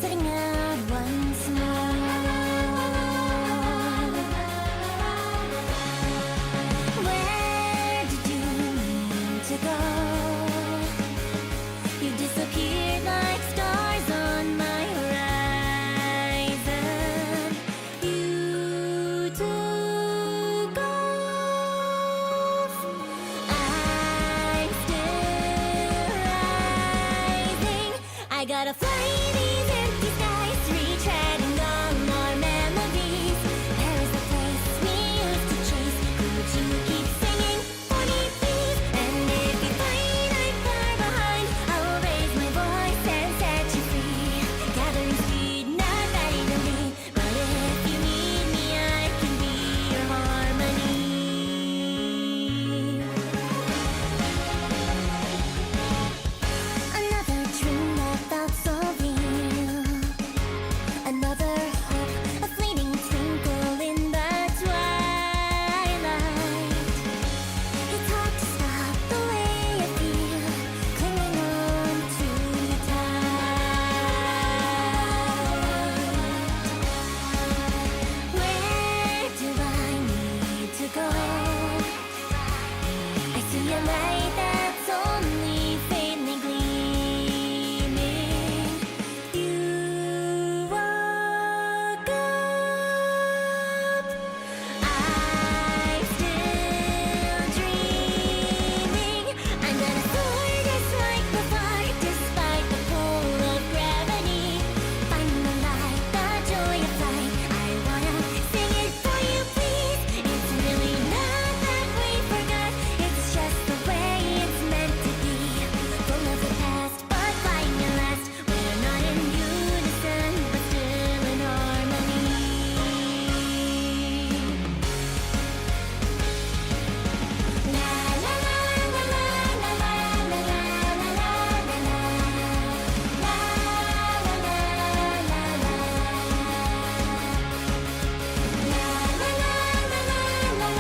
setting out once more. Where did you mean to go? You disappeared like stars on my horizon. You took off. I'm still rising. I gotta fly these empty skies, retreading all our memories. There is a place we used to chase. Could you keep singing for me, please? And if you find I'm far behind, I'll raise my voice and set you free. Gathering speed, not vitally, but if you need me, I can be your harmony. Another dream that felt so real. Another hope, a fleeting twinkle in the twilight. It's hard to stop the way I feel, clinging on too tight. Where do I need to go? I see a light that's only faintly gleaming. You walk up. I'm still dreaming. I'm gonna soar just like before, despite the pull of gravity. Finding the light, the joy of flight. I wanna sing it for you, please. It's really not that we forgot. It's just the way it's meant to be. Full of the past, but flying at last. We're not in unison, but still in harmony. La la la la la la la la la la la la la. La la la la la. La la la la la la la la la la.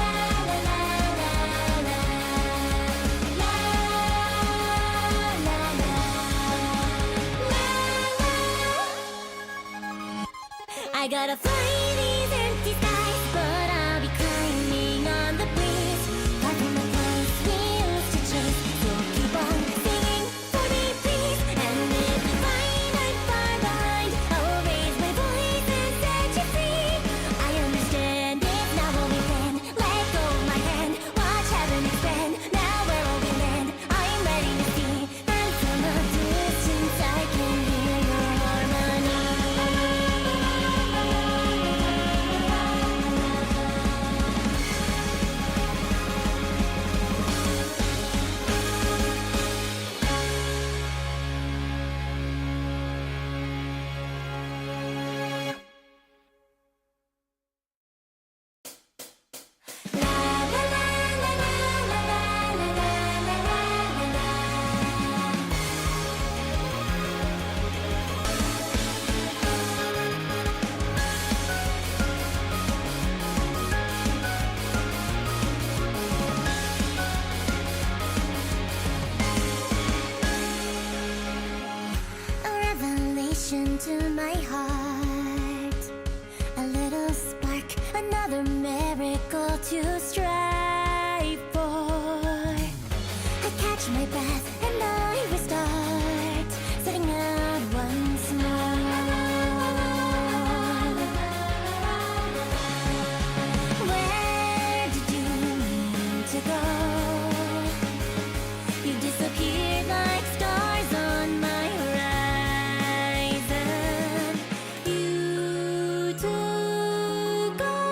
I gotta fly these empty skies, but I'll be climbing on the breeze. Far from the place we used to chase, so keep on singing for me, please. And if you find I'm far behind, I'll raise my voice and set you free. I understand it's not what we planned. Let go of my hand, watch heaven expand. Now where will we land? I'm ready to see, and from a distance I can hear your harmony. La la la la la la la la la la la. A revelation to my heart, a little spark, another miracle to strive for. I catch my breath and I restart, setting out once more. Where did you mean to go? You disappeared like stars on my horizon. You took off.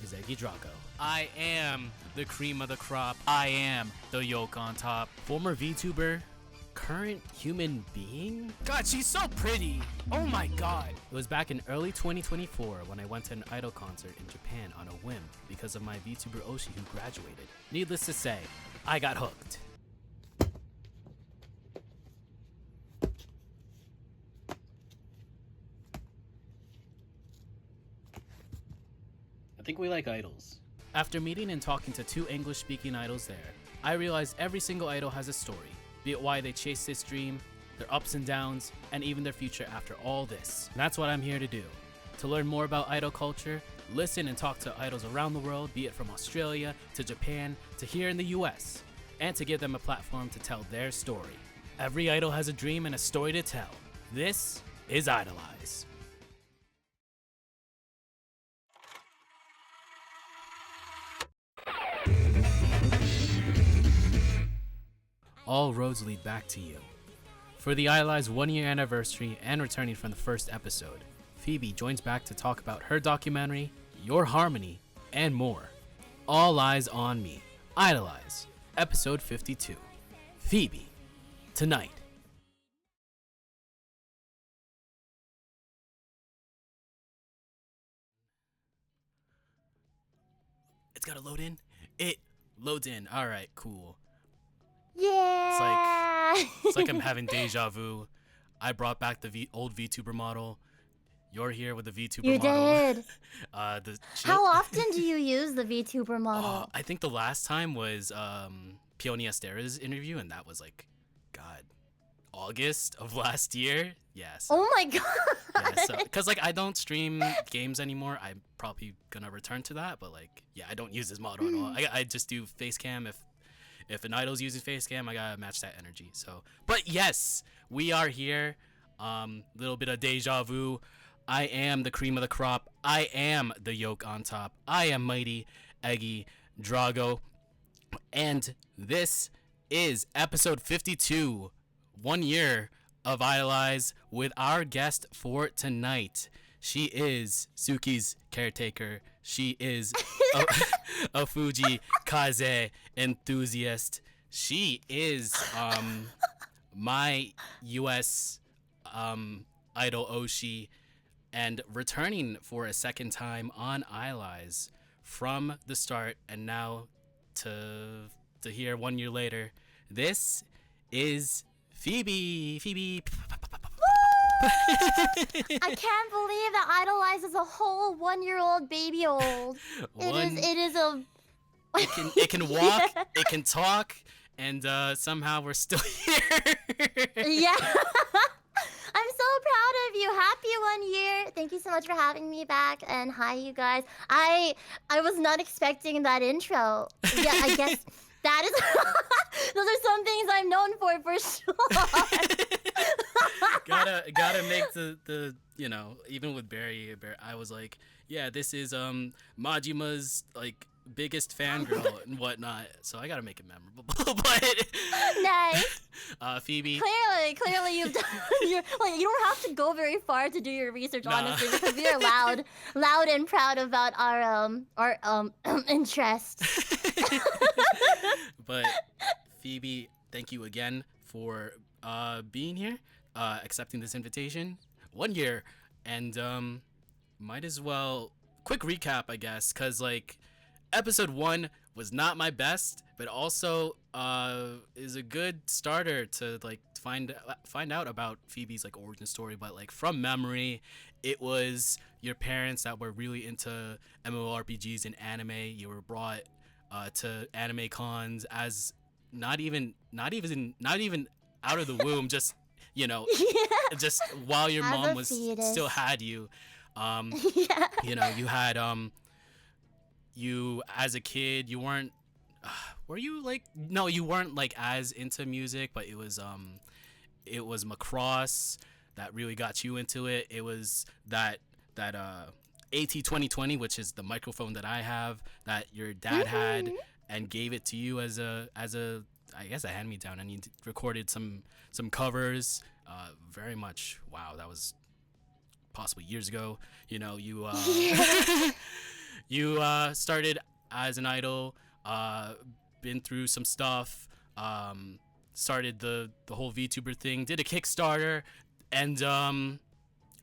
is Eggy Drago. I am the cream of the crop. I am the yolk on top. Former VTuber, current human being? God, she's so pretty. Oh my god. It was back in early 2024 when I went to an idol concert in Japan on a whim because of my VTuber Oshi who graduated. Needless to say, I got hooked. I think we like idols. After meeting and talking to 2 English-speaking idols there, I realized every single idol has a story, be it why they chase this dream, their ups and downs, and even their future after all this. And that's what I'm here to do. To learn more about idol culture, listen and talk to idols around the world, be it from Australia to Japan to here in the US, and to give them a platform to tell their story. Every idol has a dream and a story to tell. This is IDOLEYEZ. All roads lead back to you. For the IDOLEYEZ 1-year anniversary and returning from the first episode, Phoebe joins back to talk about her documentary, Your Harmony, and more. All Eyes on Me, IDOLEYEZ, episode 52. Phoebe, tonight. It's gotta load in? It loads in. Alright, cool. Yeah. It's like I'm having deja vu. I brought back the old VTuber model. You're here with the VTuber You model. did. How often do you use the VTuber model? I think the last time was Peony Estera's interview, and that was like, God, August of last year. Yes. Oh my god. Yeah, because like I don't stream games anymore. I'm probably gonna return to that, but like, yeah, I don't use this model at all. I just do face cam if an idol's using face cam, I gotta match that energy. So, but yes, we are here. Little bit of deja vu. I am the cream of the crop. I am the yolk on top. I am mighty Eggy Drago, and this is episode 52. 1 year of IDOLEYEZ with our guest for tonight. She is Suki's caretaker. She is a Fuji Kaze enthusiast. She is my US idol Oshi, and returning for a second time on IDOLEYEZ from the start, and now to here 1 year later. This is Phoebe. Phoebe. I can't believe that IDOLEYEZ is a whole 1-year-old baby old. It is a. It can walk. Yeah. It can talk, and somehow we're still here. Yeah. I'm so proud of you. Happy 1 year. Thank you so much for having me back. And hi, you guys. I was not expecting that intro. Yeah, I guess that is. Those are some things I'm known for sure. gotta make the even with Barry, I was like, yeah, this is Majima's like biggest fangirl and whatnot, so I gotta make it memorable. But nice. Phoebe, clearly you've done you don't have to go very far to do your research, honestly, because we are loud and proud about our interests. But Phoebe, thank you again for being here, accepting this invitation. 1 year, and might as well quick recap, I guess, because like episode 1 was not my best, but also is a good starter to like find out about Phoebe's like origin story. But like from memory, it was your parents that were really into MMORPGs and anime. You were brought to anime cons as not even out of the womb, just just while your mom was still had you. Yeah. You had you as a kid, you weren't were you like, no, you weren't like as into music, but it was Macross that really got you into it. It was that AT2020, which is the microphone that I have, that your dad had and gave it to you as a I guess a hand-me-down, and you recorded some covers. Very much, wow, that was possibly years ago. You You started as an idol, uh, been through some stuff, started the whole VTuber thing, did a Kickstarter, and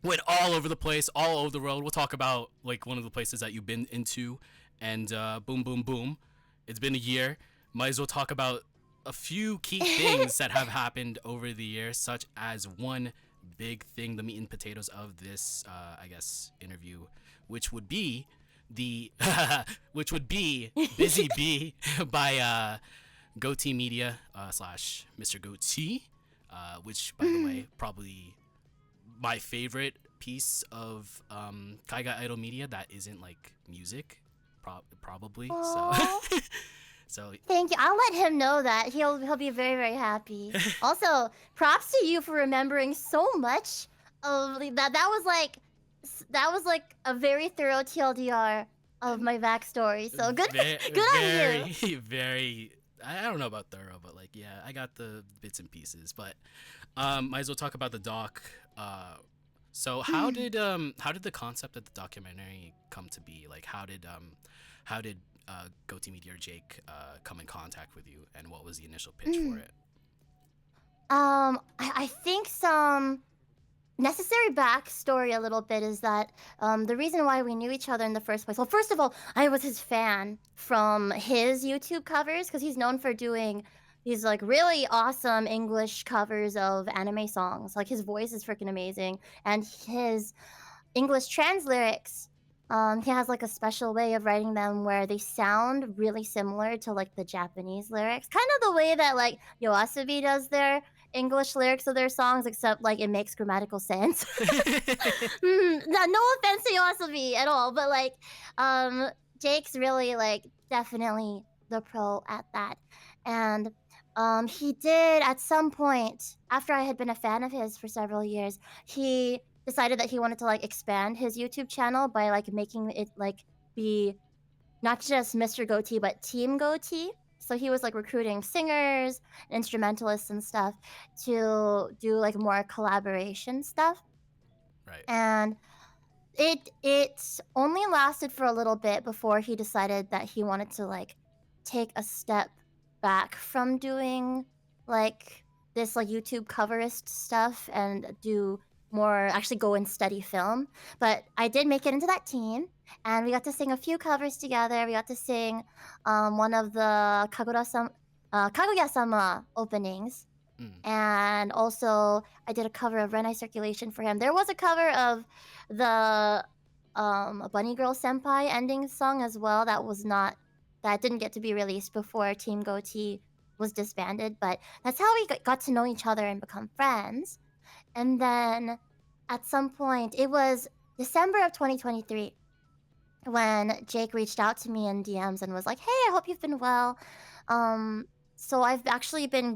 went all over the place, all over the world. We'll talk about like one of the places that you've been into, and boom, boom, boom. It's been a year. Might as well talk about a few key things that have happened over the year, such as one big thing, the meat and potatoes of this, I guess, interview, which would be the, which would be Busy Bee by Goatee Media slash Mr. Goatee, which, by the way, probably my favorite piece of Kaiga Idol Media that isn't like music, probably. Aw. So, so Thank you. I'll let him know that. He'll be very, very happy. Also, props to you for remembering so much of that. That was like a very thorough TLDR of my backstory. So good, good on you. very, very. I don't know about thorough, but like, yeah, I got the bits and pieces. But might as well talk about the doc. So how did the concept of the documentary come to be? Like, how did Goatee Media or Jake come in contact with you, and what was the initial pitch for it? I think some necessary backstory a little bit is that the reason why we knew each other in the first place. Well, first of all, I was his fan from his YouTube covers because he's known for doing these like really awesome English covers of anime songs. Like his voice is freaking amazing, and his English trans lyrics. He has like a special way of writing them where they sound really similar to like the Japanese lyrics, kind of the way that like Yoasobi does their English lyrics of their songs, except like it makes grammatical sense. No offense to Yoasobi at all, but like, Jake's really like definitely the pro at that, and he did at some point after I had been a fan of his for several years, he decided that he wanted to like expand his YouTube channel by like making it like be not just Mr. Goatee but Team Goatee. So he was like recruiting singers, instrumentalists and stuff to do like more collaboration stuff. Right. And it only lasted for a little bit before he decided that he wanted to like take a step back from doing like this like YouTube coverist stuff and do more actually go and study film. But I did make it into that team, and we got to sing a few covers together. We got to sing one of the Kaguya-sama openings, and also I did a cover of Renai Circulation for him. There was a cover of the Bunny Girl Senpai ending song as well that didn't get to be released before Team Goatee was disbanded, but that's how we got to know each other and become friends. And then at some point, it was December of 2023 when Jake reached out to me in DMs and was like, "Hey, I hope you've been well. So I've actually been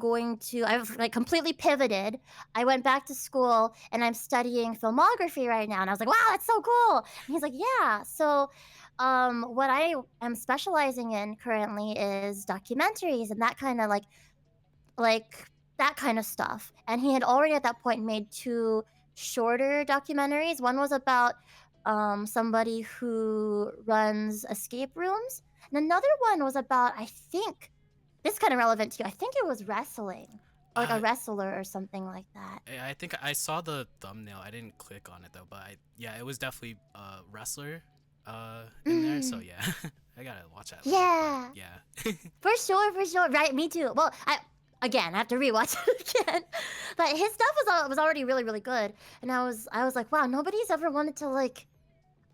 I've like completely pivoted. I went back to school and I'm studying filmography right now." And I was like, "Wow, that's so cool." And he's like, "Yeah. So what I am specializing in currently is documentaries and that kind of like that kind of stuff." And he had already at that point made two shorter documentaries. One was about somebody who runs escape rooms, and another one was about, I think, this is kind of relevant to you. I think it was wrestling, like a wrestler or something like that. I think I saw the thumbnail. I didn't click on it though, but yeah, it was definitely a wrestler in there. So yeah, I gotta watch that. Yeah. Yeah. For sure, for sure. Right, me too. Well, I have to rewatch it again. But his stuff was already really, really good. And I was like, wow, nobody's ever wanted to like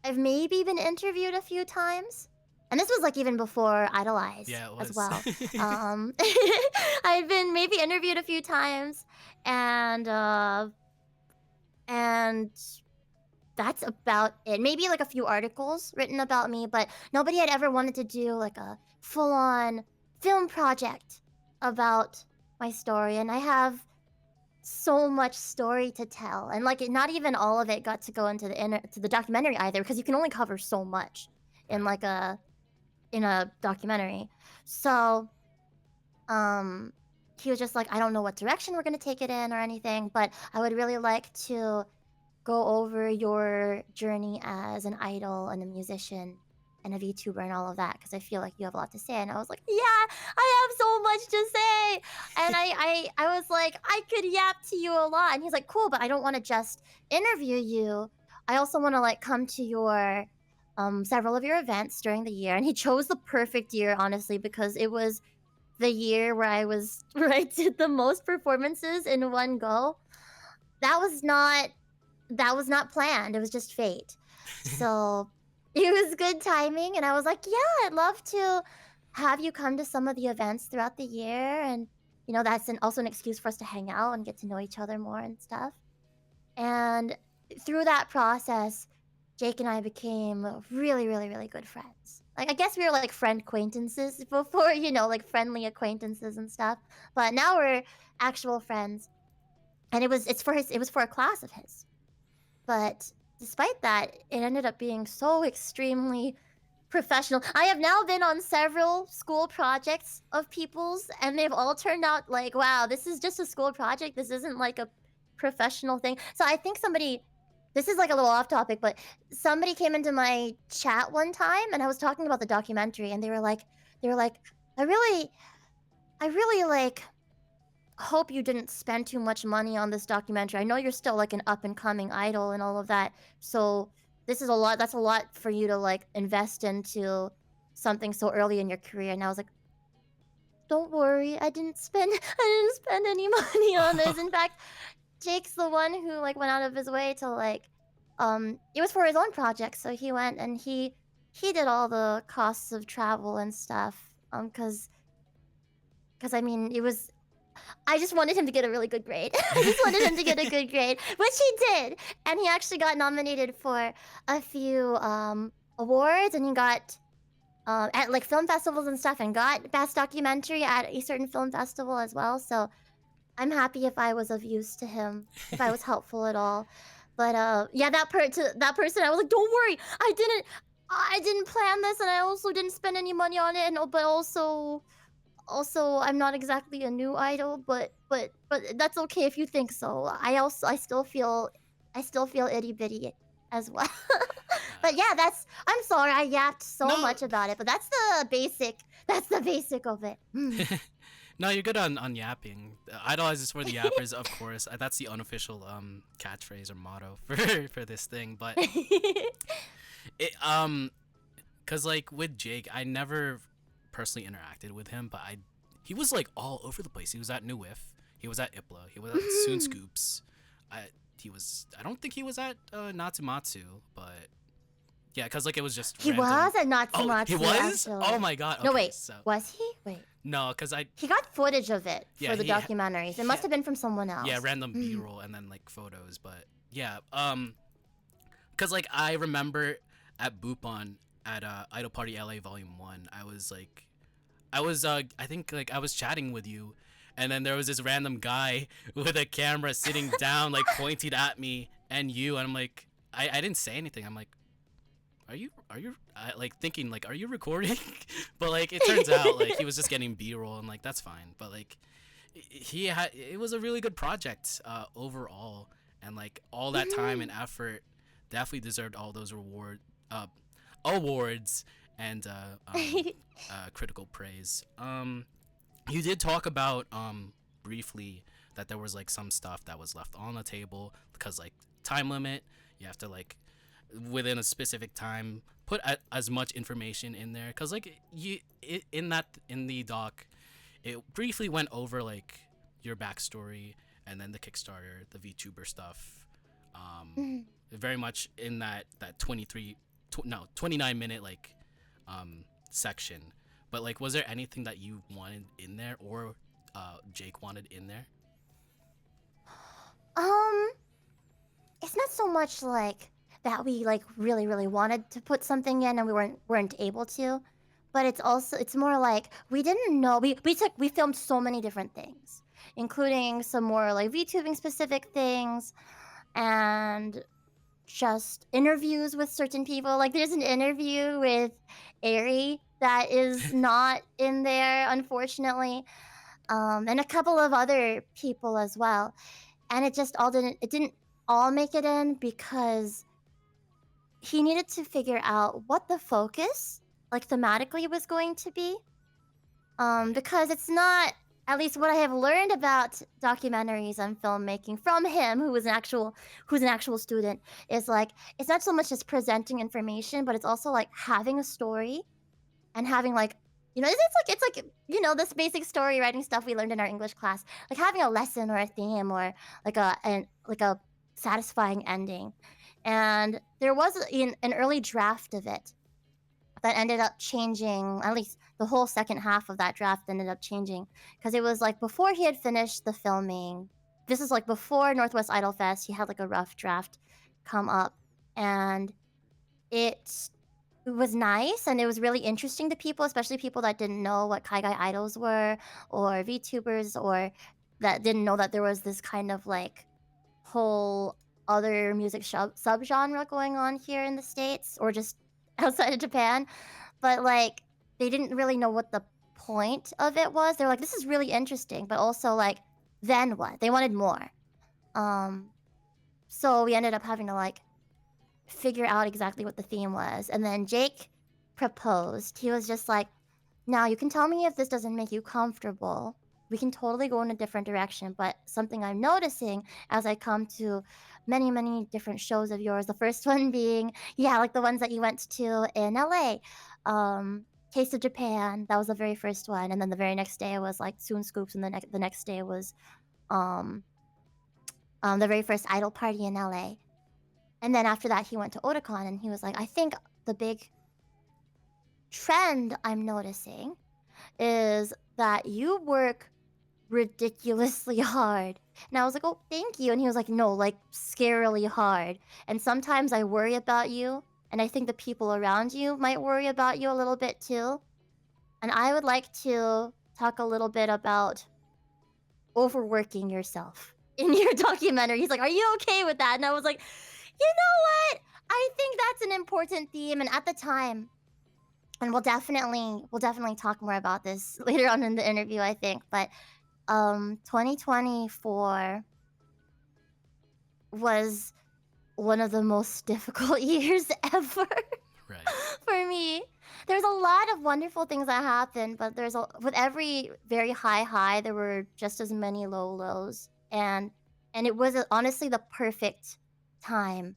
I've maybe been interviewed a few times. And this was like even before IDOLEYEZ Yeah, it was. as well. I've been maybe interviewed a few times, and that's about it. Maybe like a few articles written about me, but nobody had ever wanted to do like a full-on film project about my story. And I have so much story to tell, and like not even all of it got to go into the documentary either, because you can only cover so much in like a documentary. So he was just like, I don't know what direction we're gonna take it in or anything, but I would really like to go over your journey as an idol and a musician and a VTuber and all of that because I feel like you have a lot to say. And I was like, yeah, I have so much to say. And I was like, I could yap to you a lot. And he's like, cool, but I don't want to just interview you. I also want to like come to your several of your events during the year. And he chose the perfect year, honestly, because it was the year where I did the most performances in one go. That was not planned. It was just fate. So it was good timing, and I was like, yeah, I'd love to have you come to some of the events throughout the year, and that's also an excuse for us to hang out and get to know each other more and stuff. And through that process, Jake and I became really, really, really good friends. Like I guess we were like friend acquaintances before, like friendly acquaintances and stuff. But now we're actual friends. And it was for a class of his. But despite that, it ended up being so extremely professional. I have now been on several school projects of people's, and they've all turned out like, wow, this is just a school project. This isn't like a professional thing. So I think this is like a little off topic, but somebody came into my chat one time and I was talking about the documentary, and they were like, I really like hope you didn't spend too much money on this documentary. I know you're still like an up and coming idol and all of that. So that's a lot for you to like invest into something so early in your career. And I was like, don't worry, I didn't spend any money on this. In fact, Jake's the one who like went out of his way to like it was for his own project, so he went and he did all the costs of travel and stuff. Cause I mean, I just wanted him to get a really good grade. I just wanted him to get a good grade, which he did. And he actually got nominated for a few awards, and he got at like film festivals and stuff, and got best documentary at a certain film festival as well. So I'm happy if I was of use to him, if I was helpful at all. But yeah, that person, I was like, don't worry, I didn't plan this, and I also didn't spend any money on it, and but also I'm not exactly a new idol, but that's okay if you think so. I still feel itty bitty as well. But yeah, I'm sorry I yapped so No. much about it, but that's the basic of it. No, you're good on yapping. IDOLEYEZ is for the yappers, of course. That's the unofficial catchphrase or motto for this thing. But cause like with Jake, I never personally interacted with him, but he was like all over the place. He was at New Whiff, he was at IPLA, he was at Soon Scoops. I don't think he was at Natsumatsu, but yeah, cause like it was just He random. was at Natsumatsu. Oh, he was? Actually. Oh my god. Okay, No, wait. So, Was he? Wait. no, cause He got footage of it Yeah, for the he documentaries. It must have been from someone else. yeah, random B-roll and then like photos, but yeah, cause like I remember at Boopon at Idol Party LA Volume 1, I think like I was chatting with you, and then there was this random guy with a camera sitting down like pointed at me and you, and I'm like, I didn't say anything. I'm like, are you like thinking like, are you recording? But like it turns out like he was just getting B-roll, and like that's fine. But like it was a really good project overall, and like all that time and effort definitely deserved all those awards and critical praise. You did talk about briefly that there was like some stuff that was left on the table because like time limit, you have to like within a specific time put as much information in there, because like in the doc it briefly went over like your backstory and then the Kickstarter, the VTuber stuff, very much in that 29 minute like section. But like, was there anything that you wanted in there, or Jake wanted in there? It's not so much like that we like really really wanted to put something in and we weren't able to, but it's more like we didn't know. We filmed so many different things, including some more like VTubing specific things, and just interviews with certain people. Like there's an interview with Ari that is not in there, unfortunately, and a couple of other people as well. And it just all didn't all make it in because he needed to figure out what the focus, like thematically, was going to be. Right. Because it's not, at least what I have learned about documentaries and filmmaking from him, who's an actual student, is like it's not so much just presenting information, but it's also like having a story and having like it's like this basic story writing stuff we learned in our English class, like having a lesson or a theme or like a satisfying ending. And there was an early draft of it that ended up changing. At least the whole second half of that draft ended up changing because it was like before he had finished the filming. This is like before Northwest Idol Fest. He had like a rough draft come up, and it was nice and it was really interesting to people, especially people that didn't know what Kaigai idols were or VTubers, or that didn't know that there was this kind of like whole other music subgenre going on here in the States or just outside of Japan. But like they didn't really know what the point of it was. They were like, this is really interesting, but also like, then what? They wanted more. Um, so we ended up having to like figure out exactly what the theme was. And then Jake proposed. He was just like, now you can tell me if this doesn't make you comfortable. We can totally go in a different direction. But something I'm noticing as I come to many, many different shows of yours, the first one being, yeah, like the ones that you went to in LA. Taste of Japan, that was the very first one. And then the very next day was like Soon Scoops, and the next day was um, the very first idol party in LA. And then after that, he went to Otakon, and he was like, I think the big trend I'm noticing is that you work ridiculously hard. And I was like, oh, thank you. And he was like, no, like scarily hard. And sometimes I worry about you. And I think the people around you might worry about you a little bit too. And I would like to talk a little bit about overworking yourself in your documentary. He's like, are you okay with that? And I was like, you know what? I think that's an important theme. And at the time, and we'll definitely talk more about this later on in the interview, I think. But 2024 was one of the most difficult years ever Right. for me. There's a lot of wonderful things that happened, but with every very high, there were just as many lows, and it was honestly the perfect time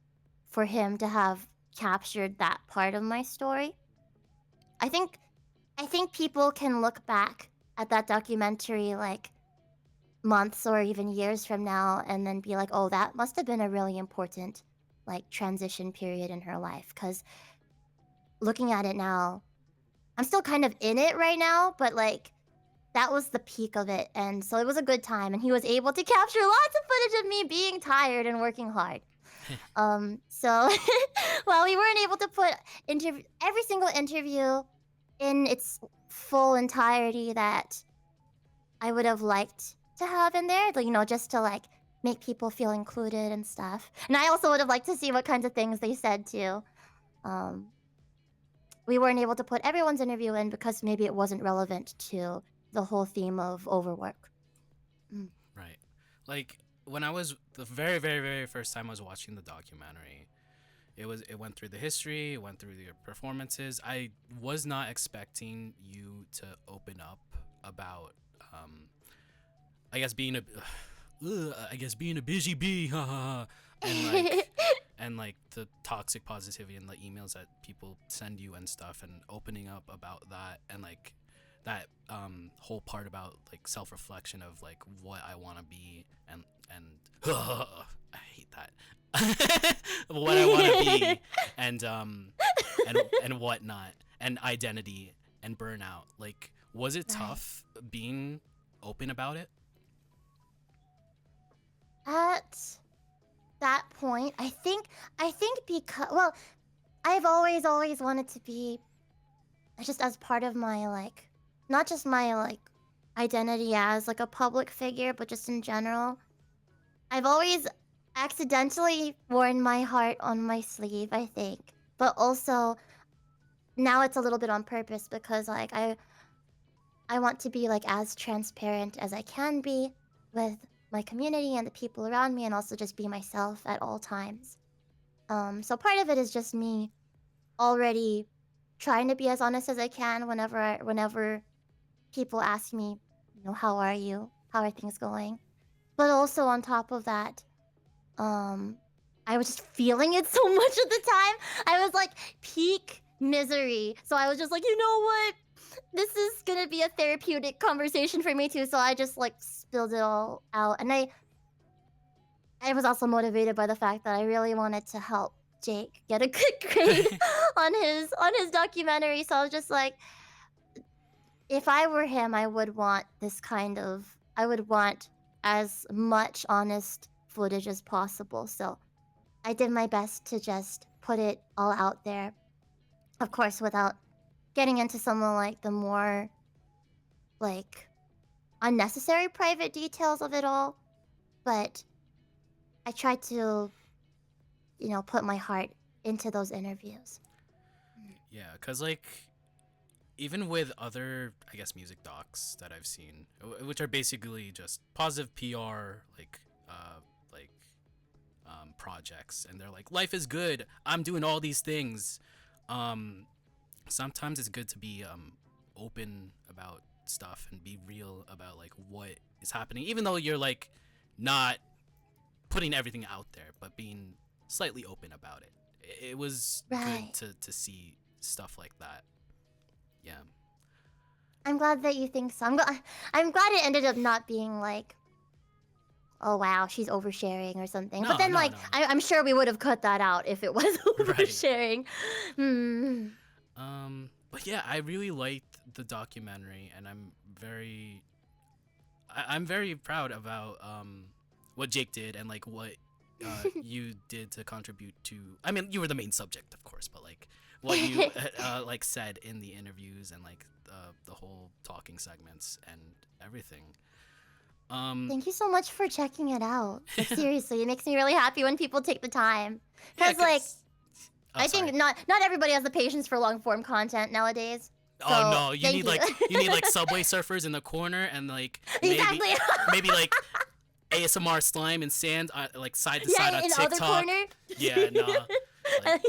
for him to have captured that part of my story. I think people can look back at that documentary like months or even years from now and then be like, "Oh, that must have been a really important like transition period in her life." Cuz looking at it now, I'm still kind of in it right now, but like that was the peak of it. And so it was a good time, and he was able to capture lots of footage of me being tired and working hard. So while we weren't able to put every single interview in its full entirety that I would have liked to have in there, like, just to like make people feel included and stuff. And I also would have liked to see what kinds of things they said too. Um, we weren't able to put everyone's interview in because maybe it wasn't relevant to the whole theme of overwork. Mm. Right. Like when I was the very, very, very first time I was watching the documentary, it went through the history, it went through your performances. I was not expecting you to open up about I guess being a busy bee, and like and like the toxic positivity and the emails that people send you and stuff, and opening up about that, and like that whole part about like self-reflection of like what I want to be, and I hate that what I want to be, and whatnot, and identity and burnout. Like, was it Right. tough being open about it? At that point, I think because, well, I've always wanted to be just as part of my like, not just my like identity as like a public figure, but just in general. I've always accidentally worn my heart on my sleeve, I think. But also now it's a little bit on purpose because like I want to be like as transparent as I can be with my community and the people around me, and also just be myself at all times. So part of it is just me already trying to be as honest as I can whenever people ask me, how are you? How are things going? But also on top of that, um, I was just feeling it so much at the time. I was like peak misery. So I was just like, you know what? This is gonna be a therapeutic conversation for me too. So I just like spilled it all out. And I was also motivated by the fact that I really wanted to help Jake get a good grade on his documentary. So I was just like, if I were him, I would want as much honest footage as possible. So I did my best to just put it all out there. Of course, without getting into some of like the more like unnecessary private details of it all. But I tried to, put my heart into those interviews. Yeah, cause like even with other, I guess, music docs that I've seen, which are basically just positive PR, like projects, and they're like, life is good, I'm doing all these things. Sometimes it's good to be open about stuff and be real about like what is happening, even though you're like not putting everything out there, but being slightly open about it. It was Right. good to see stuff like that. Yeah. I'm glad that you think so. I'm glad it ended up not being like, oh wow, she's oversharing or something. No, But then no, like no. I'm sure we would have cut that out if it was Right. oversharing. Hmm. But yeah, I really liked the documentary, and I'm very proud about what Jake did and like what you did to contribute to. I mean, you were the main subject, of course, but like what you like said in the interviews and like the whole talking segments and everything. Thank you so much for checking it out. Like, seriously, it makes me really happy when people take the time. Yeah, Because like oh, I sorry. think not everybody has the patience for long form content nowadays. Oh So, no, you thank need like subway surfers in the corner and like exactly. maybe like ASMR slime and sand like side to Yeah, side on in the other TikTok. corner. Yeah, nah. Like,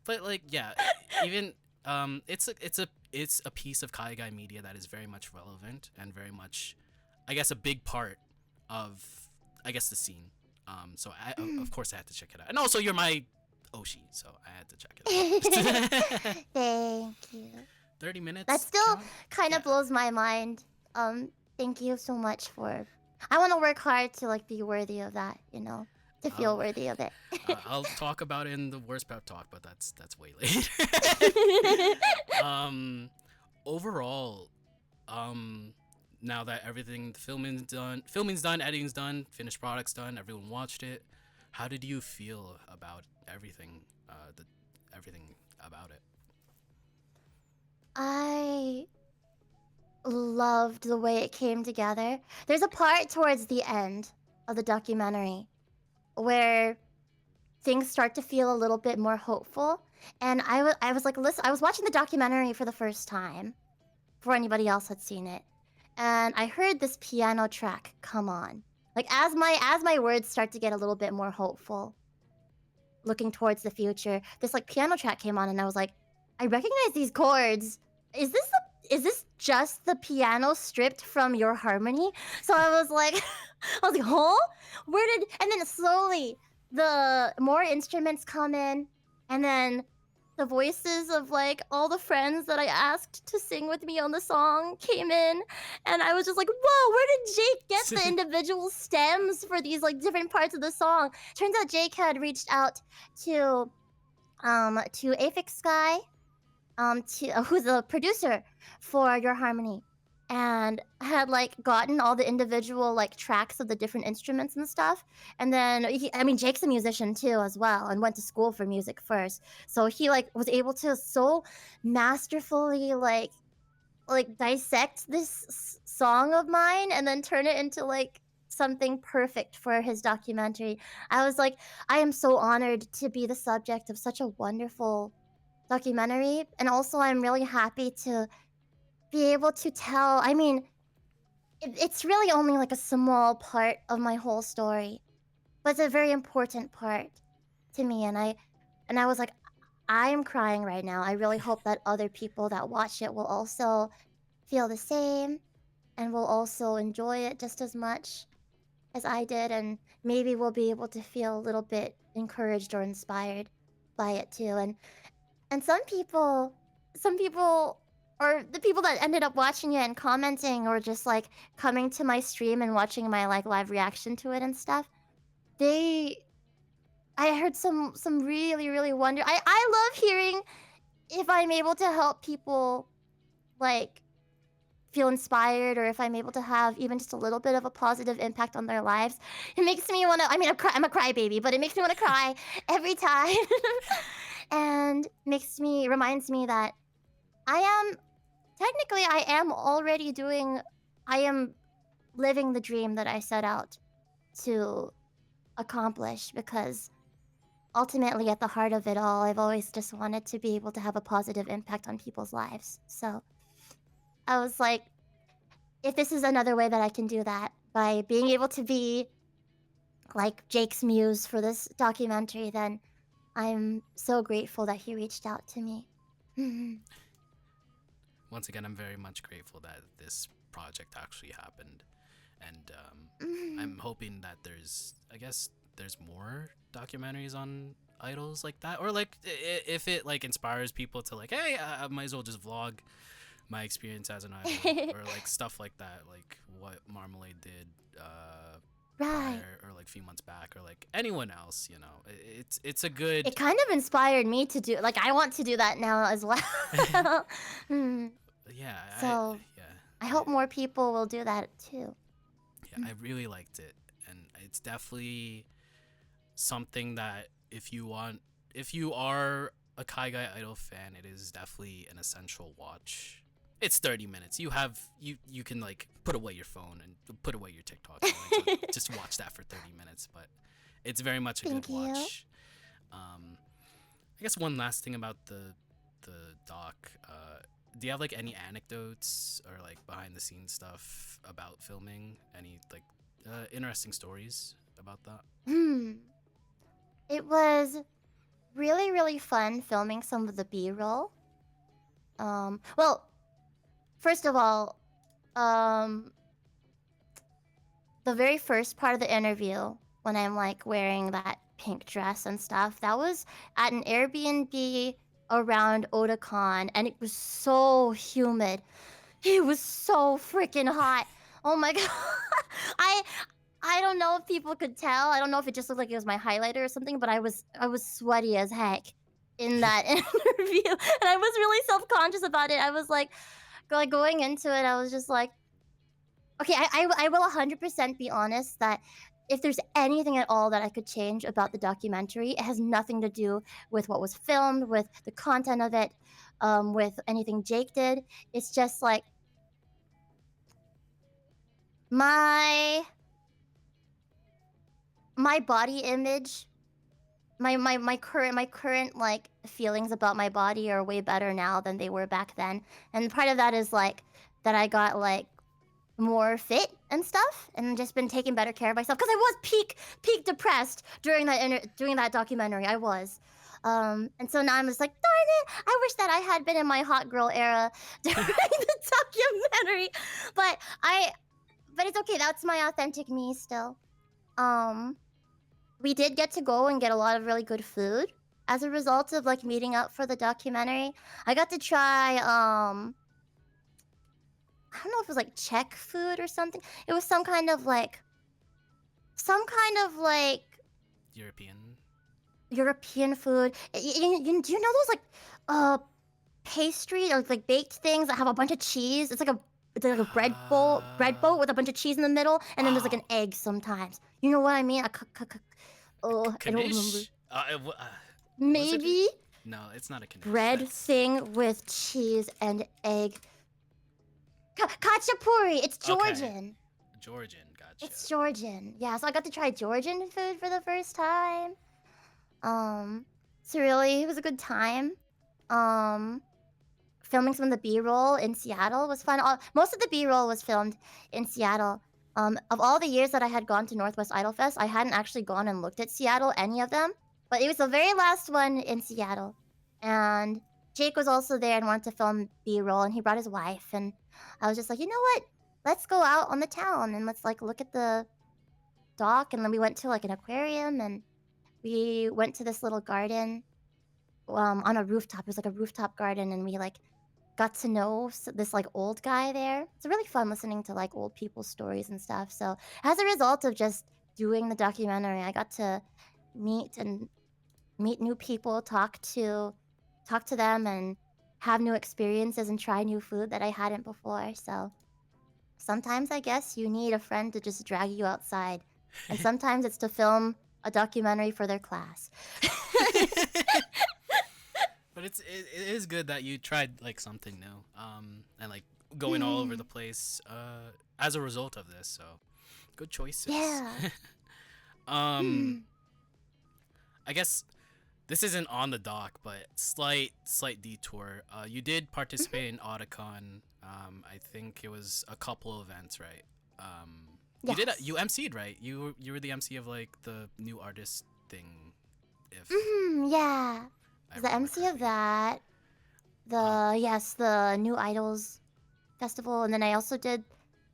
but like yeah, even it's a piece of Kaigai media that is very much relevant and very much, I guess, a big part of, I guess, the scene. So of course I had to check it out, and also you're my Oshi, so I had to check it out. Thank you. 30 minutes. That still count? kind of Yeah. blows my mind. Thank you so much for. I want to work hard to like be worthy of that. To feel I'll- worthy of it. I'll talk about it in the worst pep talk, but that's way later. Overall, now that everything, the filming's done, editing's done, finished product's done, everyone watched it. How did you feel about everything? Everything about it. I loved the way it came together. There's a part towards the end of the documentary where things start to feel a little bit more hopeful. And I was like, listen, I was watching the documentary for the first time before anybody else had seen it. And I heard this piano track come on. Like as my words start to get a little bit more hopeful, looking towards the future, this like piano track came on and I was like, I recognize these chords. Is this just the piano stripped from Your Harmony? So I was like, huh? And then slowly the more instruments come in, and then the voices of like all the friends that I asked to sing with me on the song came in, and I was just like, whoa, where did Jake get the individual stems for these like different parts of the song? Turns out Jake had reached out to Aphex Sky, who's the producer for Your Harmony, and had like gotten all the individual like tracks of the different instruments and stuff. And then Jake's a musician too as well, and went to school for music first. So he like was able to so masterfully like dissect this song of mine and then turn it into like something perfect for his documentary. I was like, I am so honored to be the subject of such a wonderful documentary, and also I'm really happy to be able to tell. I mean, it's really only like a small part of my whole story, but it's a very important part. to me, and I was like, I'm crying right now. I really hope that other people that watch it will also feel the same and will also enjoy it just as much as I did, and maybe we'll be able to feel a little bit encouraged or inspired by it too. And some people or the people that ended up watching it and commenting or just like coming to my stream and watching my like live reaction to it and stuff, they I heard some really really wonder. I love hearing if I'm able to help people like feel inspired or if I'm able to have even just a little bit of a positive impact on their lives. It makes me want to, I mean, I'm a crybaby, but it makes me want to cry every time. And reminds me that I am already I am living the dream that I set out to accomplish because ultimately at the heart of it all, I've always just wanted to be able to have a positive impact on people's lives. So I was like, if this is another way that I can do that by being able to be like Jake's muse for this documentary, then I'm so grateful that he reached out to me. Once again, I'm very much grateful that this project actually happened, and I'm hoping that there's more documentaries on idols like that, or like if it like inspires people to like, hey, I might as well just vlog my experience as an idol, or like stuff like that, like what Marmalade did Right. prior, or like a few months back, or like anyone else, you know. It's a good. It kind of inspired me to do like I want to do that now as well. Yeah. So I hope more people will do that too. Yeah, I really liked it, and it's definitely something that if you are a Kai Guy Idol fan, it is definitely an essential watch. It's 30 minutes. You can like put away your phone and put away your TikTok and like, just watch that for 30 minutes, but it's very much a Thank good you. watch. I guess one last thing about the doc. Do you have like any anecdotes or like behind the scenes stuff about filming? Any like interesting stories about that? It was really really fun filming some of the B-roll. Well, first of all, the very first part of the interview when I'm like wearing that pink dress and stuff, that was at an Airbnb around Otakon, and it was so humid. It was so freaking hot. Oh my god. I I don't know if people could tell. I don't know if it just looked like it was my highlighter or something, but I was sweaty as heck in that interview, and I was really self-conscious about it. I was like going into it, I was just like, okay, I will 100% be honest that if there's anything at all that I could change about the documentary, it has nothing to do with what was filmed, with the content of it, with anything Jake did. It's just like my body image, my current like feelings about my body are way better now than they were back then, and part of that is like that I got like more fit and stuff and just been taking better care of myself because I was peak depressed during that documentary. I was and so now I'm just like, darn it, I wish that I had been in my hot girl era during the documentary, but it's okay, that's my authentic me still. We did get to go and get a lot of really good food as a result of like meeting up for the documentary. I got to try I don't know if it was like Czech food or something. It was some kind of like European food. Do you know those like pastry or like baked things that have a bunch of cheese? It's like a bread boat with a bunch of cheese in the middle, and then there's like an egg sometimes. You know what I mean? I don't remember. Maybe No, it's not a knish. bread thing with cheese and egg. Khachapuri. It's Georgian. Okay. Georgian, gotcha. It's Georgian. Yeah, so I got to try Georgian food for the first time. So really, it was a good time. Filming some of the B-roll in Seattle was fun. Most of the B-roll was filmed in Seattle. Of all the years that I had gone to Northwest Idol Fest, I hadn't actually gone and looked at Seattle, any of them. But it was the very last one in Seattle, and Jake was also there and wanted to film B-roll, and he brought his wife, and I was just like, you know what? Let's go out on the town and let's like look at the dock, and then we went to like an aquarium, and we went to this little garden on a rooftop. It was like a rooftop garden, and we like got to know this like old guy there. It's really fun listening to like old people's stories and stuff. So as a result of just doing the documentary, I got to meet new people, talk to them, and have new experiences and try new food that I hadn't before. So sometimes I guess you need a friend to just drag you outside, and sometimes it's to film a documentary for their class. But it is good that you tried like something new, and like going all over the place, as a result of this. So, good choices. Yeah. I guess this isn't on the dock, but slight detour. You did participate in Otakon. I think it was a couple events, right? You did. Yes. You MC'd, right? You were the MC of like the new artist thing. If Yeah. I The remember MC of correctly. that. The new Idols festival, and then I also did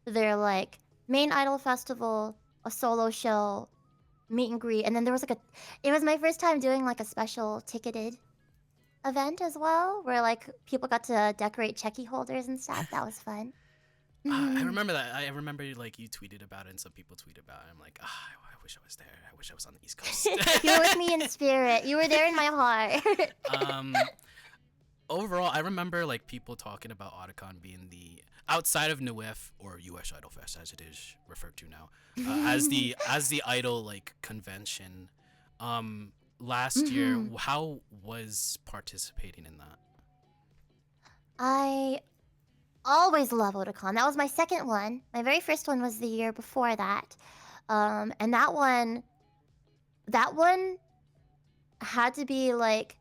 their like main Idol festival, a solo show, meet and greet, and then there was like it was my first time doing like a special ticketed event as well, where like people got to decorate checky holders and stuff. That was fun. I remember that. I remember like you tweeted about it and some people tweeted about it. I'm like, I wish I was there. I wish I was on the East Coast. You were with me in spirit. You were there in my heart. Overall, I remember like people talking about Otakon being the outside of NUIF or US Idol Fest as it is referred to now, as the idol like convention. Last year, how was participating in that? I always love Otakon. That was my second one. My very first one was the year before that. And that one had to be like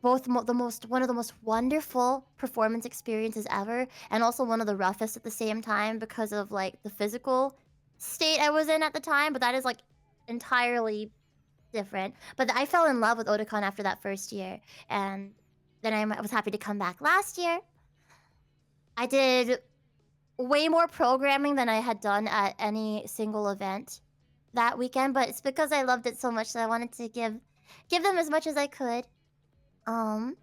both one of the most wonderful performance experiences ever, and also one of the roughest at the same time because of like the physical state I was in at the time. But that is like entirely different. But I fell in love with Otakon after that first year, and then I was happy to come back last year. I did way more programming than I had done at any single event that weekend, but it's because I loved it so much that I wanted to give them as much as I could. And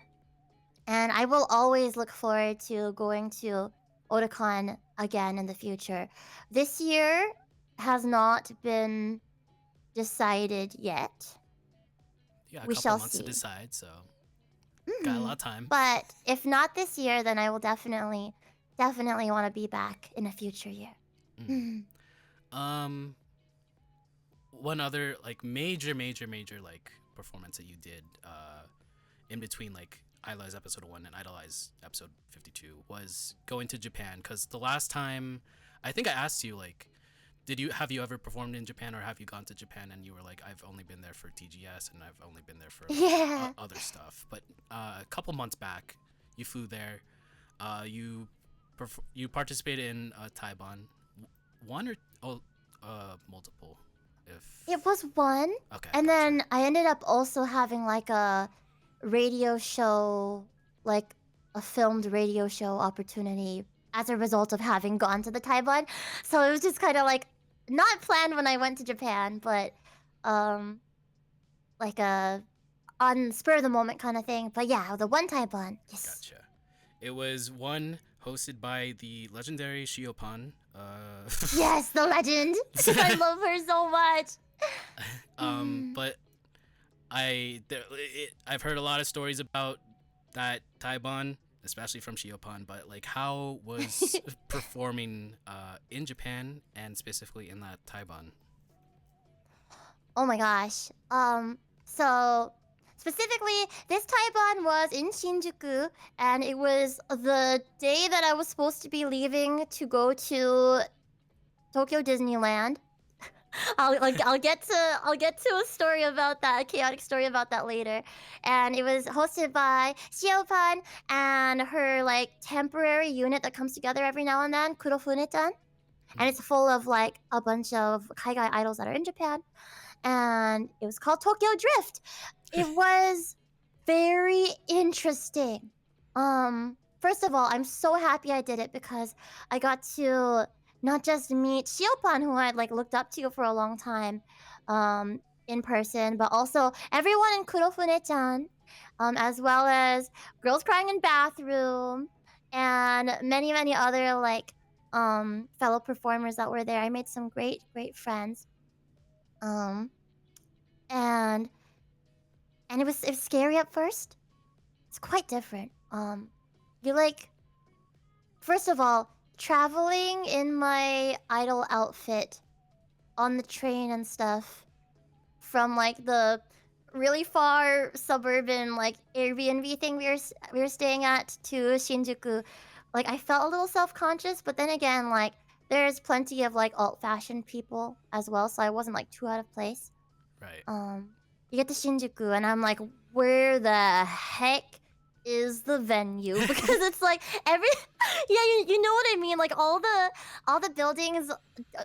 I will always look forward to going to Otakon again in the future. This year has not been decided yet. Yeah, a We couple shall months see. to decide, so got a lot of time. But if not this year, then I will definitely want to be back in a future year. One other like major like performance that you did in between like IDOLEYEZ episode 1 and IDOLEYEZ episode 52 was going to Japan, because the last time I think I asked you like, have you ever performed in Japan, or have you gone to Japan, and you were like, I've only been there for TGS and I've only been there for like, Yeah. other stuff. But a couple months back you flew there, you participated in Taiban, one or multiple, if It was one. okay, And gotcha. then I ended up also having like a radio show, like a filmed radio show opportunity as a result of having gone to the Taiwan. So it was just kind of like not planned when I went to Japan, but like a on spur of the moment kind of thing. But yeah, the one Taiwan. Yes. Gotcha. It was one hosted by the legendary Shiopan. Yes, the legend. I love her so much. But I've heard a lot of stories about that Taiban, especially from Shiopan. But like, how was performing in Japan and specifically in that Taiban? Oh my gosh. So specifically, this Taiban was in Shinjuku, and it was the day that I was supposed to be leaving to go to Tokyo Disneyland. I'll get to a story about that, a chaotic story about that later. And it was hosted by Shiopan and her like temporary unit that comes together every now and then, Kurofune-tan. And it's full of like a bunch of Kaigai idols that are in Japan. and it was called Tokyo Drift. It was very interesting. First of all, I'm so happy I did it because I got to not just meet Shiopan, who I'd like looked up to for a long time, in person, but also everyone in Kurofune-chan, as well as Girls Crying in Bathroom, and many, many other like fellow performers that were there. I made some great, great friends. Um, and it was scary at first. It's quite different. You like first of all, traveling in my idol outfit on the train and stuff from like the really far suburban like Airbnb thing we were staying at to Shinjuku. Like I felt a little self-conscious, but then again, like there's plenty of like alt-fashioned people as well, so I wasn't like too out of place. Right. You get to Shinjuku, and I'm like, where the heck is the venue? Because it's like every, yeah, you know what I mean. Like all the buildings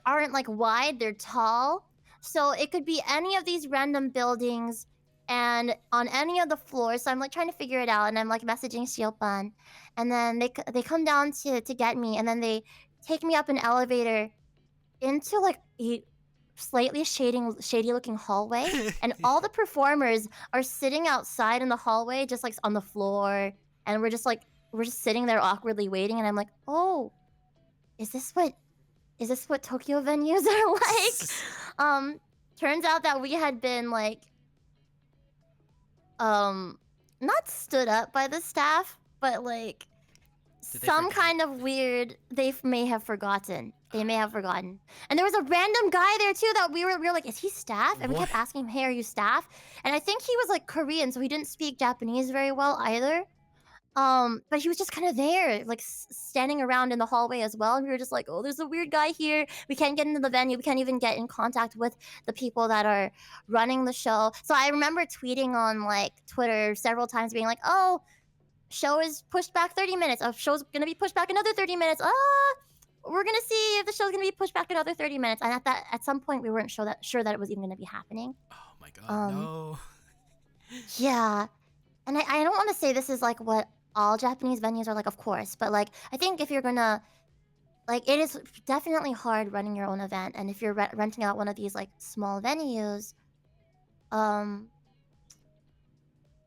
aren't like wide; they're tall, so it could be any of these random buildings, and on any of the floors. So I'm like trying to figure it out, and I'm like messaging Shiopan, and then they come down to get me, and then they take me up an elevator into like a slightly shady looking hallway, and all the performers are sitting outside in the hallway just like on the floor, and we're just sitting there awkwardly waiting, and I'm like, oh, is this what Tokyo venues are like? Turns out that we had been like not stood up by the staff, but like Did they some forget? kind of weird, may have forgotten. They may have forgotten. And there was a random guy there too that we were like, is he staff? And we kept What? asking him, hey, are you staff? And I think he was like Korean, so he didn't speak Japanese very well either. But he was just kind of there, like standing around in the hallway as well. And we were just like, oh, there's a weird guy here. We can't get into the venue. We can't even get in contact with the people that are running the show. So I remember tweeting on like Twitter several times being like, oh, show is pushed back 30 minutes. Oh, show's gonna be pushed back another 30 minutes. We're gonna see if the show's gonna be pushed back another 30 minutes. And at some point we weren't sure that it was even gonna be happening. Oh my god, no. Yeah. And I don't want to say this is like what all Japanese venues are like, of course, but like I think if you're gonna like it is definitely hard running your own event, and if you're renting out one of these like small venues, um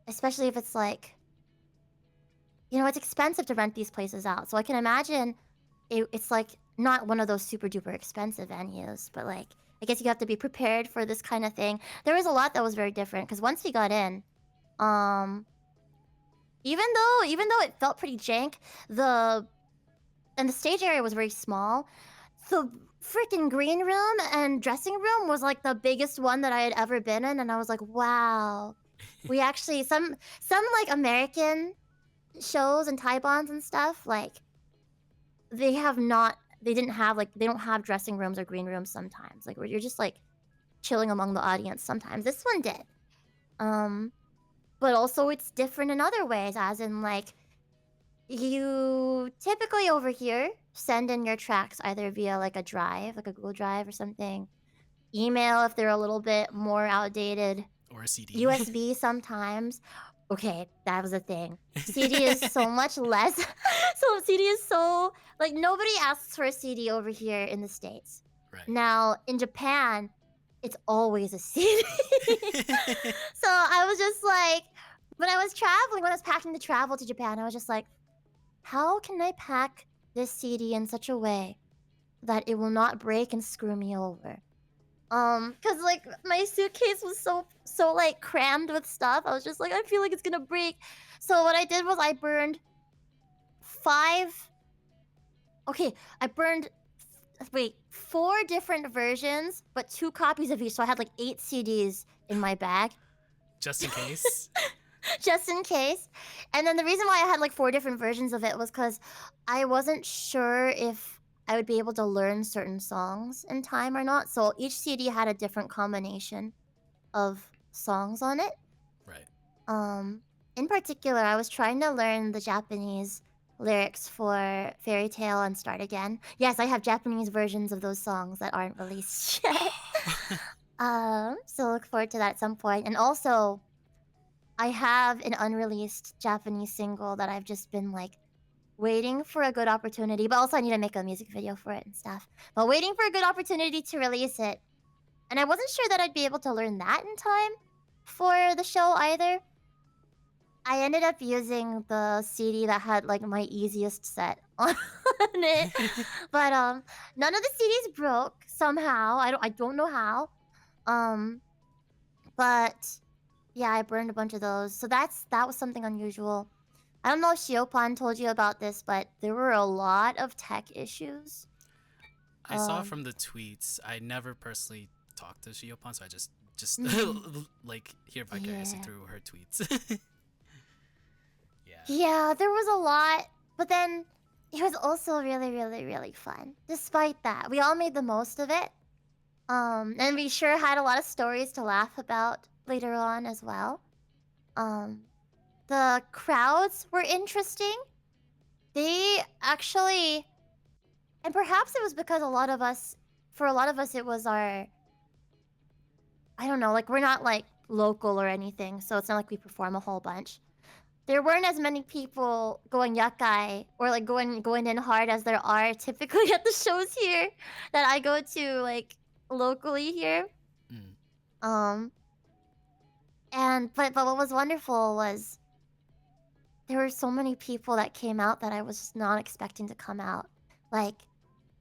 especially if it's like, you know, it's expensive to rent these places out. So I can imagine it's like not one of those super duper expensive venues, but like I guess you have to be prepared for this kind of thing. There was a lot that was very different because once we got in, even though it felt pretty jank, the stage area was very small. The freaking green room and dressing room was like the biggest one that I had ever been in, and I was like, wow. We actually some like American shows and Taibans and stuff, like they don't have dressing rooms or green rooms sometimes, like where you're just like chilling among the audience sometimes. This one did. But also it's different in other ways, as in like you typically over here send in your tracks either via like a drive, like a Google Drive or something, email if they're a little bit more outdated, Or a CD. USB sometimes. Okay, that was a thing. CD is so much less. So CD is so like nobody asks for a CD over here in the States. Right. Now in Japan, it's always a CD. So I was just like, when I was packing to travel to Japan, I was just like, how can I pack this CD in such a way that it will not break and screw me over? Cause like my suitcase was so like crammed with stuff. I was just like, I feel like it's gonna break. So what I did was I burned four different versions, but 2 copies of each. So I had like 8 CDs in my bag. Just in case. Just in case. And then the reason why I had like 4 different versions of it was because I wasn't sure if I would be able to learn certain songs in time or not. So each CD had a different combination of songs on it. Right. In particular, I was trying to learn the Japanese lyrics for Fairy Tale and Start Again. Yes, I have Japanese versions of those songs that aren't released yet. So look forward to that at some point. And also, I have an unreleased Japanese single that I've just been like waiting for a good opportunity, but also I need to make a music video for it and stuff. But waiting for a good opportunity to release it. And I wasn't sure that I'd be able to learn that in time for the show either. I ended up using the CD that had like my easiest set on it. But none of the CDs broke somehow. I don't know how. Um but yeah, I burned a bunch of those. So that was something unusual. I don't know if Shiopan told you about this, but there were a lot of tech issues. I saw Um from the tweets. I never personally talked to Shiopan, so I just like hear vicariously yeah. through her tweets. Yeah. Yeah, there was a lot, but then it was also really, really, really fun. Despite that, we all made the most of it. And we sure had a lot of stories to laugh about later on as well. Um, the crowds were interesting. They actually, and perhaps it was because for a lot of us, it was our, I don't know, like we're not like local or anything, so it's not like we perform a whole bunch. There weren't as many people going yakai or like going in hard as there are typically at the shows here that I go to like locally here. Mm. Um and but what was wonderful was there were so many people that came out that I was just not expecting to come out. Like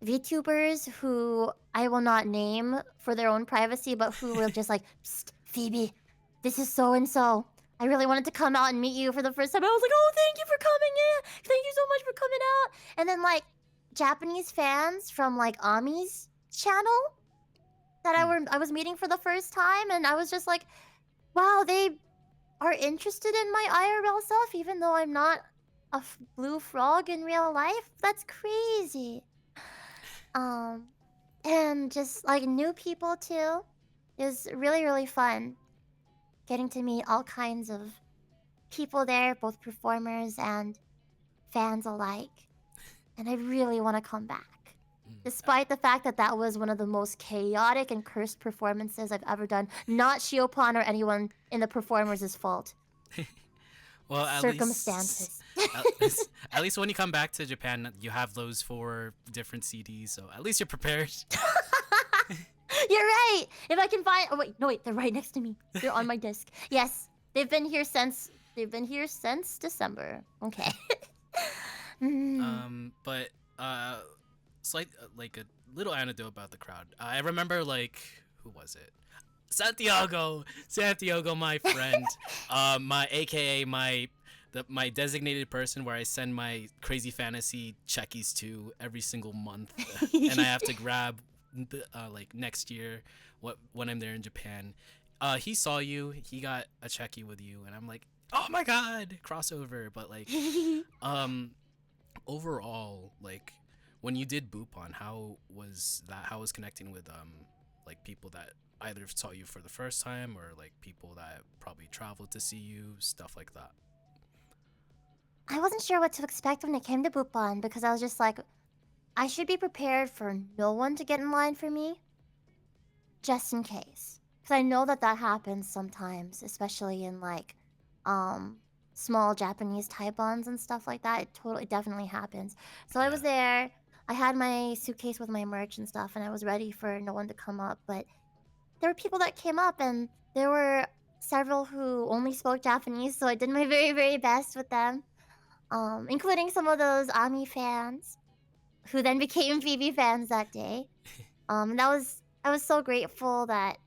VTubers who I will not name for their own privacy, but who were just like, Psst, Phoebe, this is so and so. I really wanted to come out and meet you for the first time. I was like, oh, thank you for coming in. Thank you so much for coming out. And then like Japanese fans from like Ami's channel that I was meeting for the first time, and I was just like, wow, they are interested in my IRL self, even though I'm not a blue frog in real life. That's crazy. Um, and just like new people too is really, really fun. Getting to meet all kinds of people there, both performers and fans alike. And I really want to come back. Mm. Despite the fact that that was one of the most chaotic and cursed performances I've ever done. Not Shiopan or anyone in the performers' fault. Well, at Circumstances. at least when you come back to Japan, you have those 4 different CDs, so at least you're prepared. You're right. If I can find, oh wait, no wait, they're right next to me. They're on my disc. Yes, they've been here since December. Okay. But slight like a little anecdote about the crowd. I remember like who was it? Santiago, my friend, my AKA my designated person where I send my crazy fantasy checkies to every single month, and I have to grab like next year when I'm there in Japan. He saw you, he got a checky with you, and I'm like, oh my god, crossover. But like, overall, like when you did Boopon, how was that? How was connecting with like people that either saw you for the first time or like people that probably traveled to see you, stuff like that? I wasn't sure what to expect when it came to Bupon because I was just like, I should be prepared for no one to get in line for me, just in case. Because I know that that happens sometimes, especially in like small Japanese taipans and stuff like that. It definitely happens. So I was there. I had my suitcase with my merch and stuff, and I was ready for no one to come up. But there were people that came up, and there were several who only spoke Japanese, so I did my very, very best with them, including some of those Ami fans who then became Phoebe fans that day. And I was so grateful that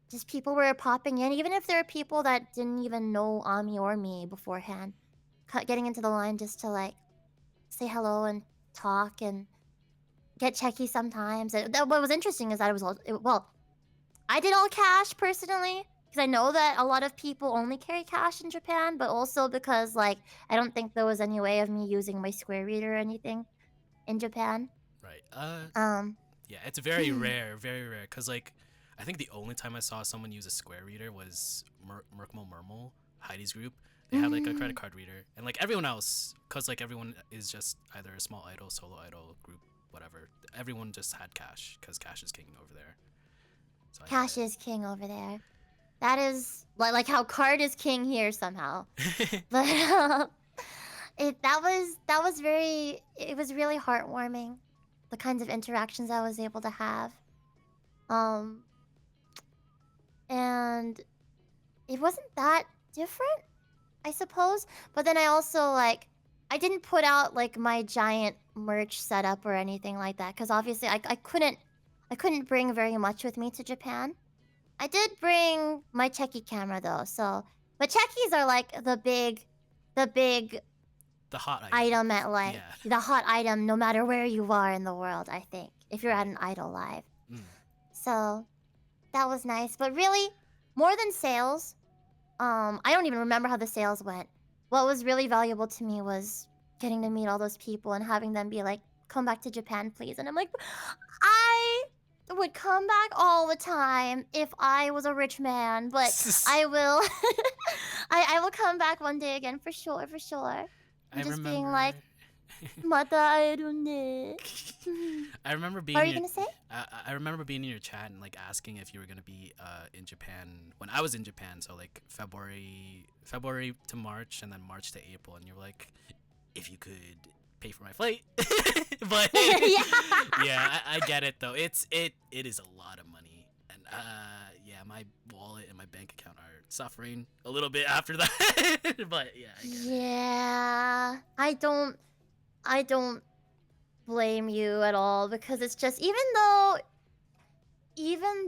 just people were popping in, even if there were people that didn't even know Ami or me beforehand, getting into the line just to like say hello and talk and get checky sometimes. What was interesting is that it was well, I did all cash personally because I know that a lot of people only carry cash in Japan, but also because like I don't think there was any way of me using my Square Reader or anything in Japan. Right. Yeah, it's very rare, very rare. Cause like, I think the only time I saw someone use a Square Reader was Merkmo Mermal, Heidi's group. They had like a credit card reader, and like everyone else, cause like everyone is just either a small idol, solo idol group, whatever. Everyone just had cash, cause cash is king over there. So I Cash is king over there. That is like how card is king here somehow. But that was very, it was really heartwarming, the kinds of interactions I was able to have. Um and it wasn't that different, I suppose. But then I also like, I didn't put out like my giant merch setup or anything like that because obviously I couldn't bring very much with me to Japan. I did bring my Checky camera though, so but Checkies are like the big the hot item at like Yeah. the hot item no matter where you are in the world, I think. If you're at an Idol Live. Mm. So that was nice. But really, more than sales, I don't even remember how the sales went. What was really valuable to me was getting to meet all those people and having them be like, come back to Japan, please. And I'm like, I would come back all the time if I was a rich man, but I will I will come back one day again for sure, for sure. I Just remember. being like, Mata aerune. I remember being. What are you gonna say? I remember being in your chat and like asking if you were gonna be in Japan when I was in Japan. So like February to March and then March to April, and you're like, if you could pay for my flight. But yeah, I get it though. It is a lot of money, and yeah, my wallet and my bank account are suffering a little bit after that. But yeah. I get it. Yeah, I don't blame you at all because it's just even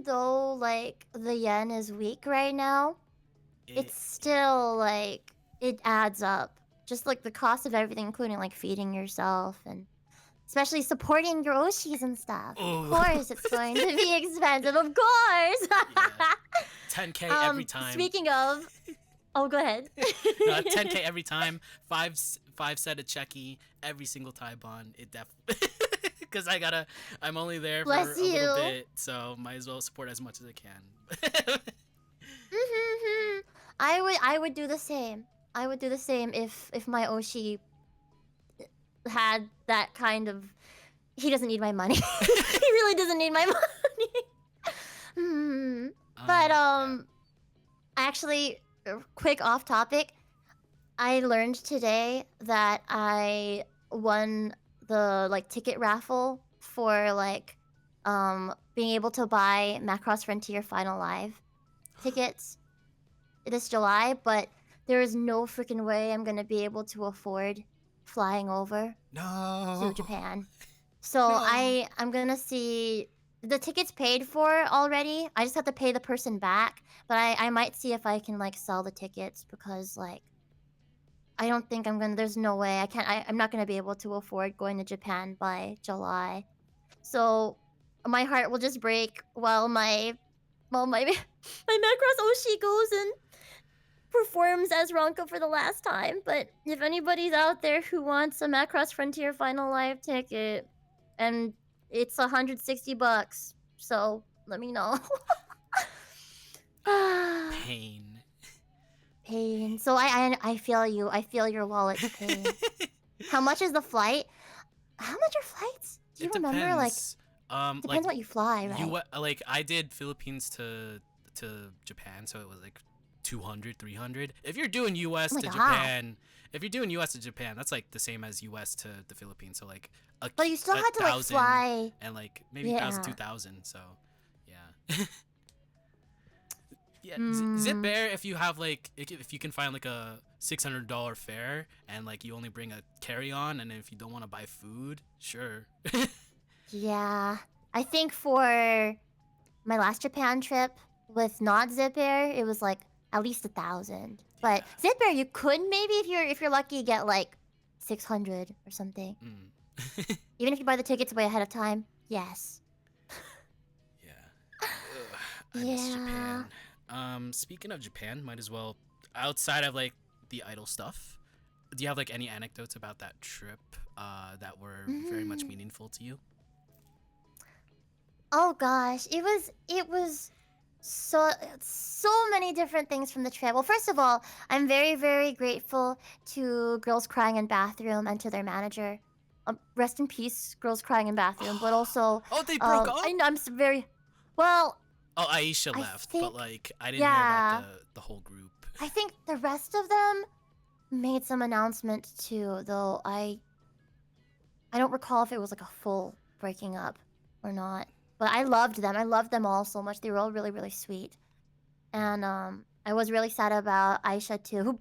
though like the yen is weak right now, it's still like it adds up. Just like the cost of everything, including like feeding yourself and especially supporting your Oshis and stuff. Of course, it's going to be expensive. Of course. Yeah. 10K every time. Speaking of, oh, go ahead. 10K every time. Five set of Checky every single Taibon. It definitely because I'm only there for Bless a little you. bit, so might as well support as much as I can. I would do the same. I would do the same if my Oshi had that kind of. He doesn't need my money. He really doesn't need my money. But I actually, quick off topic. I learned today that I won the like ticket raffle for like being able to buy Macross Frontier Final Live tickets this July, but there is no freaking way I'm gonna be able to afford flying over to Japan. So No. I'm gonna see the tickets paid for already. I just have to pay the person back, but I might see if I can like sell the tickets because like I don't think I'm gonna. There's no way I'm not gonna be able to afford going to Japan by July. So my heart will just break while my my Macross Oshi goes and performs as Ronka for the last time. But if anybody's out there who wants a Macross Frontier Final Live ticket, and it's $160, so let me know. Pain. So I feel you. I feel your wallet's pain. How much is the flight? How much are flights? Do you remember? Depends. Like depends what you fly, right? Like I did Philippines to Japan, so it was like 200, 300. If you're doing US Oh my to God. Japan, if you're doing US to Japan, that's like the same as US to the Philippines. So like But you still had to like 1,000 fly. and like maybe Yeah. 1,000, 2,000. So yeah. Yeah, Zip Bear, if you have like if you can find like a $600 fare and like you only bring a carry-on, and if you don't want to buy food, sure. Yeah. I think for my last Japan trip with not Zip Air, it was like at least 1,000. But Zip Air, you could maybe if you're lucky get like 600 or something. Even if you buy the tickets way ahead of time. Yes. Yeah. I miss Japan. Speaking of Japan, might as well outside of like the idol stuff. Do you have like any anecdotes about that trip that were very much meaningful to you? Oh gosh, it was so many different things from the trip. Well, first of all, I'm very, very grateful to Girls Crying in Bathroom and to their manager. Rest in peace, Girls Crying in Bathroom. But also, Oh, they broke up? I'm very well. Oh, Aisha I left, think, but like I didn't hear yeah, about the whole group. I think the rest of them made some announcement too, though I don't recall if it was like a full breaking up or not. But I loved them. I loved them all so much. They were all really, really sweet. And I was really sad about Aisha too, who,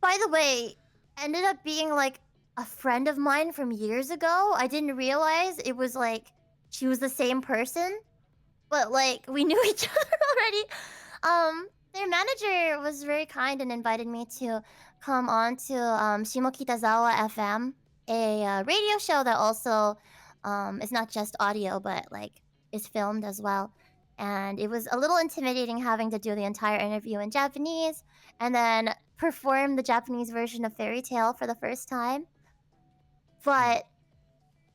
by the way, ended up being like a friend of mine from years ago. I didn't realize it was like she was the same person, but like we knew each other already. Their manager was very kind and invited me to come on to Shimokitazawa FM, a radio show that also is not just audio but like is filmed as well. And it was a little intimidating having to do the entire interview in Japanese and then perform the Japanese version of Fairy Tale for the first time. Mm. But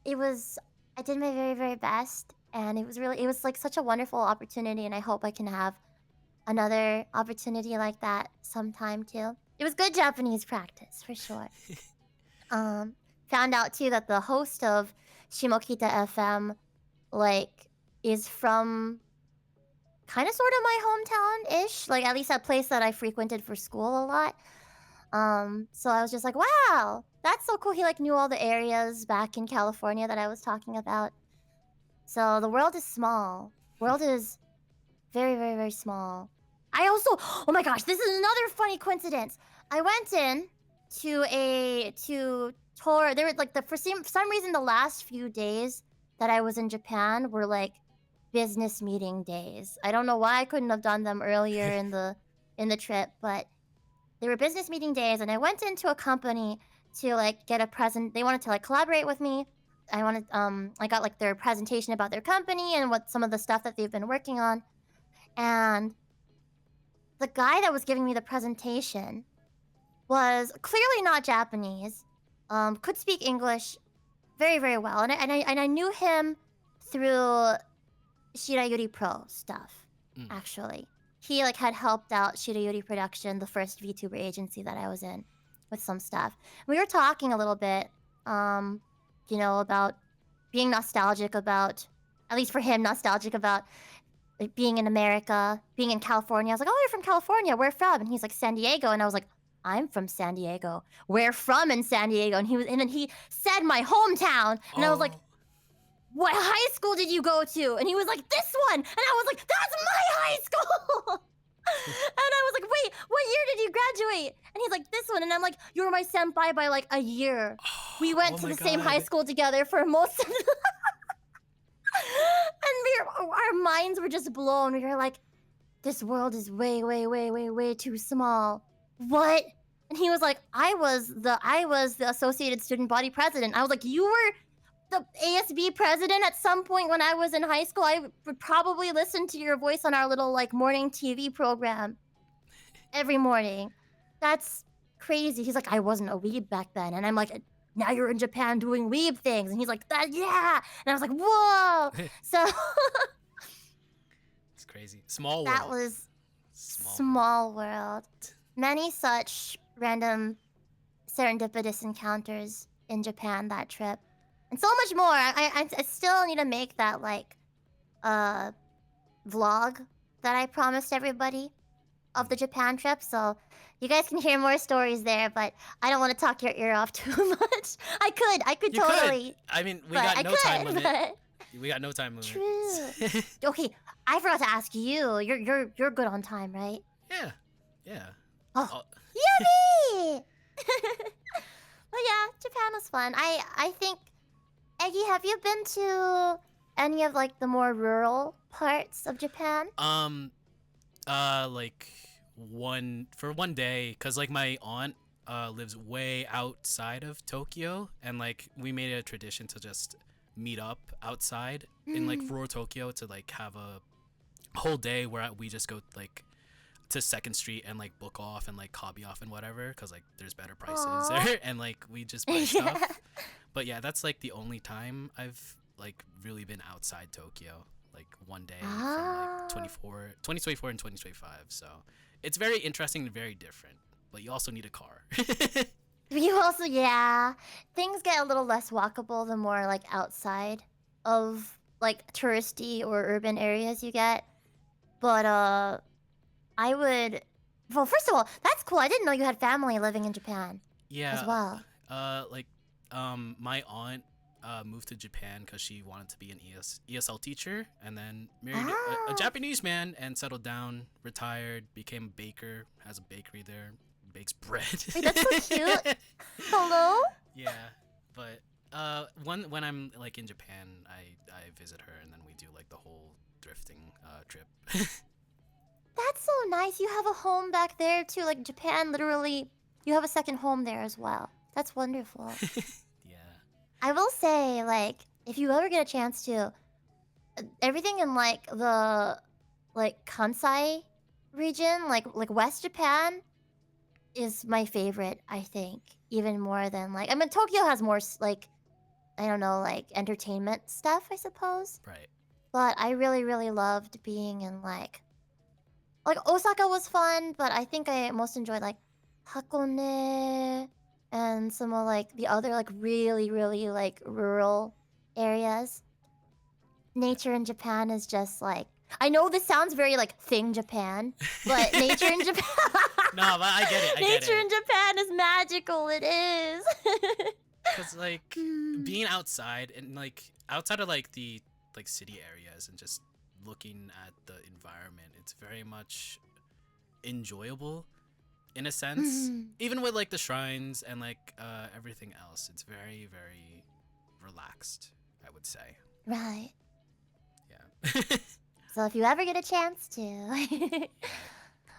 it was, I did my very, very best. And it was like such a wonderful opportunity. And I hope I can have another opportunity like that sometime too. It was good Japanese practice for sure. Found out too that the host of Shimokita FM like is from kind of sort of my hometown ish, like at least that place that I frequented for school a lot. So I was just like, wow, that's so cool. He like knew all the areas back in California that I was talking about. So the world is small. World is very, very, very small. I also, oh my gosh, this is another funny coincidence. I went in to tour. There were like for some reason the last few days that I was in Japan were like business meeting days. I don't know why I couldn't have done them earlier in the trip, but they were business meeting days, and I went into a company to like get a present. They wanted to like collaborate with me. I got like their presentation about their company and what some of the stuff that they've been working on. And the guy that was giving me the presentation was clearly not Japanese, could speak English very, very well. And I knew him through Shirayuri Pro stuff, actually. He like had helped out Shirayuri Production, the first VTuber agency that I was in, with some stuff. We were talking a little bit, about being nostalgic about, at least for him, nostalgic about like being in America, being in California. I was like, "Oh, you're from California. Where from?" And he's like, "San Diego." And I was like, "I'm from San Diego. Where from in San Diego?" And then he said my hometown, and I was like, "What high school did you go to?" And he was like, "This one." And I was like, "That's my high school." And I was like, "Wait, what year did you graduate?" And he's like, "This one." And I'm like, "You were my senpai by like a year. We went to the same high school together for most of the..." And our minds were just blown. We were like, "This world is way, way, way, way, way too small." What? And he was like, I was the Associated Student Body President. I was like, "You were the ASB president at some point when I was in high school? I would probably listen to your voice on our little like morning TV program every morning." That's crazy. He's like, "I wasn't a weeb back then." And I'm like, "Now you're in Japan doing weeb things." And he's like, "That, yeah." And I was like, "Whoa." So It's crazy. Small world. that was small world. Many such random serendipitous encounters in Japan that trip. And so much more. I still need to make that like vlog that I promised everybody of the Japan trip. So you guys can hear more stories there, but I don't want to talk your ear off too much. I could You totally. could. I mean, we but got I no could, time limit. but- We got no time limit. True. Okay, I forgot to ask you. You're good on time, right? Yeah. Yeah. Oh, yummy! But yeah, Japan was fun. I think, Eggy, have you been to any of like the more rural parts of Japan? Like one day, cause like my aunt lives way outside of Tokyo, and like we made it a tradition to just meet up outside in like rural Tokyo to like have a whole day where we just go like to Second Street and like book off and like hobby off and whatever, cause like there's better prices there, and like we just buy stuff. But yeah, that's like the only time I've like really been outside Tokyo, like one day from like 2024 and 2025. So it's very interesting and very different, but you also need a car. You also, yeah, things get a little less walkable the more like outside of like touristy or urban areas you get. But I would. Well, first of all, that's cool. I didn't know you had family living in Japan Yeah. as well. Like, my aunt moved to Japan because she wanted to be an ESL teacher, and then married a Ah. Japanese man and settled down, retired, became a baker, has a bakery there, bakes bread. Wait, that's so cute. Hello? Yeah, but when I'm like in Japan, I visit her, and then we do like the whole thrifting trip. That's so nice. You have a home back there too. Like Japan, literally, you have a second home there as well. That's wonderful. Yeah. I will say, like, if you ever get a chance to, everything in like the Kansai region, like West Japan, is my favorite. I think even more than like, I mean, Tokyo has more like, I don't know, like entertainment stuff, I suppose. Right. But I really loved being in like Osaka was fun, but I think I most enjoyed like Hakone and some of like the other like really like rural areas. Nature in Japan is just like, I know this sounds very like thing Japan, but nature in Japan No, but I get it. I get nature it. in Japan is magical. It is. Cause like being outside and like outside of like the like city areas and just looking at the environment, it's very much enjoyable in a sense. Mhm. Even with like the shrines and like everything else, it's very relaxed, I would say. Right. Yeah. So if you ever get a chance to,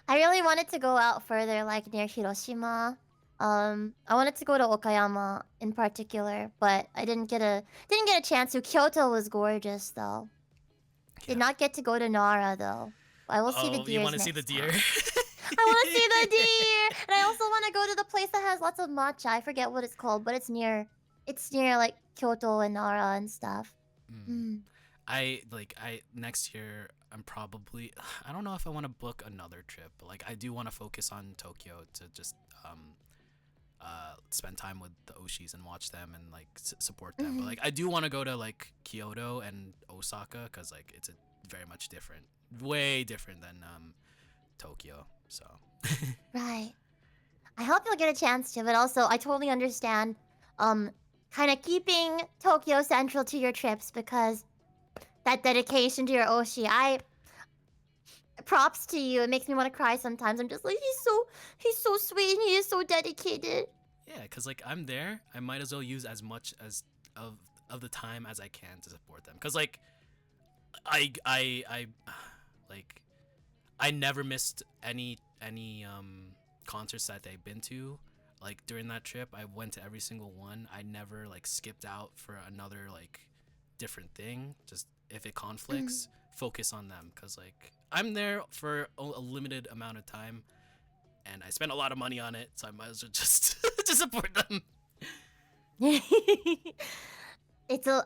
I really wanted to go out further, like near Hiroshima. I wanted to go to Okayama in particular, but I didn't get a chance to. Kyoto was gorgeous though. Did Yeah. not get to go to Nara though. I will see the Oh, deer. you want to see the deer? I want to see the deer, and I also want to go to the place that has lots of matcha. I forget what it's called, but it's near like Kyoto and Nara and stuff. Mm. I next year I'm probably, I don't know if I want to book another trip, but like I do want to focus on Tokyo to just spend time with the Oshis and watch them and like support them. But like I do want to go to like Kyoto and Osaka because like it's a very much different, way different than Tokyo. So Right. I hope you'll get a chance to, but also I totally understand kind of keeping Tokyo central to your trips because that dedication to your Oshi, I props to you. It makes me want to cry sometimes. I'm just like he's so sweet and he is so dedicated. yeah, because like I'm there, I might as well use as much as of the time as I can to support them. Because like I like I never missed any concerts that they've been to. Like during that trip, I went to every single one. I never like skipped out for another like different thing. Just if it conflicts, focus on them. Cause like I'm there for a limited amount of time, and I spent a lot of money on it, so I might as well just to support them.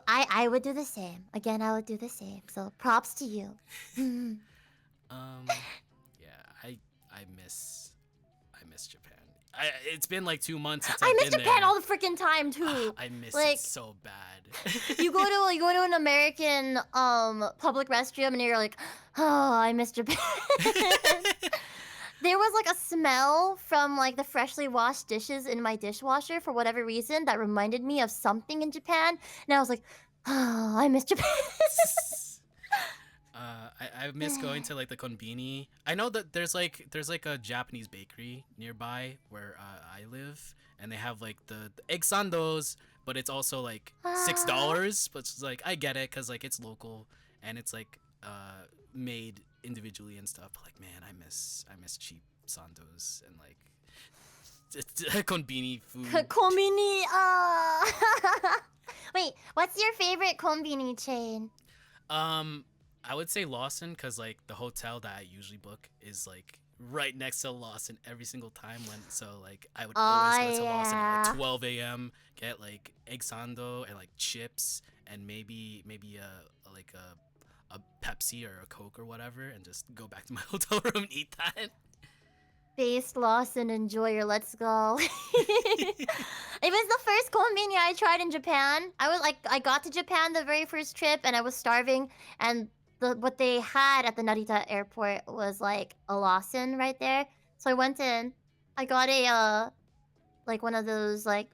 I would do the same. Again, I would do the same. So props to you. Yeah, I miss Japan. It's been like 2 months since I I've miss been Japan there. all the freaking time too. I miss like it so bad. you go to an American public restroom and you're like, oh, I miss Japan. There was like a smell from like the freshly washed dishes in my dishwasher for whatever reason that reminded me of something in Japan, and I was like, oh, I miss Japan. I miss going to like the konbini. I know that there's like a Japanese bakery nearby where I live, and they have like the egg sandos, but it's also like $6. But it's like I get it because like it's local and it's like made individually and stuff. But like man, I miss cheap sandos and like konbini food. Konbini. Wait, what's your favorite konbini chain? I would say Lawson because like the hotel that I usually book is like right next to Lawson every single time. So like I would always go to Lawson at like 12 a.m. get like egg sando and like chips and maybe a Pepsi or a Coke or whatever, and just go back to my hotel room and eat that. Based Lawson, enjoy your let's go. It was the first konbini I tried in Japan. I got to Japan the very first trip and I was starving, and what they had at the Narita airport was like a Lawson right there. So I went in. I got a like one of those like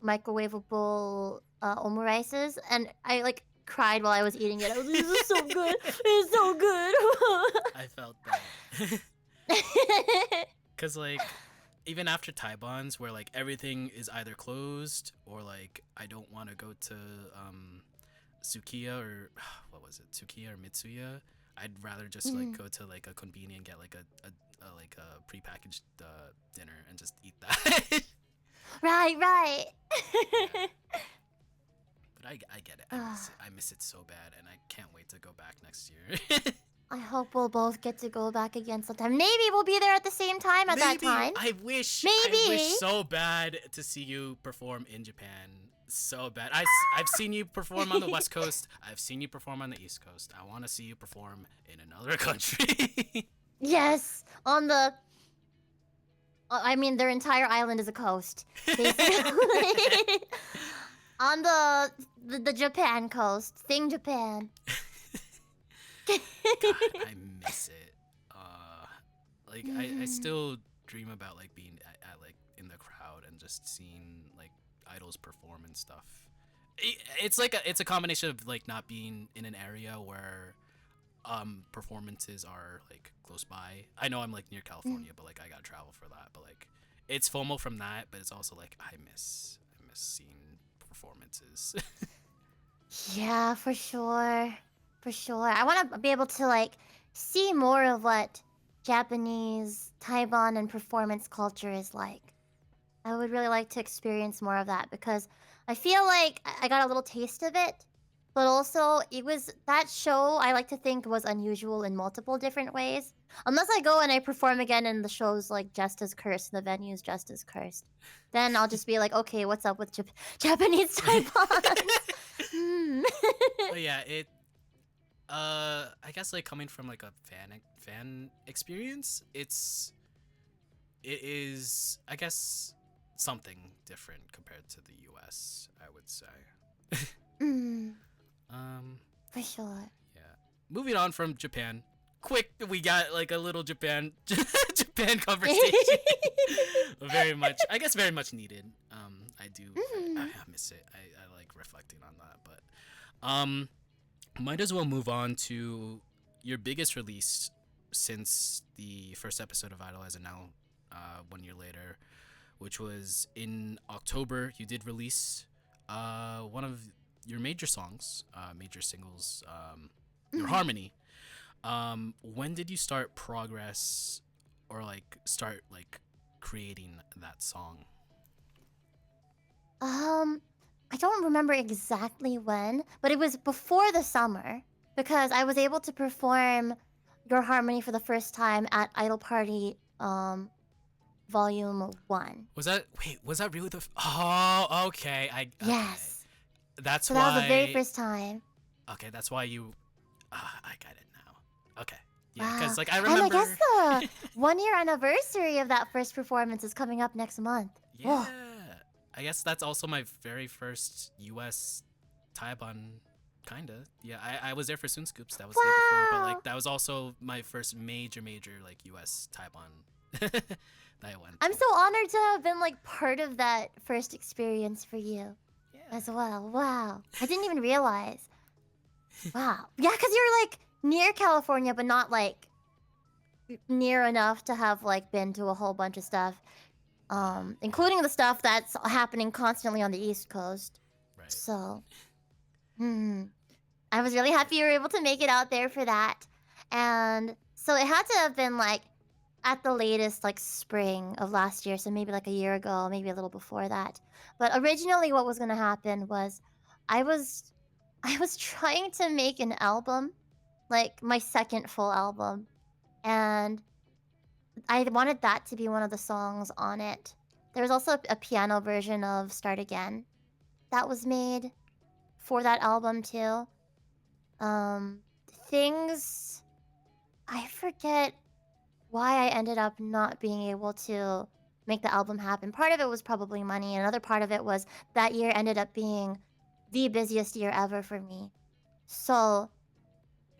microwavable omurices, and I like cried while I was eating it. I was like, "This is so good! It's so good!" I felt that. Cause like even after Taibans where like everything is either closed or like I don't want to go to Sukiya or what was it, Sukiya or Mitsuya, I'd rather just like go to like a konbini and get like a prepackaged dinner and just eat that. Right, right. Yeah. But I get it. I miss it so bad, and I can't wait to go back next year. I hope we'll both get to go back again sometime. Maybe we'll be there at the same time at that time. I wish. Maybe. I wish so bad to see you perform in Japan. So bad. I've seen you perform on the West Coast. I've seen you perform on the East Coast. I want to see you perform in another country. Yes, on the. I mean, their entire island is a coast, basically. On the Japan coast, Thing Japan. God, I miss it. Like I still dream about like being at like in the crowd and just seeing like idols perform and stuff. It's like it's a combination of like not being in an area where performances are like close by. I know I'm like near California, but like I gotta travel for that. But like it's FOMO from that, but it's also like I miss seeing performances. Yeah, for sure. For sure. I want to be able to like see more of what Japanese Taiwan and performance culture is like. I would really like to experience more of that because I feel like I got a little taste of it, but also it was that show I like to think was unusual in multiple different ways. Unless I go and I perform again and the show's like just as cursed, the venue's just as cursed. Then I'll just be like, okay, what's up with Japanese Taiwan? But yeah, it I guess like coming from like a fan experience, it is I guess something different compared to the US, I would say. For sure. Yeah. Moving on from Japan. Quick, we got like a little Japan Japan conversation. Very much needed. I do I miss it. I like reflecting on that, but might as well move on to your biggest release since the first episode of IDOLEYEZ, and now 1 year later, which was in October. You did release one of your major songs, major singles, your Harmony. When did you start progress or like start like creating that song? I don't remember exactly when, but it was before the summer because I was able to perform Your Harmony for the first time at Idol Party Volume 1. Was that really the oh, okay. Yes. That's so why that was the very first time. Okay, that's why you I got it now. Okay. Yeah, Wow. because like I remember. And I guess the 1 year anniversary of that first performance is coming up next month. Yeah. I guess that's also my very first US Taiban, kinda. Yeah, I was there for Soon Scoops. That was the year before, but like that was also my first major like US Taiban that I went. I'm so honored to have been like part of that first experience for you as well. Wow. I didn't even realize. Wow. Yeah, because you're like near California, but not like near enough to have like been to a whole bunch of stuff. Including the stuff that's happening constantly on the East Coast. Right. So, I was really happy you were able to make it out there for that. And so it had to have been like at the latest like spring of last year, so maybe like a year ago, maybe a little before that. But originally what was going to happen was I was trying to make an album, like my second full album, and I wanted that to be one of the songs on it. There was also a piano version of Start Again that was made for that album too. Things I forget why I ended up not being able to make the album happen. Part of it was probably money, and another part of it was that year ended up being the busiest year ever for me. So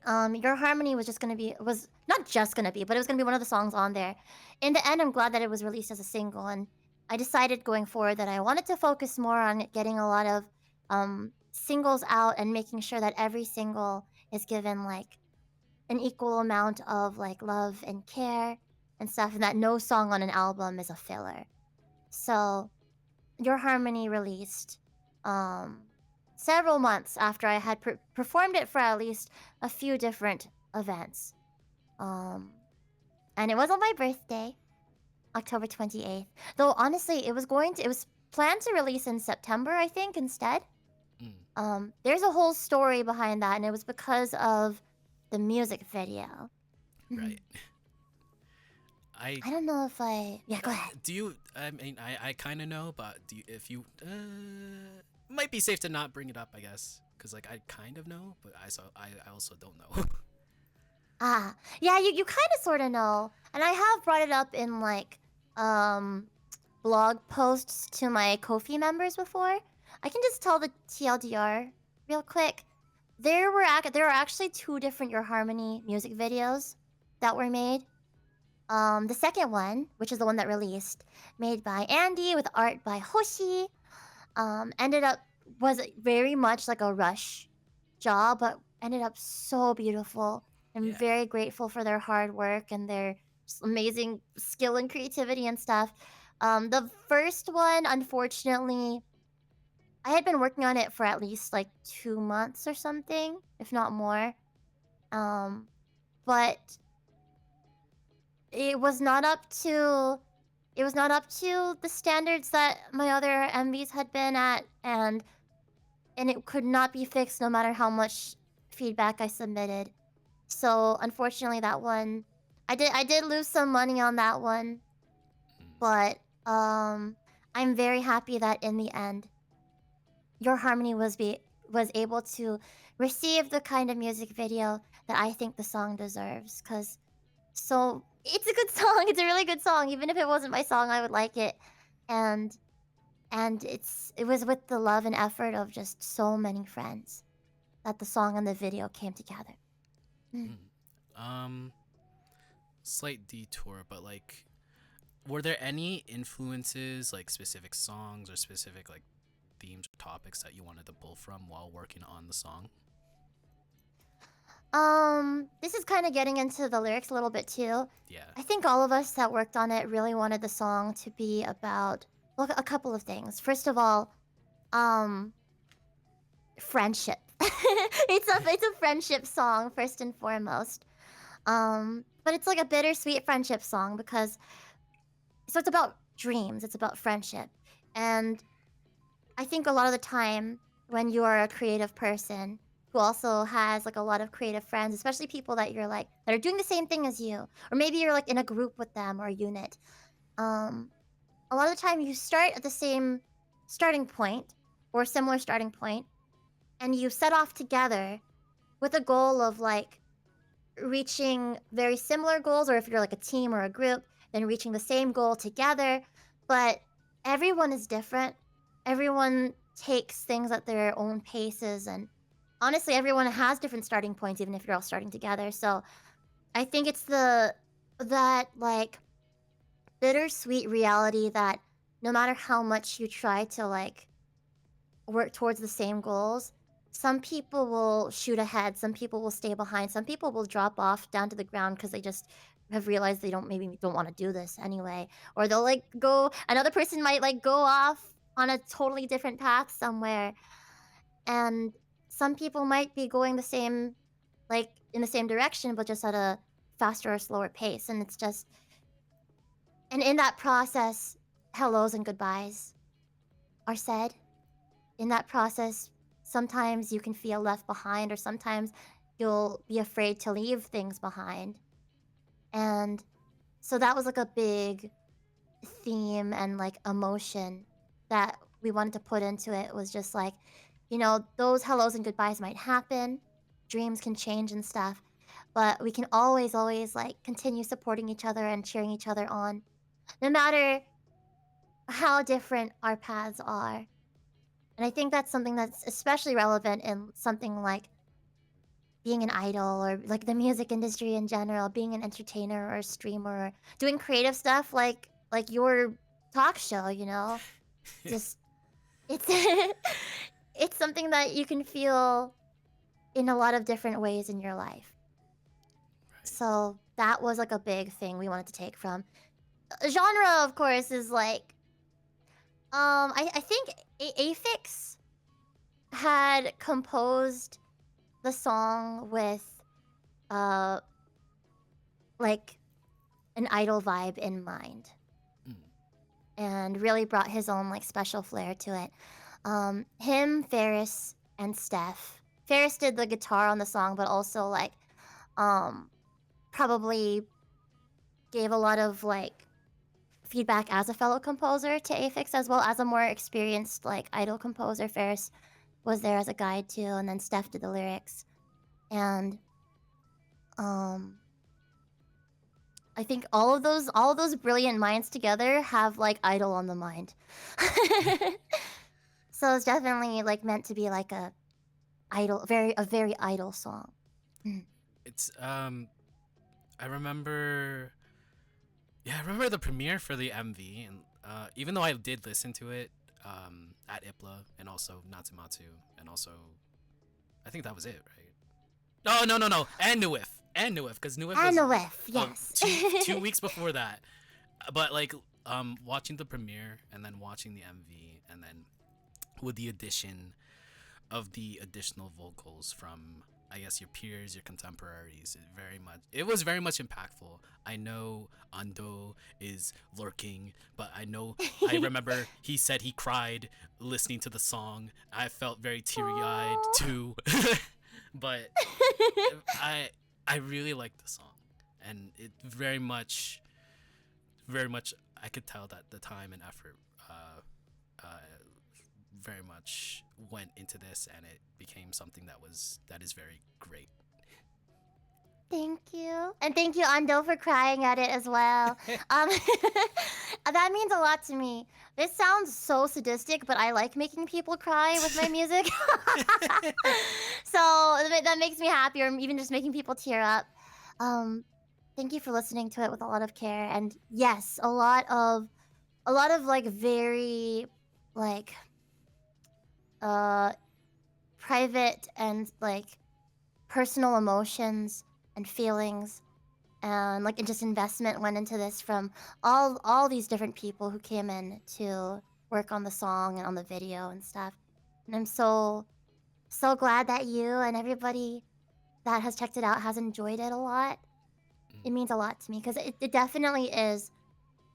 Your Harmony was not just gonna be, but it was gonna be one of the songs on there. In the end, I'm glad that it was released as a single, and I decided going forward that I wanted to focus more on getting a lot of singles out and making sure that every single is given like an equal amount of like love and care and stuff, and that no song on an album is a filler. So Your Harmony released um, several months after I had performed it for at least a few different events. Um, and it was on my birthday, October 28th. Though honestly, it was planned to release in September, I think, instead. There's a whole story behind that, and it was because of the music video. Right. I I don't know if yeah, go ahead. do you. I mean, I kind of know, but do you, if you might be safe to not bring it up, I guess, because like I kind of know, but I also don't know. Yeah, you kind of sort of know, and I have brought it up in like blog posts to my Ko-fi members before. I can just tell the TLDR real quick. There were actually two different Your Harmony music videos that were made. The second one, which is the one that released, made by Andy with art by Hoshi, ended up was very much like a rush job, but ended up so beautiful. I'm Yeah. very grateful for their hard work and their amazing skill and creativity and stuff. The first one, unfortunately, I had been working on it for at least like 2 months or something, if not more. Um, but it was not up to the standards that my other MVs had been at, and it could not be fixed no matter how much feedback I submitted. So unfortunately, that one, I did lose some money on that one, but I'm very happy that in the end, Your Harmony was able to receive the kind of music video that I think the song deserves. Cause so it's a good song. It's a really good song. Even if it wasn't my song, I would like it, and it was with the love and effort of just so many friends that the song and the video came together. Slight detour, but like, were there any influences, like specific songs or specific like themes or topics that you wanted to pull from while working on the song? This is kind of getting into the lyrics a little bit too. Yeah. I think all of us that worked on it really wanted the song to be about, well, a couple of things. First of all, friendship. It's a friendship song first and foremost. But it's like a bittersweet friendship song because it's about dreams, it's about friendship. And I think a lot of the time when you are a creative person who also has like a lot of creative friends, especially people that you're like that are doing the same thing as you, or maybe you're like in a group with them or a unit. A lot of the time you start at the same starting point or a similar starting point, and you set off together with a goal of like reaching very similar goals, or if you're like a team or a group, then reaching the same goal together. But everyone is different. Everyone takes things at their own paces, and honestly, everyone has different starting points, even if you're all starting together. So I think it's that like bittersweet reality that no matter how much you try to like work towards the same goals, some people will shoot ahead, some people will stay behind, some people will drop off down to the ground because they just have realized they don't want to do this anyway, or they'll like go, another person might like go off on a totally different path somewhere, and some people might be going the same, like in the same direction but just at a faster or slower pace, and it's just, and in that process, hellos and goodbyes are said. In that process, sometimes you can feel left behind, or sometimes you'll be afraid to leave things behind. And so that was like a big theme and like emotion that we wanted to put into it, was just like, those hellos and goodbyes might happen, dreams can change and stuff, but we can always, always like continue supporting each other and cheering each other on, no matter how different our paths are. And I think that's something that's especially relevant in something like being an idol or like the music industry in general, being an entertainer or a streamer, or doing creative stuff like your talk show, you know? Just it's it's something that you can feel in a lot of different ways in your life. Right. So that was like a big thing we wanted to take from. Genre, of course, is like I think Afix had composed the song with uh like an idol vibe in mind Mm. and really brought his own like special flair to it. Him, Ferris, and Steph. Ferris did the guitar on the song, but also like probably gave a lot of like feedback as a fellow composer to Afix, as well as a more experienced like idol composer. Ferris was there as a guide too, and then Steph did the lyrics. And I think all of those brilliant minds together have like idol on the mind. So it's definitely like meant to be like a very idol song. It's I remember yeah, I remember the premiere for the MV, and even though I did listen to it at IPLA and also Natsumatsu, and also I think that was it, right? No, and Nuif, because Nuif was And the whiff, yes. 2 weeks before that. But like watching the premiere and then watching the MV, and then with the addition of the additional vocals from, I guess, your peers, your contemporaries, it was very much impactful. I know Ando is lurking, but I remember he said he cried listening to the song. I felt very teary-eyed Aw. too. But I really liked the song, and it very much I could tell that the time and effort very much went into this, and it became something that is very great. Thank you. And thank you, Ando, for crying at it as well. That means a lot to me. This sounds so sadistic, but I like making people cry with my music. So that makes me happy, or even just making people tear up. Thank you for listening to it with a lot of care. And yes, a lot of like very like private and like personal emotions and feelings and like just investment went into this from all these different people who came in to work on the song and on the video and stuff. And I'm so glad that you and everybody that has checked it out has enjoyed it a lot. It means a lot to me because it definitely is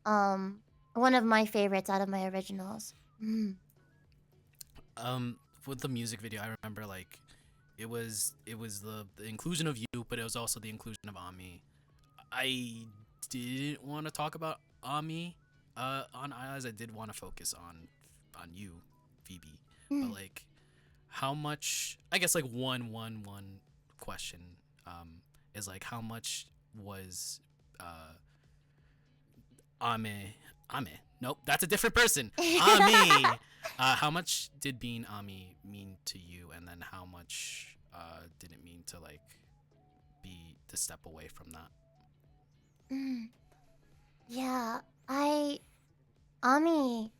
one of my favorites out of my originals. With the music video, I remember like it was the inclusion of you, but it was also the inclusion of Ami. I didn't want to talk about Ami on IDOLEYEZ. I did want to focus on you, Phoebe. But like, how much? I guess like one question is like, how much was Ame? Nope, that's a different person. Ami. How much did being Ami mean to you, and then how much did it mean to like be to step away from that? Yeah, Ami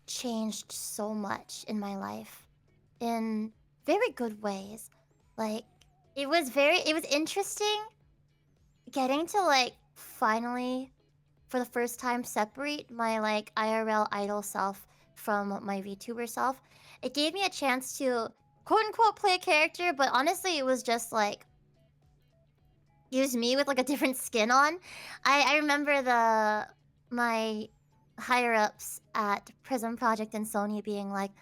changed so much in my life in very good ways. Like it was interesting getting to like finally for the first time separate my like IRL idol self from my VTuber self. It gave me a chance to quote unquote play a character, but honestly it was just like use me with like a different skin on. I remember my higher ups at Prism Project and Sony being like,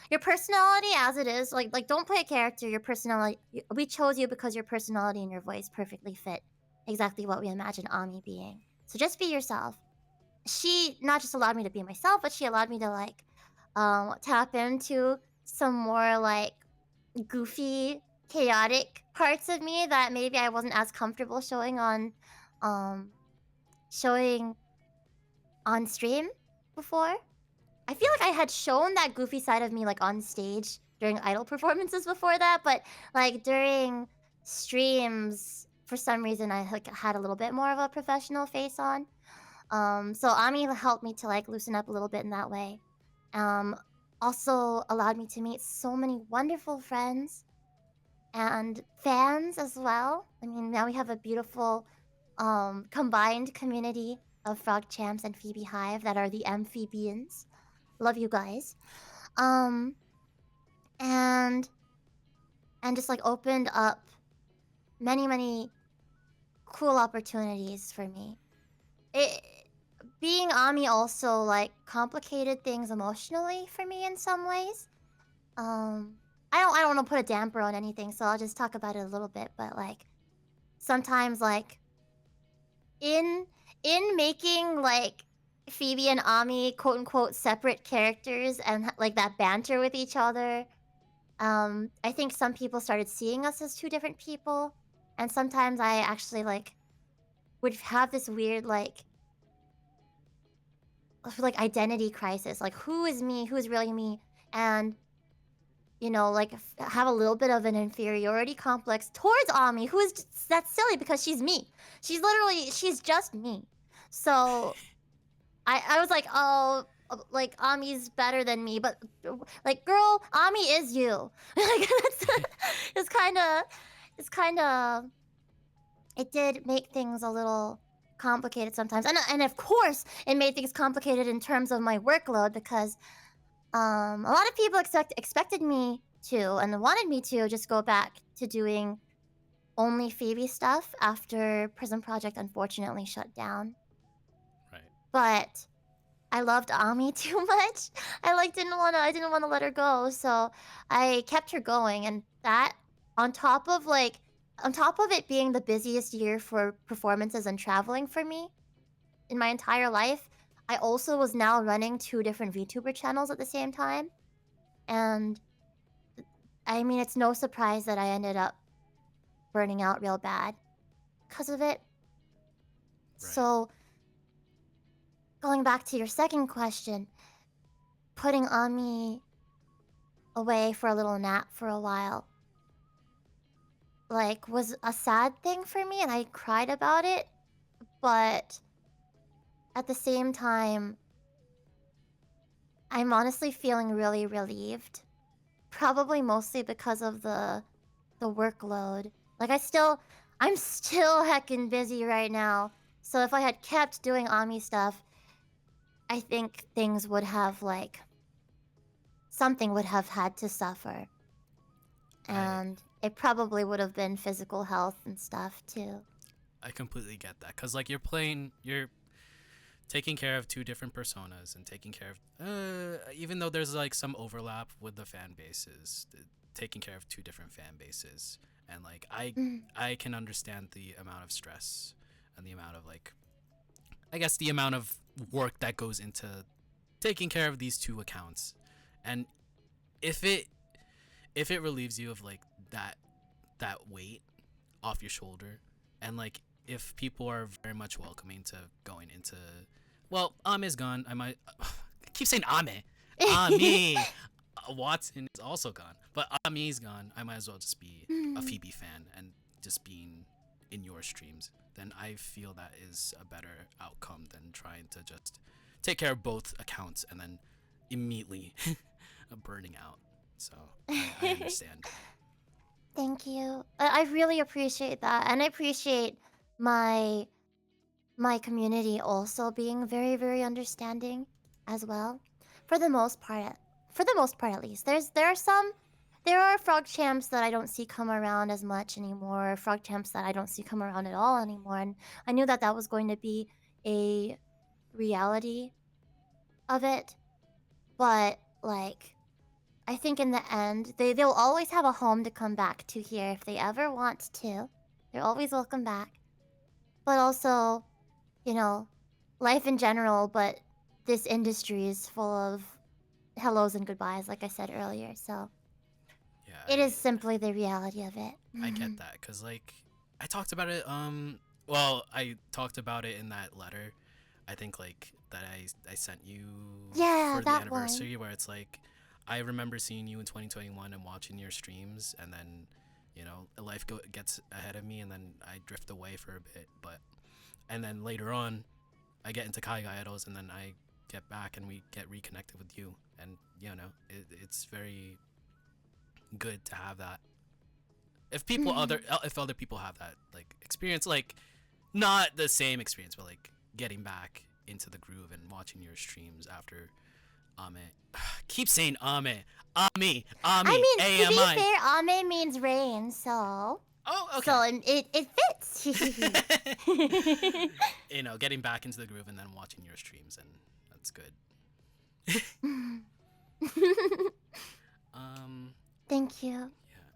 your personality as it is, like don't play a character. Your personality, we chose you because your personality and your voice perfectly fit exactly what we imagined Ami being. So just be yourself. She not just allowed me to be myself, but she allowed me to like tap into some more like goofy, chaotic parts of me that maybe I wasn't as comfortable showing on stream before. I feel like I had shown that goofy side of me like on stage during idol performances before that, but like during streams, for some reason, I like had a little bit more of a professional face on. So Ami helped me to like loosen up a little bit in that way. Um, Also allowed me to meet so many wonderful friends and fans as well. I mean, now we have a beautiful combined community of Frog Champs and Phoebe Hive that are the Amphibians. Love you guys. Um, and just like opened up many cool opportunities for me. It being Ami also like complicated things emotionally for me in some ways. I don't want to put a damper on anything, so I'll just talk about it a little bit. But like sometimes like in making like Phoebe and Ami quote unquote separate characters and like that banter with each other, I think some people started seeing us as two different people, and sometimes I actually like would have this weird like identity crisis, like who is me, who's really me, and you know, like have a little bit of an inferiority complex towards Ami, who is just, that's silly because she's me. She's just me. So I was like, oh, like Ami's better than me, but like, girl, Ami is you. Like that's it's kind of it did make things a little complicated sometimes, and of course it made things complicated in terms of my workload because a lot of people expected me to and wanted me to just go back to doing only Phoebe stuff after Prism Project unfortunately shut down. Right. But I loved Ami too much. I didn't wanna let her go, so I kept her going, and that on top of it being the busiest year for performances and traveling for me in my entire life, I also was now running two different VTuber channels at the same time. And I mean, it's no surprise that I ended up burning out real bad because of it. Right. So, going back to your second question, putting Ami away for a little nap for a while, like, was a sad thing for me, and I cried about it. But at the same time, I'm honestly feeling really relieved. Probably mostly because of the workload. Like I'm still heckin' busy right now. So if I had kept doing Ami stuff, I think things would have like something would have had to suffer. And it probably would have been physical health and stuff too. I completely get that, cause like you're taking care of two different personas and taking care of even though there's like some overlap with the fan bases, taking care of two different fan bases, and like I can understand the amount of stress and the amount of like I guess the amount of work that goes into taking care of these two accounts. And if it relieves you of like that weight off your shoulder, and like if people are very much welcoming to going into, well, Ame's gone, I might I keep saying Ami Watson is also gone, but Ami's gone, I might as well just be a Phoebe fan and just being in your streams. Then I feel that is a better outcome than trying to just take care of both accounts and then immediately burning out. So I understand. Thank you. I really appreciate that, and I appreciate my community also being very understanding as well. For the most part, at least. There are frog champs that I don't see come around as much anymore. Frog champs that I don't see come around at all anymore. And I knew that was going to be a reality of it. But like, I think in the end, they'll always have a home to come back to here if they ever want to. They're always welcome back. But also, you know, life in general, but this industry is full of hellos and goodbyes, like I said earlier. So Yeah, it is simply the reality of it. I get that, cause like I talked about it. Well, I talked about it in that letter. I think like that I sent you Yeah, for the that anniversary, where it's like I remember seeing you in 2021 and watching your streams, and then you know, gets ahead of me, and then I drift away for a bit. And then later on, I get into Kai Idols, and then I get back, and we get reconnected with you, and you know, it's very good to have that. If other people have that like experience, like not the same experience, but like getting back into the groove and watching your streams after Ame. Keep saying Ame. Ami. I mean, to be AMI. fair, Ame means rain, so. Oh, okay. So it fits. You know, getting back into the groove and then watching your streams, and that's good. Thank you. Yeah,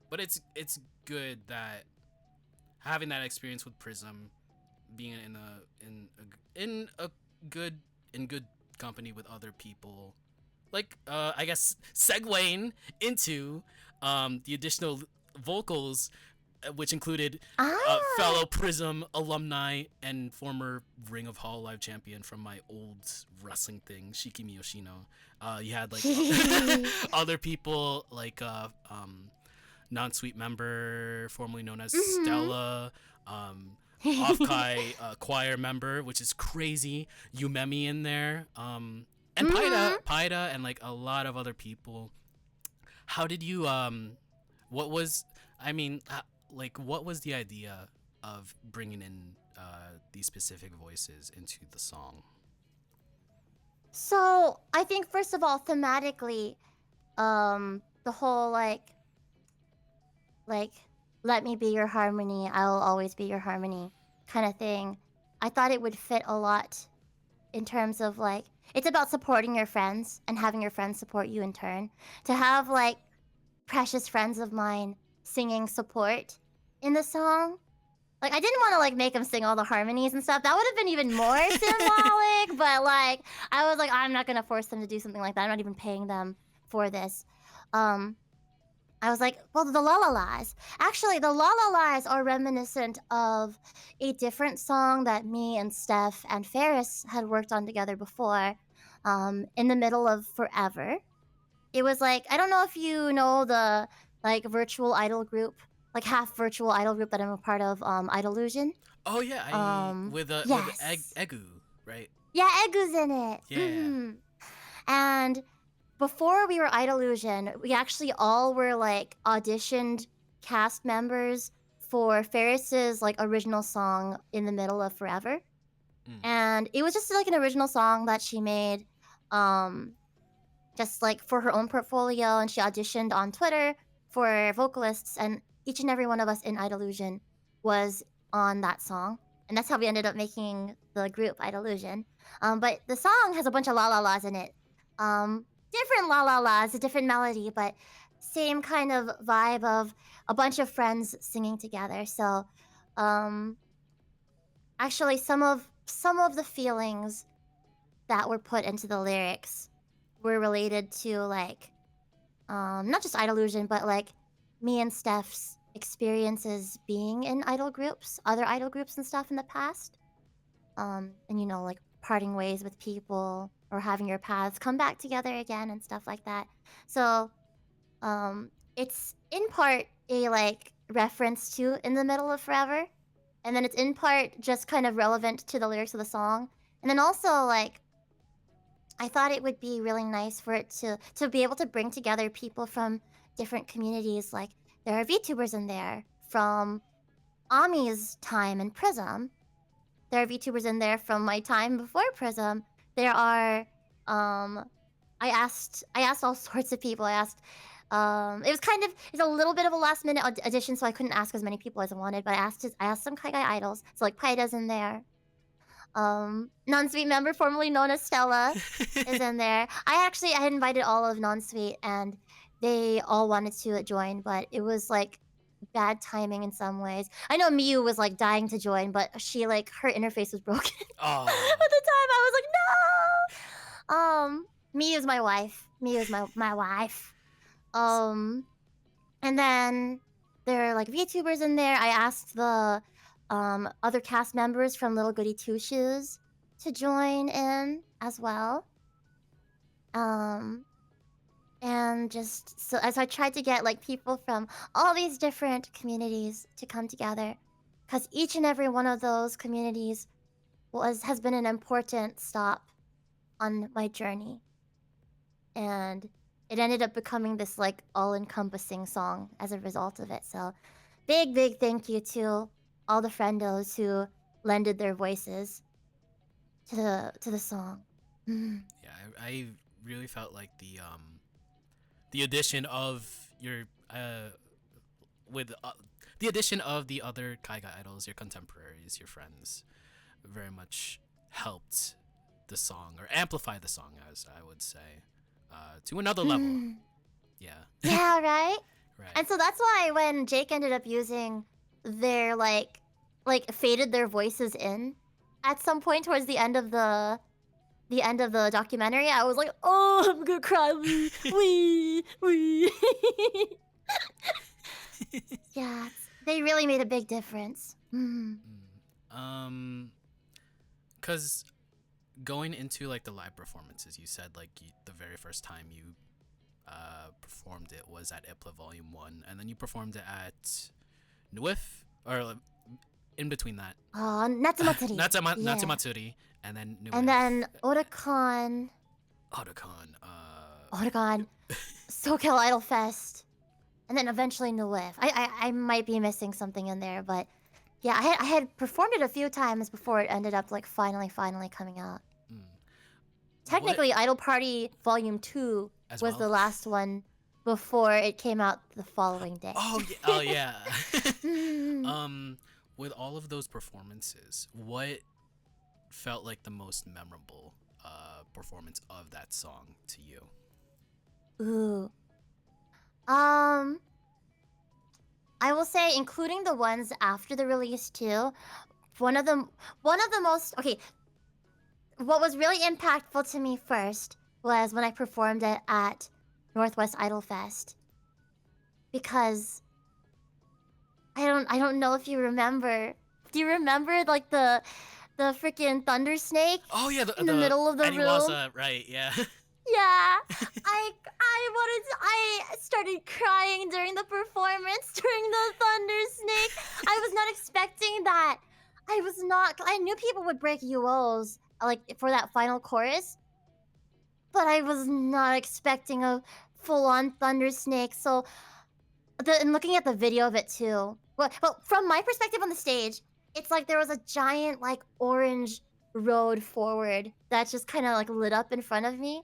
but it's good that having that experience with Prism, being in good company with other people, like I guess segueing into the additional vocals, which included fellow Prism alumni and former Ring of Hall Live champion from my old wrestling thing, Shikimi Yoshino. You had like other people like non-sweet member formerly known as Stella, Off-Kai choir member, which is crazy, Yumemi in there, and Paida, and like a lot of other people. How did you what was what was the idea of bringing in these specific voices into the song? So I think first of all, thematically, the whole like let me be your harmony, I'll always be your harmony kind of thing. I thought it would fit a lot in terms of like it's about supporting your friends and having your friends support you in turn. To have like precious friends of mine singing support in the song. Like, I didn't want to, like, make them sing all the harmonies and stuff. That would have been even more symbolic. But, like, I was like, I'm not going to force them to do something like that. I'm not even paying them for this. I was like, well, the La-La-Las. Actually, the La-La-Las are reminiscent of a different song that me and Steph and Ferris had worked on together before, in the middle of Forever. It was like, I don't know if you know the, like, virtual idol group, like half virtual idol group that I'm a part of, IDOLEYEZ. Oh yeah, with yes. Egu, right? Yeah, Egu's in it. Yeah. And before we were IDOLEYEZ, we actually all were like auditioned cast members for Ferris's like original song in the middle of Forever. And it was just like an original song that she made just like for her own portfolio, and she auditioned on Twitter for vocalists, and each and every one of us in IDOLEYEZ was on that song, and that's how we ended up making the group IDOLEYEZ. But the song has a bunch of la-la-las in it. Different la-la-las, a different melody, but same kind of vibe of a bunch of friends singing together. So, actually, some of the feelings that were put into the lyrics were related to like, not just IDOLEYEZ, but like me and Steph's experiences being in idol groups, other idol groups and stuff in the past. And you know, like parting ways with people or having your paths come back together again and stuff like that. So, it's in part a like reference to In the Middle of Forever, and then it's in part just kind of relevant to the lyrics of the song. And then also like I thought it would be really nice for it to be able to bring together people from different communities. Like there are VTubers in there from Ami's time in Prism. There are VTubers in there from my time before Prism. There are I asked all sorts of people. I asked it's a little bit of a last minute audition, so I couldn't ask as many people as I wanted, but I asked some Kai idols. So like Paida's in there. Non-Sweet member formerly known as Stella is in there. I had invited all of Non-Sweet and they all wanted to join, but it was like bad timing in some ways. I know Miyu was like dying to join, but she like her interface was broken Oh. at the time. I was like, no. Miyu's my wife. Miyu's my wife. And then there are like VTubers in there. I asked the other cast members from Little Goody Two Shoes to join in as well. and just so as I tried to get like people from all these different communities to come together, because each and every one of those communities has been an important stop on my journey, and it ended up becoming this like all-encompassing song as a result of it. So, big thank you to all the friendos who lended their voices to the song. Mm. Yeah, I really felt like the addition of your with the addition of the other Kaiga idols, your contemporaries, your friends, very much helped the song or amplify the song, as I would say, to another level. Mm. Yeah. Yeah, right? Right. And so that's why when Jake ended up using their like faded their voices in at some point towards the end of the documentary, I was like, "Oh, I'm gonna cry." Wee. Yeah, they really made a big difference. Mm. Cause going into like the live performances, you said like the very first time you performed it was at IPLA Volume 1, and then you performed it at Nuif, or in between that. Oh, Natsumatsuri. Yeah. Natsumatsuri, and then Nuif. And then Otakon. Otakon. SoCal Idol Fest. And then eventually Nuif. I might be missing something in there, but yeah, I had performed it a few times before it ended up like finally coming out. Technically, Idol Party Volume 2 As was well? the last one before it came out the following day. Oh yeah. With all of those performances, what felt like the most memorable performance of that song to you? Ooh. I will say, including the ones after the release too, one of the most what was really impactful to me first was when I performed it at Northwest Idol Fest. Because I don't know if you remember. Do you remember like the freaking thunder snake? Oh yeah, in the middle of the room. Eniwaza, right? Yeah. Yeah, I started crying during the performance during the thunder snake. I was not expecting that. I knew people would break UOs like for that final chorus, but I was not expecting a full-on thunder snake. So, and looking at the video of it too. Well, from my perspective on the stage, it's like there was a giant like orange road forward that just kind of like lit up in front of me.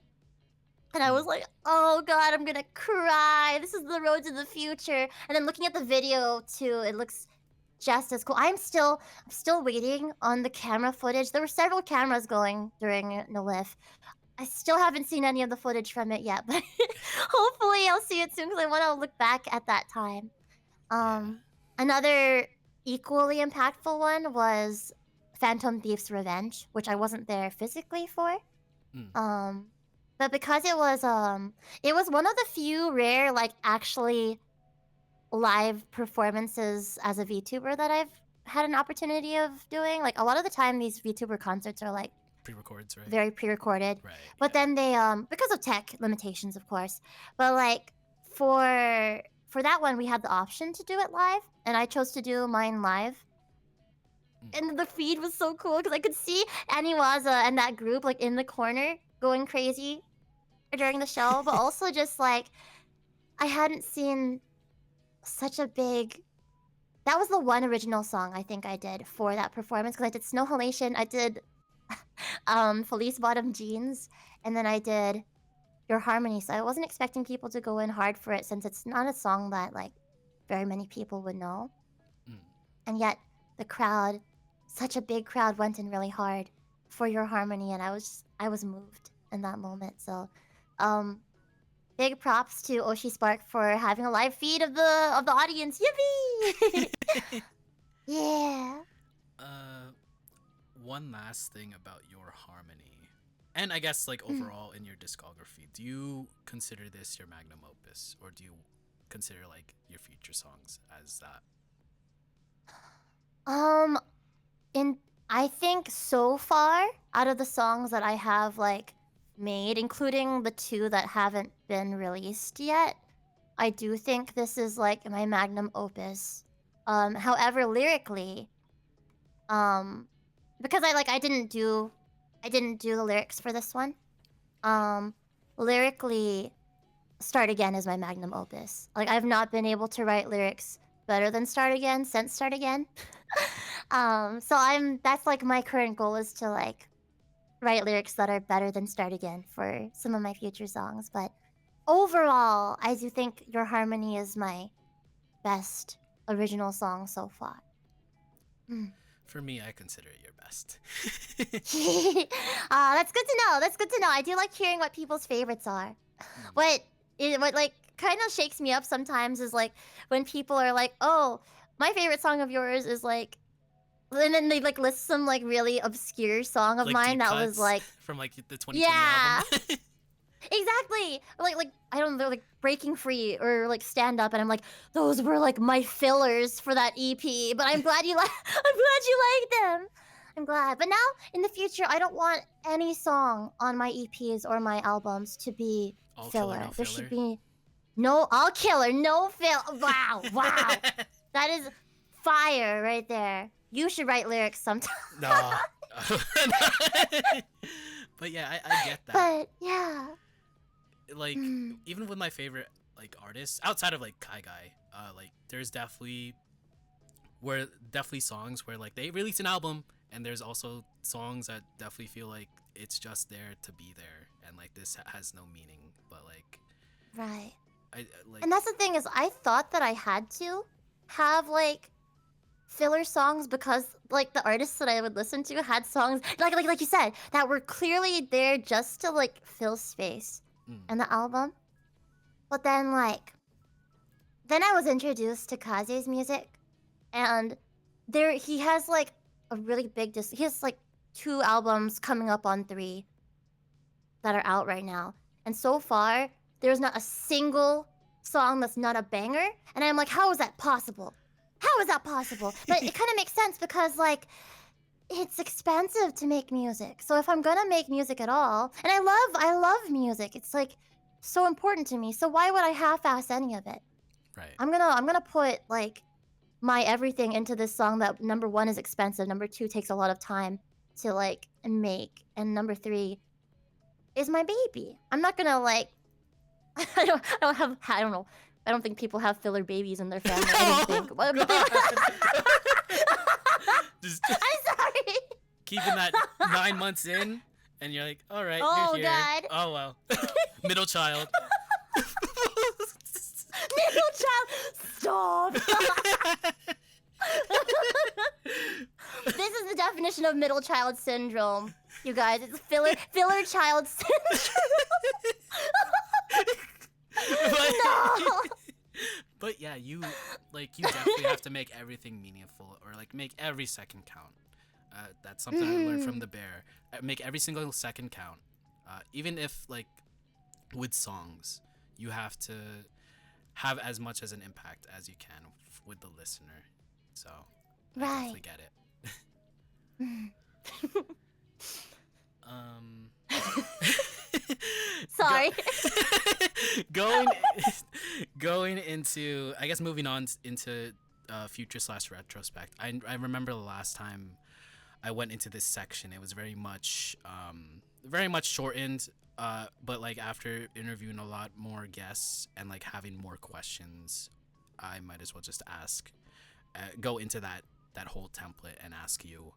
And I was like, "Oh God, I'm gonna cry. This is the road to the future." And then looking at the video too, it looks just as cool. I'm still waiting on the camera footage. There were several cameras going during Nolif. I still haven't seen any of the footage from it yet, but hopefully I'll see it soon because I want to look back at that time. Another equally impactful one was Phantom Thief's Revenge, which I wasn't there physically for. But because it was one of the few rare like actually live performances as a VTuber that I've had an opportunity of doing. Like a lot of the time these VTuber concerts are like Pre-records, right? very pre-recorded. Right. But then they because of tech limitations of course. But like for that one we had the option to do it live and I chose to do mine live. And the feed was so cool because I could see Aniwaza and that group like in the corner going crazy during the show, but also just like I hadn't seen such a big. That was the one original song I think I did for that performance because I did Snow Halation, I did Felice Bottom Jeans, and then I did Your Harmony. So I wasn't expecting people to go in hard for it since it's not a song that like very many people would know. And yet the crowd, such a big crowd, went in really hard for Your Harmony, and I was moved in that moment. So big props to Oshi Spark for having a live feed of the audience. Yippee! Yeah. One last thing about Your Harmony, and I guess like overall in your discography, do you consider this your magnum opus, or do you consider like your future songs as that? I think so far out of the songs that I have like made, including the 2 that haven't been released yet. I do think this is like my magnum opus. However, lyrically, because I didn't do the lyrics for this one. Lyrically, Start Again is my magnum opus. Like I've not been able to write lyrics better than Start Again since Start Again. So that's like my current goal is to like write lyrics that are better than Start Again for some of my future songs. But overall, I do think Your Harmony is my best original song so far. For me, I consider it your best. That's good to know. That's good to know. I do like hearing what people's favorites are. What like kind of shakes me up sometimes is like when people are like, "Oh, my favorite song of yours is like," and then they like list some like really obscure song of Like mine deep that cuts was like, from like the 2020 yeah, album. exactly. Like I don't know, like Breaking Free or like Stand Up, and I'm like, those were like my fillers for that EP. But I'm glad you like, I'm glad you like them. I'm glad. But now in the future, I don't want any song on my EPs or my albums to be All filler. killer, no There should filler. be no all killer, no fill. Wow, wow, that is fire right there. You should write lyrics sometime. No. But yeah, I get that. But yeah. Like even with my favorite like artists outside of like Kai Guy, like there's definitely songs where like they release an album and there's also songs that definitely feel like it's just there to be there and like this has no meaning, but like Right. I like And that's the thing is I thought that I had to have like filler songs because like the artists that I would listen to had songs like you said that were clearly there just to like fill space in the album. But then then I was introduced to Kaze's music and he has like a really big he has like 2 albums coming up on 3 that are out right now. And so far, there's not a single song that's not a banger. And I'm like, how is that possible? How is that possible? But it kind of makes sense because, like, it's expensive to make music. So if I'm gonna make music at all, and I love music. It's like so important to me. So why would I half-ass any of it? right. I'm gonna put like my everything into this song that number 1 is expensive, number 2 takes a lot of time to like make, and number 3 is my baby. I'm not gonna like I don't know. I don't think people have filler babies in their family. I don't think. But Just I'm sorry. keeping that 9 months in and you're like, all right, Oh, you're here. God. Oh well. Middle child. Middle child, stop. This is the definition of middle child syndrome, you guys. It's filler child syndrome. No. But yeah, you definitely have to make everything meaningful or like make every second count. That's something I learned from the bear. Make every single second count. Even if like with songs, you have to have as much as an impact as you can with the listener. So I definitely get it. Sorry. Going into, I guess, moving on into future / retrospect. I remember the last time I went into this section, it was very much shortened, but like after interviewing a lot more guests and like having more questions, I might as well just go into that whole template and ask you,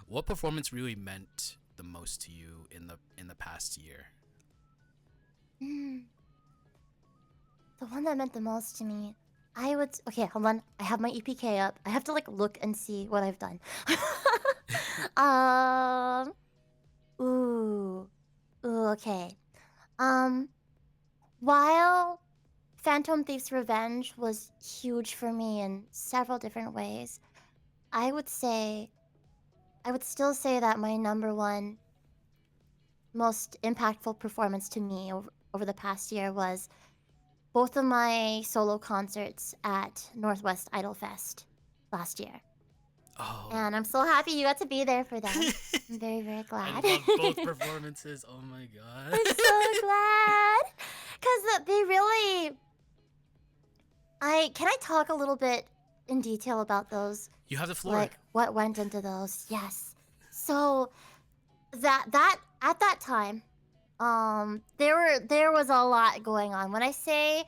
what performance really meant the most to you in the past year? The one that meant the most to me, okay, hold on. I have my EPK up. I have to like look and see what I've done. Ooh, okay. While Phantom Thief's Revenge was huge for me in several different ways, I would still say that my number 1 most impactful performance to me over the past year was both of my solo concerts at Northwest Idol Fest last year. Oh. And I'm so happy you got to be there for them. I'm very, very I glad. love both performances. Oh my god. I'm so glad. Because they really. Can I talk a little bit in detail about those? You have the floor. Like, what went into those? Yes. So, that at that time, there was a lot going on. When I say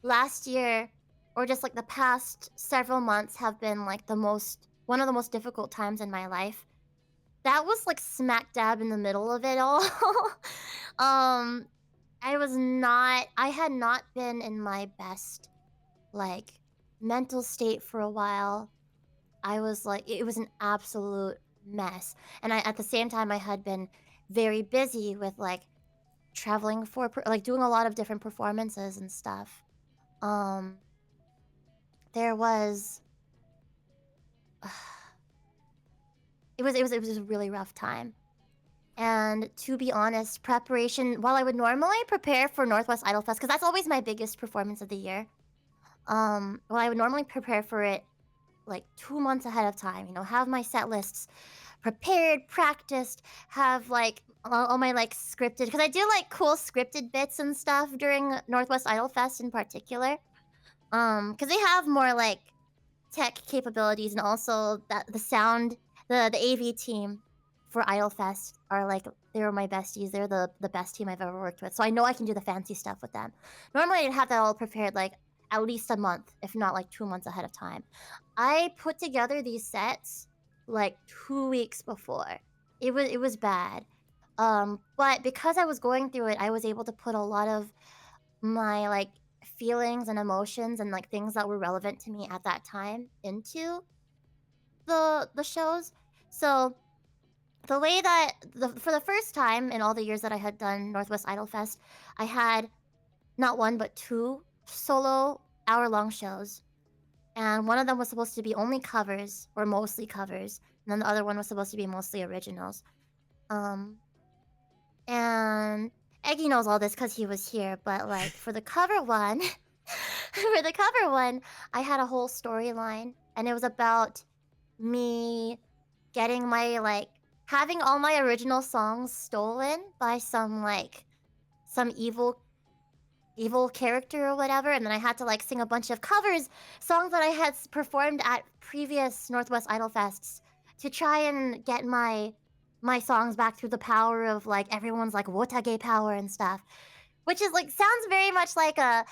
last year, or just like the past several months have been like one of the most difficult times in my life, that was like smack dab in the middle of it all. um I had not been in my best like mental state for a while. I was like, it was an absolute mess. And at the same time, I had been very busy with like traveling like doing a lot of different performances and stuff. Um, there was, it was a really rough time. And to be honest, preparation, while I would normally prepare for Northwest Idol Fest, because that's always my biggest performance of the year, well, I would normally prepare for it like 2 months ahead of time, have my set lists prepared, practiced, have like all my like scripted, because I do like cool scripted bits and stuff during Northwest Idol Fest in particular. Because they have more like tech capabilities, and also that the sound, the AV team for Idol Fest are like, they were my besties. They're the best team I've ever worked with, so I know I can do the fancy stuff with them. Normally, I'd have that all prepared like at least a month, if not like 2 months ahead of time. I put together these sets like 2 weeks before. It was bad. But because I was going through it, I was able to put a lot of my like feelings and emotions and like things that were relevant to me at that time into the shows. So the way that for the first time in all the years that I had done Northwest Idol Fest, I had not one but two solo hour-long shows, and one of them was supposed to be only covers or mostly covers, and then the other one was supposed to be mostly originals. Um, and Eggy knows all this because he was here, but like for the cover one, for the cover one, I had a whole storyline, and it was about me getting my like having all my original songs stolen by some evil character or whatever, and then I had to like sing a bunch of covers, songs that I had performed at previous Northwest Idol Fests, to try and get my songs back through the power of like everyone's like wotage power and stuff, which is like sounds very much like a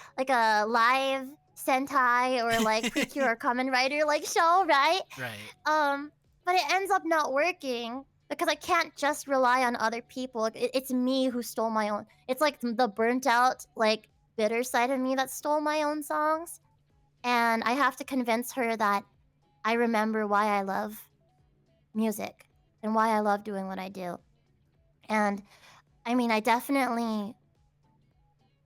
live Sentai or like Precure or Kamen Rider like show, right? Right. But it ends up not working because I can't just rely on other people. It's me who stole my own. It's like the burnt out, like bitter side of me that stole my own songs, and I have to convince her that I remember why I love music and why I love doing what I do. And I mean, I definitely,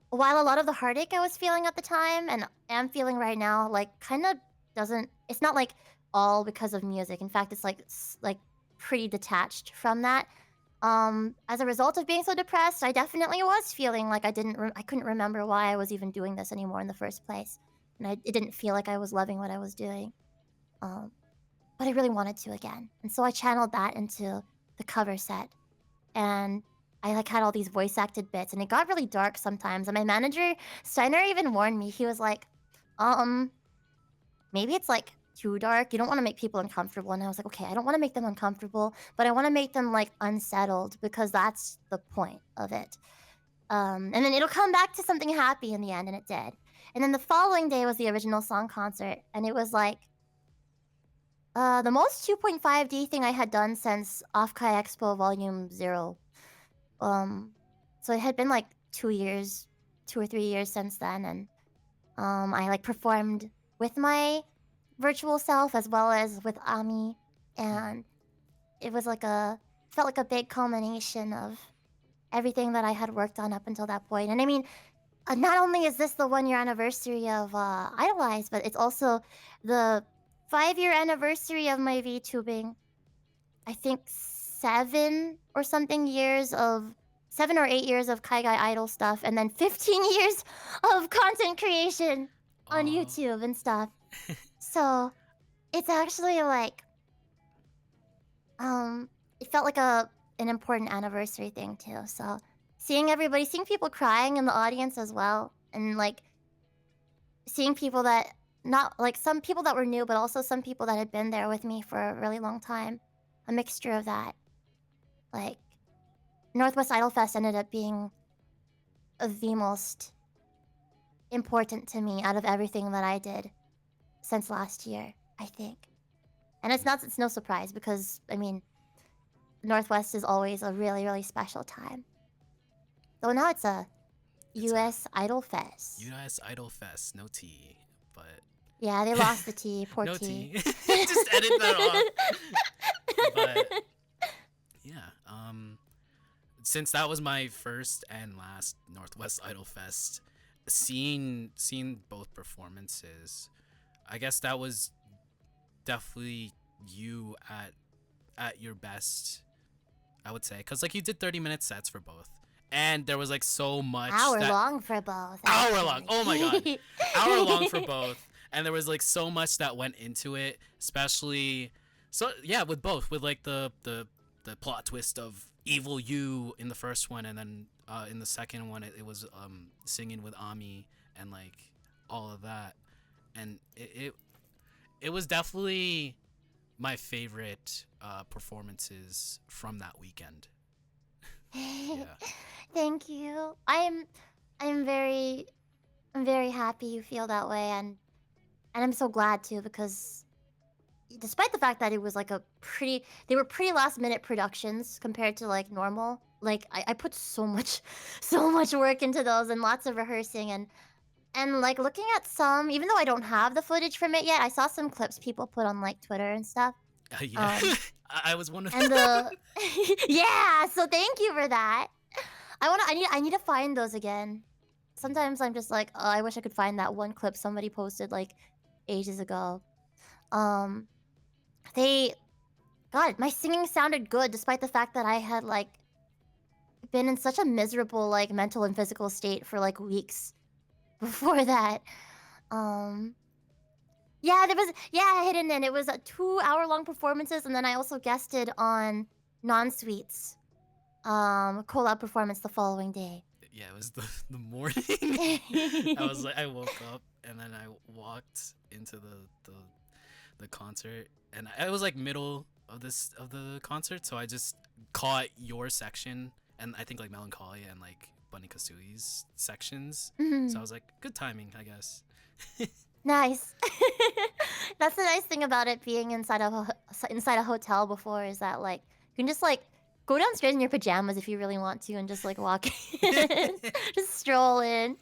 while a lot of the heartache I was feeling at the time and am feeling right now, like kind of doesn't, it's not like all because of music. In fact, it's like pretty detached from that. As a result of being so depressed, I definitely was feeling like I couldn't remember why I was even doing this anymore in the first place, and it didn't feel like I was loving what I was doing. Um, but I really wanted to again, and so I channeled that into the cover set, and I like had all these voice acted bits, and it got really dark sometimes. And my manager Steiner even warned me. He was like, maybe it's like too dark. You don't want to make people uncomfortable. And I was like, okay, I don't want to make them uncomfortable, but I want to make them like unsettled, because that's the point of it. And then it'll come back to something happy in the end, and it did. And then the following day was the original song concert, and it was like the most 2.5D thing I had done since Off-Kai Expo Volume 0. So it had been like 2 years, 2 or 3 years since then, and I like performed with my virtual self as well as with Ami, and it was like felt like a big culmination of everything that I had worked on up until that point. And I mean, not only is this the 1 year anniversary of IDOLEYEZ, but it's also the 5 year anniversary of my VTubing. I think 7 or 8 years of Kaigai Idol stuff, and then 15 years of content creation on Aw. YouTube and stuff. So it's actually like it felt like an important anniversary thing too. So seeing people crying in the audience as well, and like seeing people that not like some people that were new, but also some people that had been there with me for a really long time. A mixture of that. Like Northwest Idol Fest ended up being the most important to me out of everything that I did since last year, I think. And it's no surprise because I mean Northwest is always a really, really special time. So now it's a It's US Idol Fest. US Idol Fest, no T, but Yeah, they lost the T, poor no T. T. Just edit that off. But yeah, since that was my first and last Northwest Idol Fest, seeing both performances, I guess that was definitely you at your best, I would say, because like you did 30-minute sets for both, and there was like so much Hour long for both. hour long. Oh my god, actually. hour long for both, and there was like so much that went into it, especially so yeah with both with like the plot twist of evil you in the first one, and then in the second one it was singing with Ami and like all of that, and it was definitely my favorite performances from that weekend. Yeah. Thank you. I'm very happy you feel that way, and I'm so glad too because despite the fact that it was like they were pretty last minute productions compared to like normal. Like I put so much so much work into those and lots of rehearsing and like looking at some, even though I don't have the footage from it yet, I saw some clips people put on like Twitter and stuff. Yeah. Um, I was one of and the yeah, so thank you for that. I need to find those again. Sometimes I'm just like, oh, I wish I could find that one clip somebody posted like ages ago. Um, they, God, my singing sounded good despite the fact that I had like been in such a miserable like mental and physical state for like weeks before that. Um, yeah, hidden in it was 2 hour long performances, and then I also guested on Non-Sweets collab performance the following day. yeah, it was the morning. I was like, I woke up and then I walked into the concert, and I was like middle of the concert, so I just caught your section and I think like Melancholia and like Bunny Kasui's sections. Mhm. So I was like, good timing, I guess. Nice. That's the nice thing about it being inside of inside a hotel before is that like you can just like go downstairs in your pajamas if you really want to and just like walk in, just stroll in.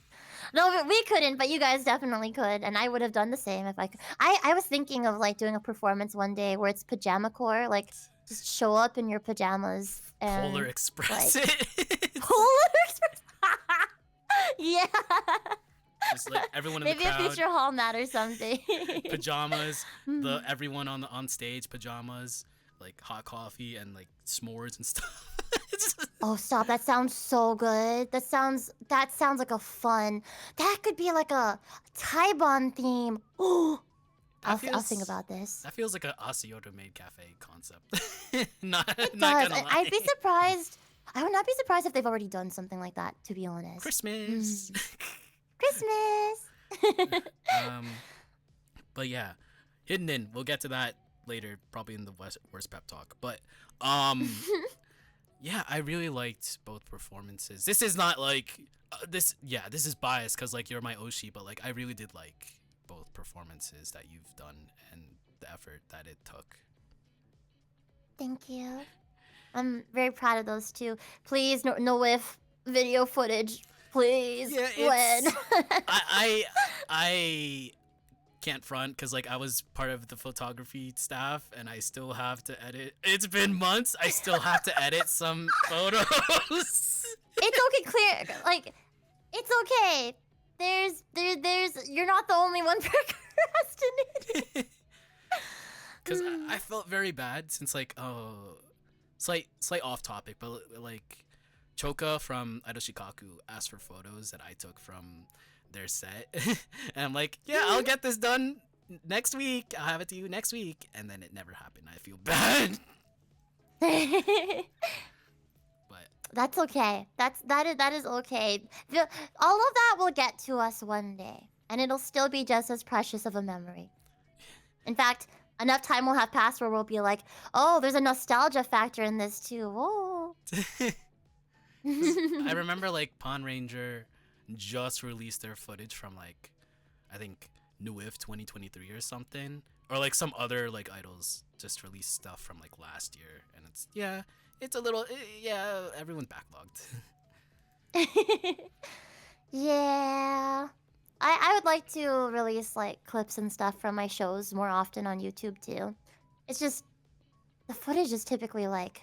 No, but we couldn't, but you guys definitely could, and I would have done the same if I could. I was thinking of like doing a performance one day where it's pajama core, like just show up in your pajamas and Polar Express. like, it. Polar Express. Yeah. Just like everyone in Maybe the a crowd, future hall mat or something. pajamas. Everyone on stage pajamas, like hot coffee and like s'mores and stuff. Oh, stop. That sounds so good. That sounds like a fun. That could be like a Taiban theme. Oh, I'll think about this. That feels like a Asiyoto made cafe concept. not It not does. gonna lie. I'd be surprised. I would not be surprised if they've already done something like that, to be honest. Christmas. Christmas. But yeah, Hidden In. We'll get to that later, probably in the worst pep talk. But yeah, I really liked both performances. This is not like this. Yeah, this is biased because like you're my Oshi, but like I really did like both performances that you've done and the effort that it took. Thank you. I'm very proud of those two. Please, no whiff video footage. Please. Yeah, when? I can't front because like I was part of the photography staff and I still have to edit. It's been months. I still have to edit some photos. It's okay, clear. Like, it's okay. There's. You're not the only one procrastinating. Because I felt very bad since like slight off topic, but like Choka from Idol Shikaku asked for photos that I took from their set, and I'm like, yeah, I'll get this done next week. I'll have it to you next week, and then it never happened. I feel bad. But That's okay. That is okay. All of that will get to us one day, and it'll still be just as precious of a memory. In fact, enough time will have passed where we'll be like, "Oh, there's a nostalgia factor in this too." Oh. I remember like Pawn Ranger just released their footage from like I think New If 2023 or something, or like some other like idols just released stuff from like last year, and it's a little everyone's backlogged. Yeah. I would like to release like clips and stuff from my shows more often on YouTube too. It's just the footage is typically like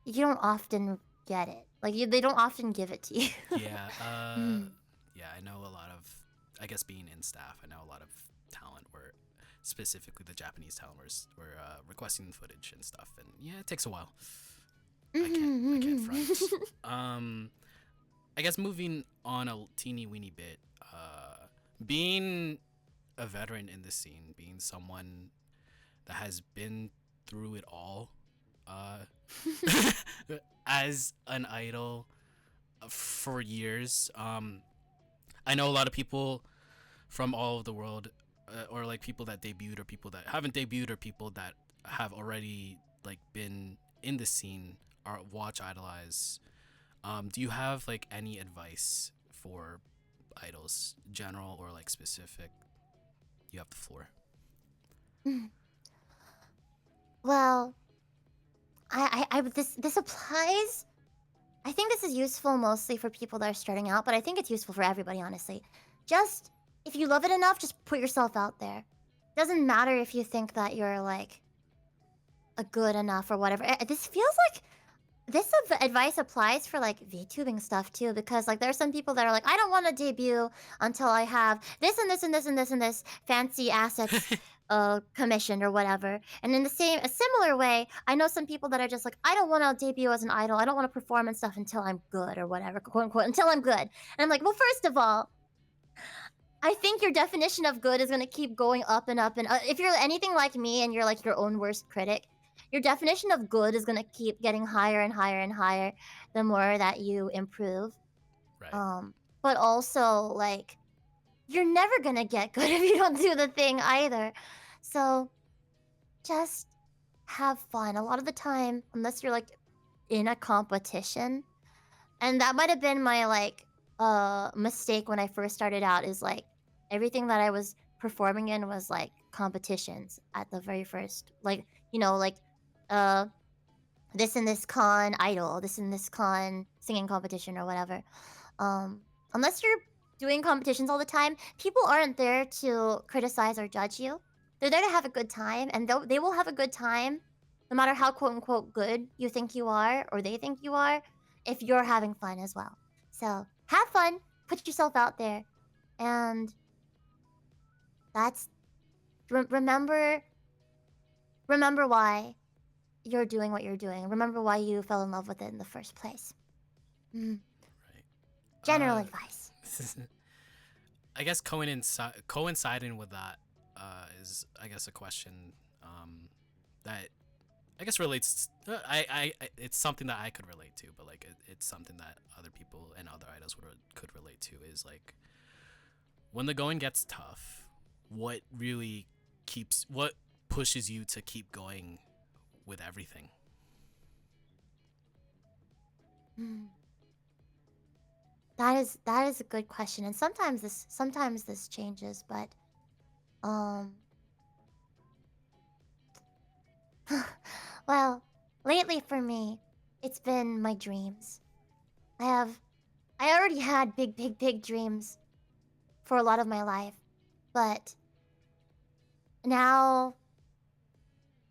you don't often get it. Like they don't often give it to you. Yeah, yeah, I know a lot of, I guess being in staff, I know a lot of talent were, specifically the Japanese talent were requesting footage and stuff, and yeah, it takes a while. I can't front. I guess moving on a teeny weeny bit, being a veteran in the scene, being someone that has been through it all, as an idol for years. I know a lot of people from all over the world, or like people that debuted, or people that haven't debuted, or people that have already like been in the scene, or watch IDOLEYEZ. Do you have like any advice for idols, general or like specific? You have the floor. Well, this applies. I think this is useful mostly for people that are starting out, but I think it's useful for everybody, honestly. Just if you love it enough, just put yourself out there. Doesn't matter if you think that you're like a good enough or whatever. This feels like this advice applies for like VTubing stuff too, because like there are some people that are like, I don't want to debut until I have this and this and this and this and this fancy assets commissioned or whatever. And in a similar way, I know some people that are just like, I don't want to debut as an idol. I don't want to perform and stuff until I'm good or whatever, quote unquote, until I'm good. And I'm like, well, first of all, I think your definition of good is gonna keep going up and up and up. If you're anything like me and you're like your own worst critic, your definition of good is gonna keep getting higher and higher and higher the more that you improve. Right. But also like you're never gonna get good if you don't do the thing either. So just have fun. A lot of the time, unless you're like in a competition, and that might have been my like mistake when I first started out, is like everything that I was performing in was like competitions at the very first, like, you know, like uh this and this con idol, this and this con singing competition or whatever. Unless you're doing competitions all the time, people aren't there to criticize or judge you. They're there to have a good time, and they will have a good time no matter how quote unquote good you think you are or they think you are, if you're having fun as well. So have fun, put yourself out there, and that's remember why you're doing what you're doing. Remember why you fell in love with it in the first place. Right. General advice. I guess coinciding with that is, I guess, a question that I guess relates. It's something that I could relate to, but like it's something that other people and other idols could relate to. Is like when the going gets tough, what pushes you to keep going with everything? That is a good question, and sometimes this changes, but um well, lately for me, it's been my dreams. I already had big dreams for a lot of my life, but now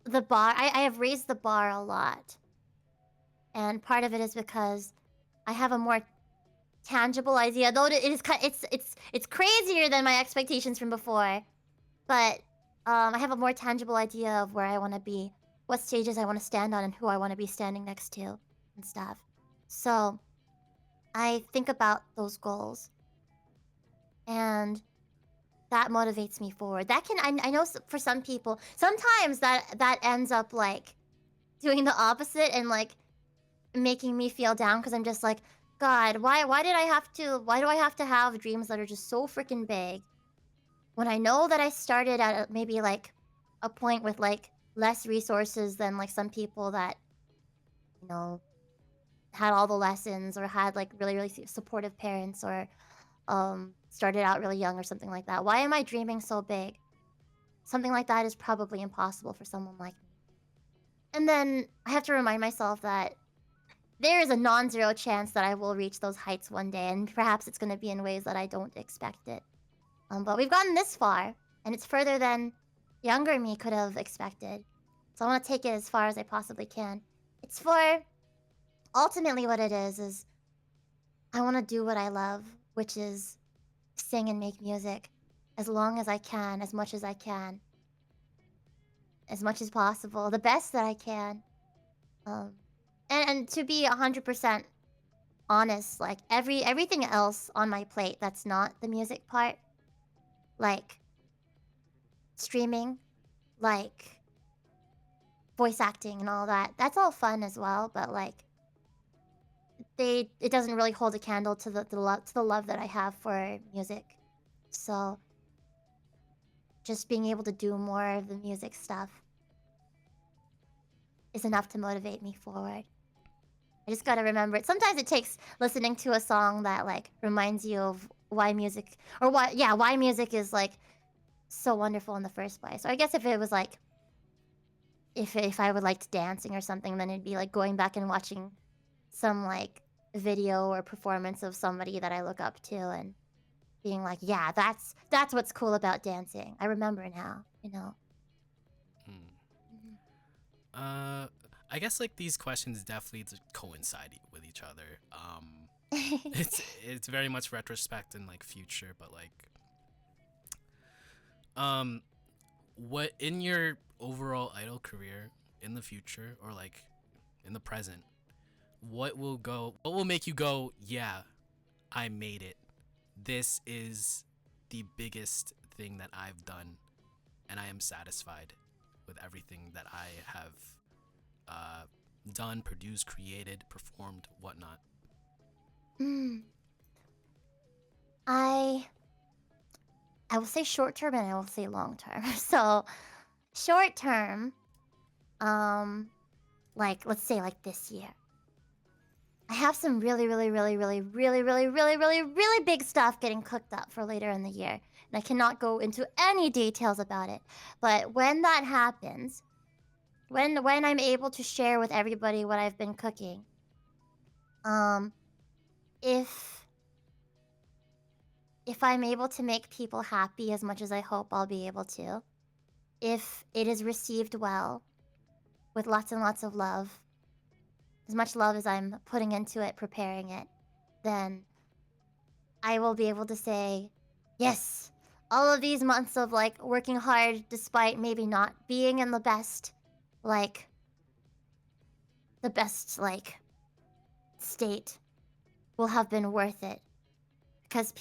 the bar, I have raised the bar a lot. And part of it is because I have a more tangible idea, though it is it's crazier than my expectations from before. But I have a more tangible idea of where I want to be, what stages I want to stand on, and who I want to be standing next to and stuff. So I think about those goals, and that motivates me forward. That can, I know for some people, sometimes that ends up like doing the opposite and like making me feel down because I'm just like, God, why do I have to have dreams that are just so freaking big when I know that I started at maybe like a point with like less resources than like some people that, you know, had all the lessons or had like really really supportive parents or started out really young or something like that. Why am I dreaming so big? Something like that is probably impossible for someone like me. And then I have to remind myself that there is a non-zero chance that I will reach those heights one day, and perhaps it's going to be in ways that I don't expect it. But we've gotten this far, and it's further than younger me could have expected. So I want to take it as far as I possibly can. It's for ultimately what it is I want to do what I love, which is sing and make music as long as I can, as much as I can, as much as possible, the best that I can. Um, and to be 100% honest, like everything else on my plate that's not the music part, like streaming, like voice acting and all that, that's all fun as well, but like it doesn't really hold a candle to the love that I have for music. So just being able to do more of the music stuff is enough to motivate me forward. I just gotta remember it. Sometimes it takes listening to a song that like reminds you of why music or why music is like so wonderful in the first place. Or I guess if it was like if I would liked dancing or something, then it'd be like going back and watching some like video or performance of somebody that I look up to and being like, yeah, that's what's cool about dancing. I remember now, you know. Hmm. I guess like these questions definitely coincide with each other. It's very much retrospect and like future, but like, what in your overall idol career in the future or like in the present, what will make you go, yeah, I made it. This is the biggest thing that I've done, and I am satisfied with everything that I have done, produced, created, performed, whatnot. I will say short term and I will say long term. So short term, like let's say like this year. I have some really big stuff getting cooked up for later in the year. And I cannot go into any details about it. But when that happens, when I'm able to share with everybody what I've been cooking, if I'm able to make people happy as much as I hope I'll be able to, if it is received well, with lots and lots of love, as much love as I'm putting into it, preparing it, then I will be able to say, yes, all of these months of like working hard despite maybe not being in the best, like, state will have been worth it. Because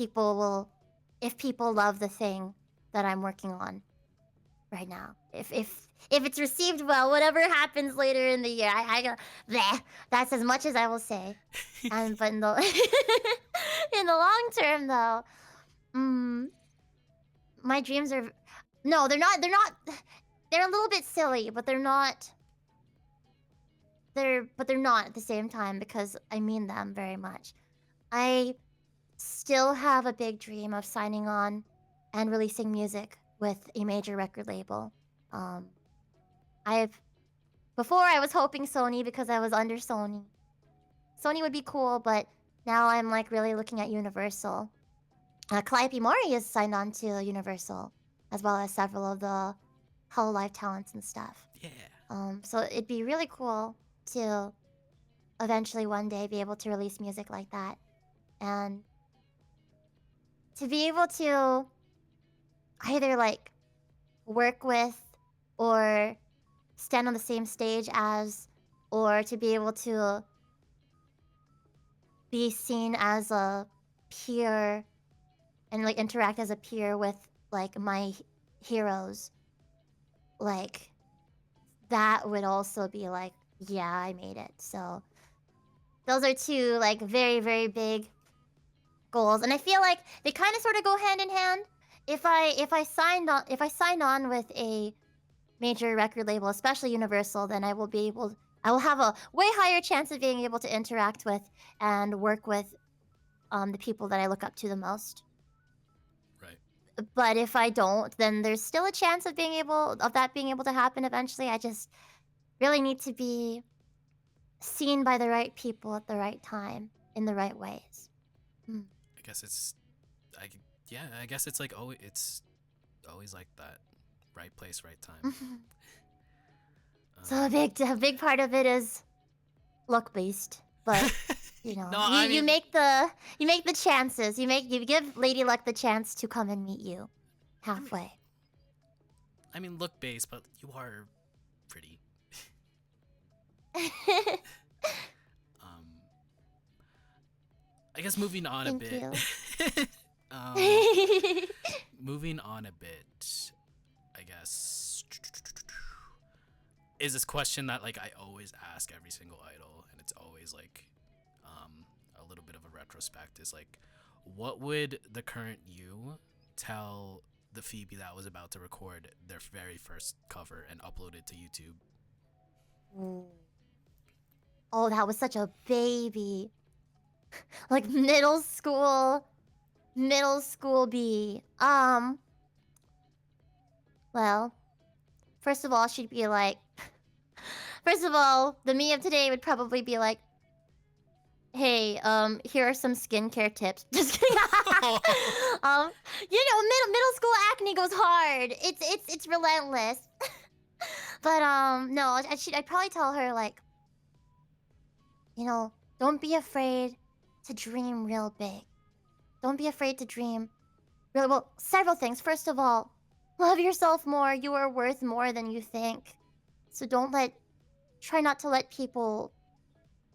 if people love the thing that I'm working on right now, if it's received well, whatever happens later in the year, I go, bleh, that's as much as I will say. But in the in the long term, though, my dreams are no, they're not. They're a little bit silly, but they're not. They're not at the same time because I mean them very much. I still have a big dream of signing on and releasing music with a major record label. Before I was hoping Sony because I was under Sony. Sony would be cool, but now I'm like really looking at Universal. Calliope Mori is signed on to Universal, as well as several of the Hollow Live talents and stuff. Yeah. So it'd be really cool to eventually one day be able to release music like that. And to be able to either like work with or stand on the same stage as, or to be able to be seen as a peer and like interact as a peer with like my heroes, like that would also be like yeah, I made it. So those are two like very, very big goals, and I feel like they kind of sort of go hand in hand. If I signed on with a major record label, especially Universal, then I will have a way higher chance of being able to interact with and work with the people that I look up to the most. Right. But if I don't, then there's still a chance of that being able to happen eventually. I just really need to be seen by the right people at the right time in the right ways. Hmm. I guess it's, I yeah, I guess it's like it's always like that, right place, right time. So a big part of it is luck based, but you know, No, I you mean, make the chances. You give Lady Luck the chance to come and meet you halfway. I mean, look base, but you are pretty. Um, I guess moving on a Thank bit. you. Moving on a bit, I guess, is this question that like I always ask every single idol, and it's always like a little bit of a retrospect. Is like, what would the current you tell the Phoebe that was about to record their very first cover and upload it to YouTube? Ooh. Oh, that was such a baby. Like middle school B. Well, first of all, she'd be like, first of all, the me of today would probably be like, hey, here are some skincare tips. Just kidding. Middle school acne goes hard. It's relentless. But no, I'd probably tell her like, don't be afraid to dream real big. Don't be afraid to dream really well. Several things. First of all, love yourself more. You are worth more than you think. So try not to let people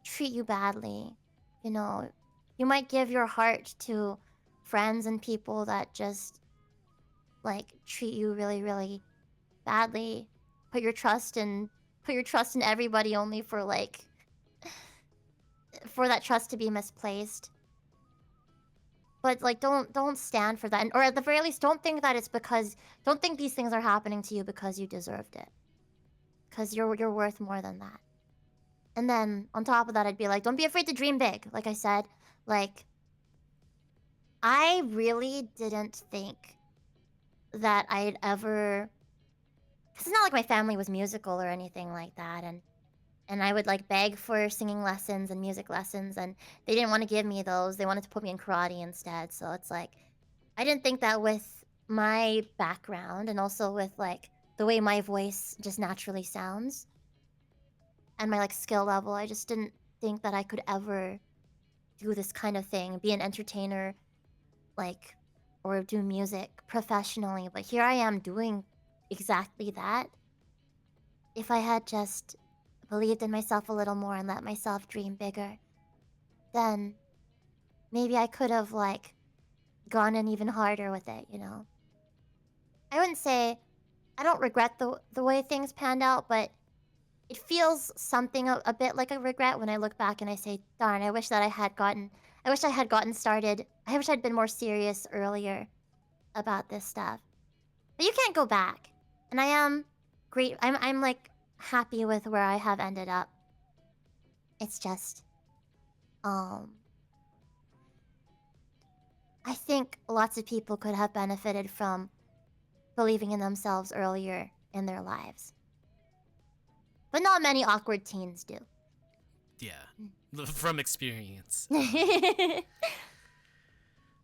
treat you badly. You might give your heart to friends and people that just like treat you really, really badly. Put your trust in everybody only for that trust to be misplaced. But like don't stand for that. Or at the very least don't think these things are happening to you because you deserved it. Cuz you're worth more than that. And then on top of that I'd be like, don't be afraid to dream big. Like I said, like I really didn't think that I'd ever, cuz it's not like my family was musical or anything like that, and I would like beg for singing lessons and music lessons, and they didn't want to give me those. They wanted to put me in karate instead. So it's like I didn't think that with my background and also with like the way my voice just naturally sounds and my like skill level, I just didn't think that I could ever do this kind of thing, be an entertainer, like, or do music professionally. But here I am doing exactly that. If I had just believed in myself a little more and let myself dream bigger, then maybe I could have like gone in even harder with it. I wouldn't say I don't regret the way things panned out, but it feels something a bit like a regret when I look back and I say, darn, I wish I had gotten started. I wish I'd been more serious earlier about this stuff. But you can't go back. And I am great. I'm like happy with where I have ended up. It's just I think lots of people could have benefited from believing in themselves earlier in their lives. But not many awkward teens do. Yeah, from experience.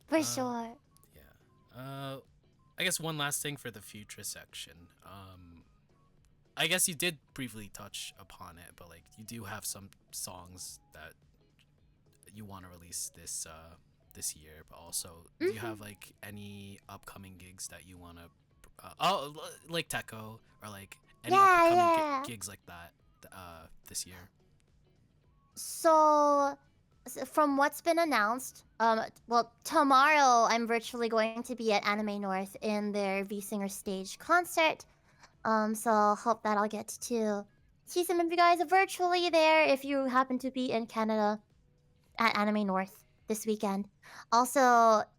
For sure. Yeah. I guess one last thing for the future section. I guess you did briefly touch upon it, but like you do have some songs that you want to release this year, but also do you have like any upcoming gigs that you want to like Techo or like any upcoming gigs like that this year? So from what's been announced, well, tomorrow I'm virtually going to be at Anime North in their V Singer stage concert. So hope that I'll get to see some of you guys virtually there if you happen to be in Canada at Anime North this weekend. Also,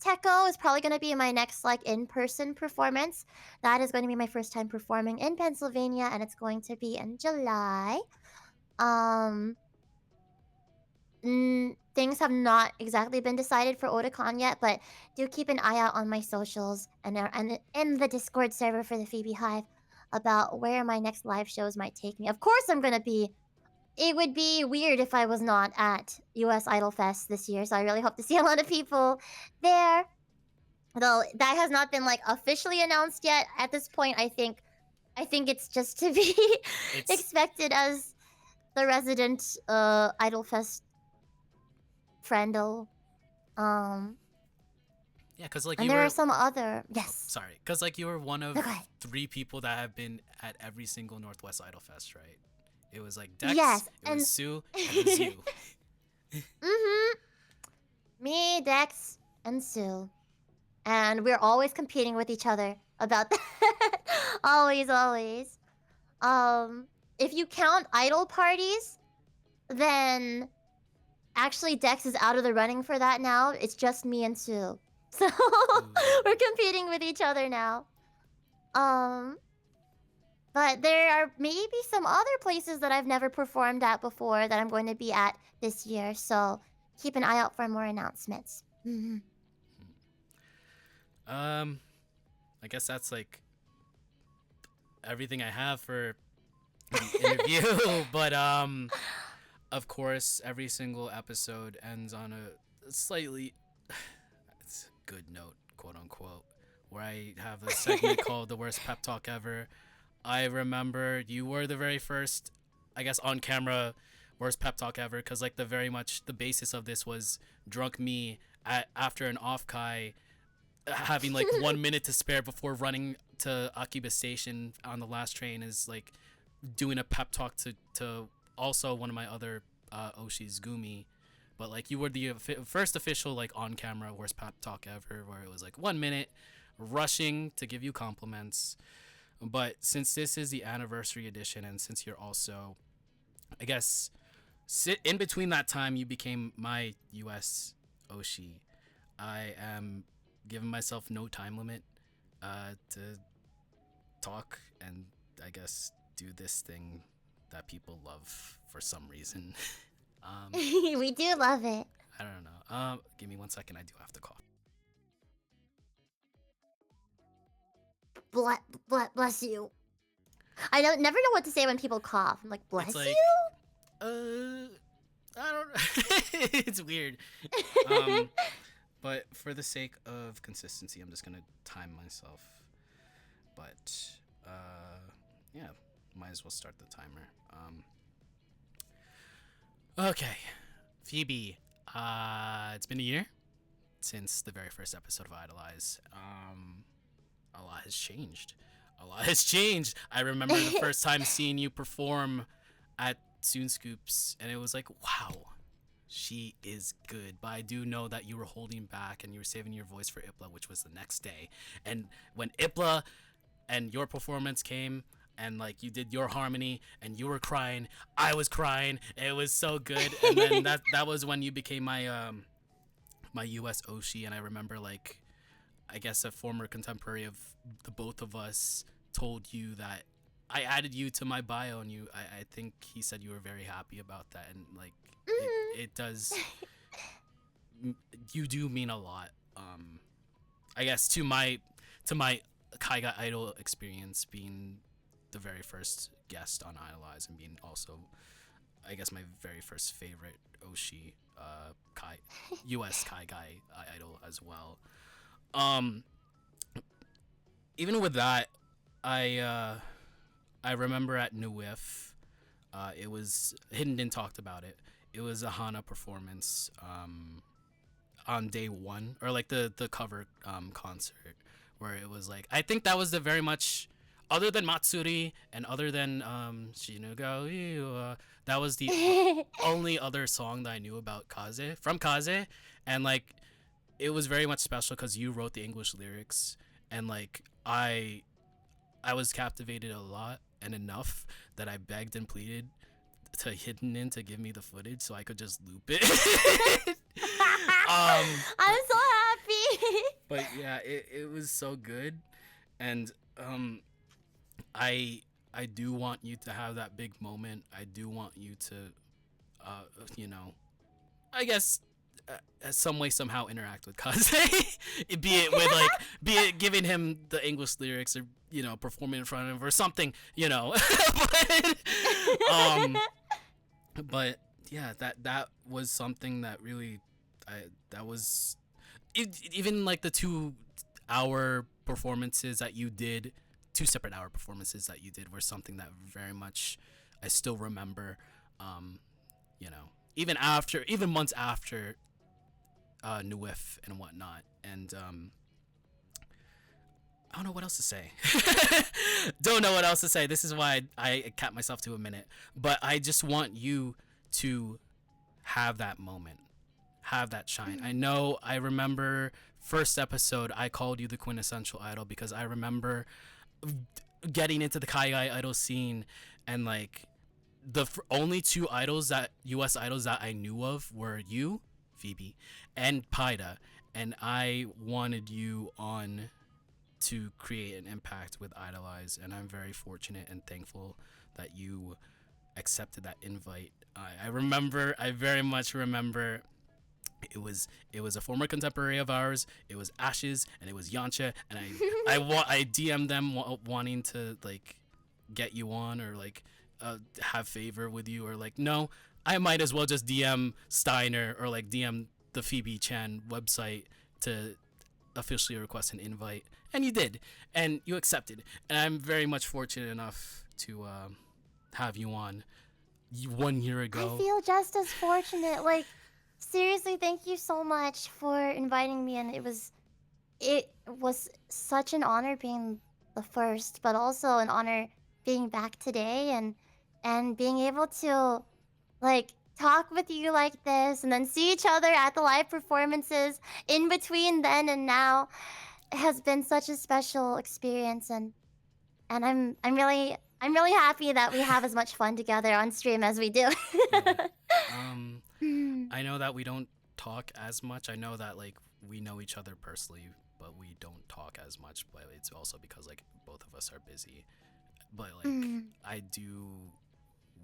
Techo is probably going to be my next like in-person performance. That is going to be my first time performing in Pennsylvania, and it's going to be in July. Um, things have not exactly been decided for Otakon yet, but do keep an eye out on my socials and in the Discord server for the Phoebe Hive about where my next live shows might take me. Of course, I'm gonna be. It would be weird if I was not at US Idol Fest this year, so I really hope to see a lot of people there. Though that has not been like officially announced yet. At this point, I think it's just to be It's expected as the resident Idol Fest friendo. Um, yeah, cause like and you there were. are some other Oh, yes. sorry, cause like you were one of Okay. 3 people that have been at every single Northwest Idol Fest, right? It was like Dex, Yes, it and was Sue, and it was you. mm-hmm. Me, Dex, and Sue. And we're always competing with each other about that. Always, always. If you count idol parties, then actually Dex is out of the running for that now. It's just me and Sue. So we're competing with each other now. But there are maybe some other places that I've never performed at before that I'm going to be at this year. So keep an eye out for more announcements. I guess that's like everything I have for the interview. But of course, every single episode ends on a slightly it's a good note, quote unquote, where I have a segment called "The Worst Pep Talk Ever." I remember you were the very first, I guess, on camera worst pep talk ever, because like the basis of this was drunk me after an off kai having like 1 minute to spare before running to Akiba Station on the last train is like doing a pep talk to also one of my other Oshis, Gumi. But like you were the first official like on camera worst pep talk ever, where it was like 1 minute rushing to give you compliments. But since this is the anniversary edition, and since you're also, I guess, in between that time you became my US Oshi, I am giving myself no time limit to talk and I guess do this thing that people love for some reason. We do love it. I don't know. Give me 1 second. I do have to cough. Bless you. I don't never know what to say when people cough. I'm like, bless It's like, you. I don't. It's weird. But for the sake of consistency, I'm just gonna time myself. But yeah, might as well start the timer. Okay, Phoebe. It's been a year since the very first episode of IDOLEYEZ. A lot has changed. A lot has changed. I remember the first time seeing you perform at Soon Scoops, and it was like, wow, she is good. But I do know that you were holding back and you were saving your voice for IPLA, which was the next day. And when IPLA and your performance came, and like you did your harmony, and you were crying, I was crying. It was so good. And then that was when you became my my US Oshi, and I remember like, I guess a former contemporary of the both of us told you that I added you to my bio, and I think he said you were very happy about that, and like it does. You do mean a lot. I guess to my Kaiga Idol experience, being the very first guest on IDOLEYEZ, and being also, I guess, my very first favorite Oshi, US Kaiga Idol as well. Even with that, I remember at Nuif, it was Hidden talked about it. It was a Hana performance on day 1, or like the cover concert, where it was like, I think that was the very much, other than Matsuri and other than Shinuga, that was the only other song that I knew about Kaze from Kaze, and like it was very much special because you wrote the English lyrics, and like I I was captivated a lot and enough that I begged and pleaded to Hidden In to give me the footage so I could just loop it. I'm so happy. But yeah, it was so good, and I I do want you to have that big moment. I do want you to, you know, I guess. Some way somehow interact with Kaze, be it giving him the English lyrics or performing in front of him or something, but yeah, that was something that really that was even like the 2 hour performances that you did, 2 separate hour performances that you did were something that very much I still remember. Even months after Nuif and whatnot, and I don't know what else to say. Don't know what else to say. This is why I capped myself to a minute. But I just want you to have that moment, have that shine. I remember first episode I called you the quintessential idol because I remember getting into the Kaigai idol scene, and like the only 2 idols that US idols that I knew of were you, Phoebe, and Paida, and I wanted you on to create an impact with IDOLEYEZ, and I'm very fortunate and thankful that you accepted that invite. I very much remember it was a former contemporary of ours. It was Ashes and it was Yancha, and I DM'd them wanting to like get you on or like have favor with you, or like no, I might as well just DM Steiner or like DM the Phoebe Chan website to officially request an invite, and you did, and you accepted, and I'm very much fortunate enough to have you on 1 year ago. I feel just as fortunate. Like, seriously, thank you so much for inviting me, and it was such an honor being the first, but also an honor being back today and being able to like talk with you like this and then see each other at the live performances in between then and now has been such a special experience, and I'm really happy that we have as much fun together on stream as we do. I know that we don't talk as much. I know that like we know each other personally, but we don't talk as much, but it's also because like both of us are busy. But like I do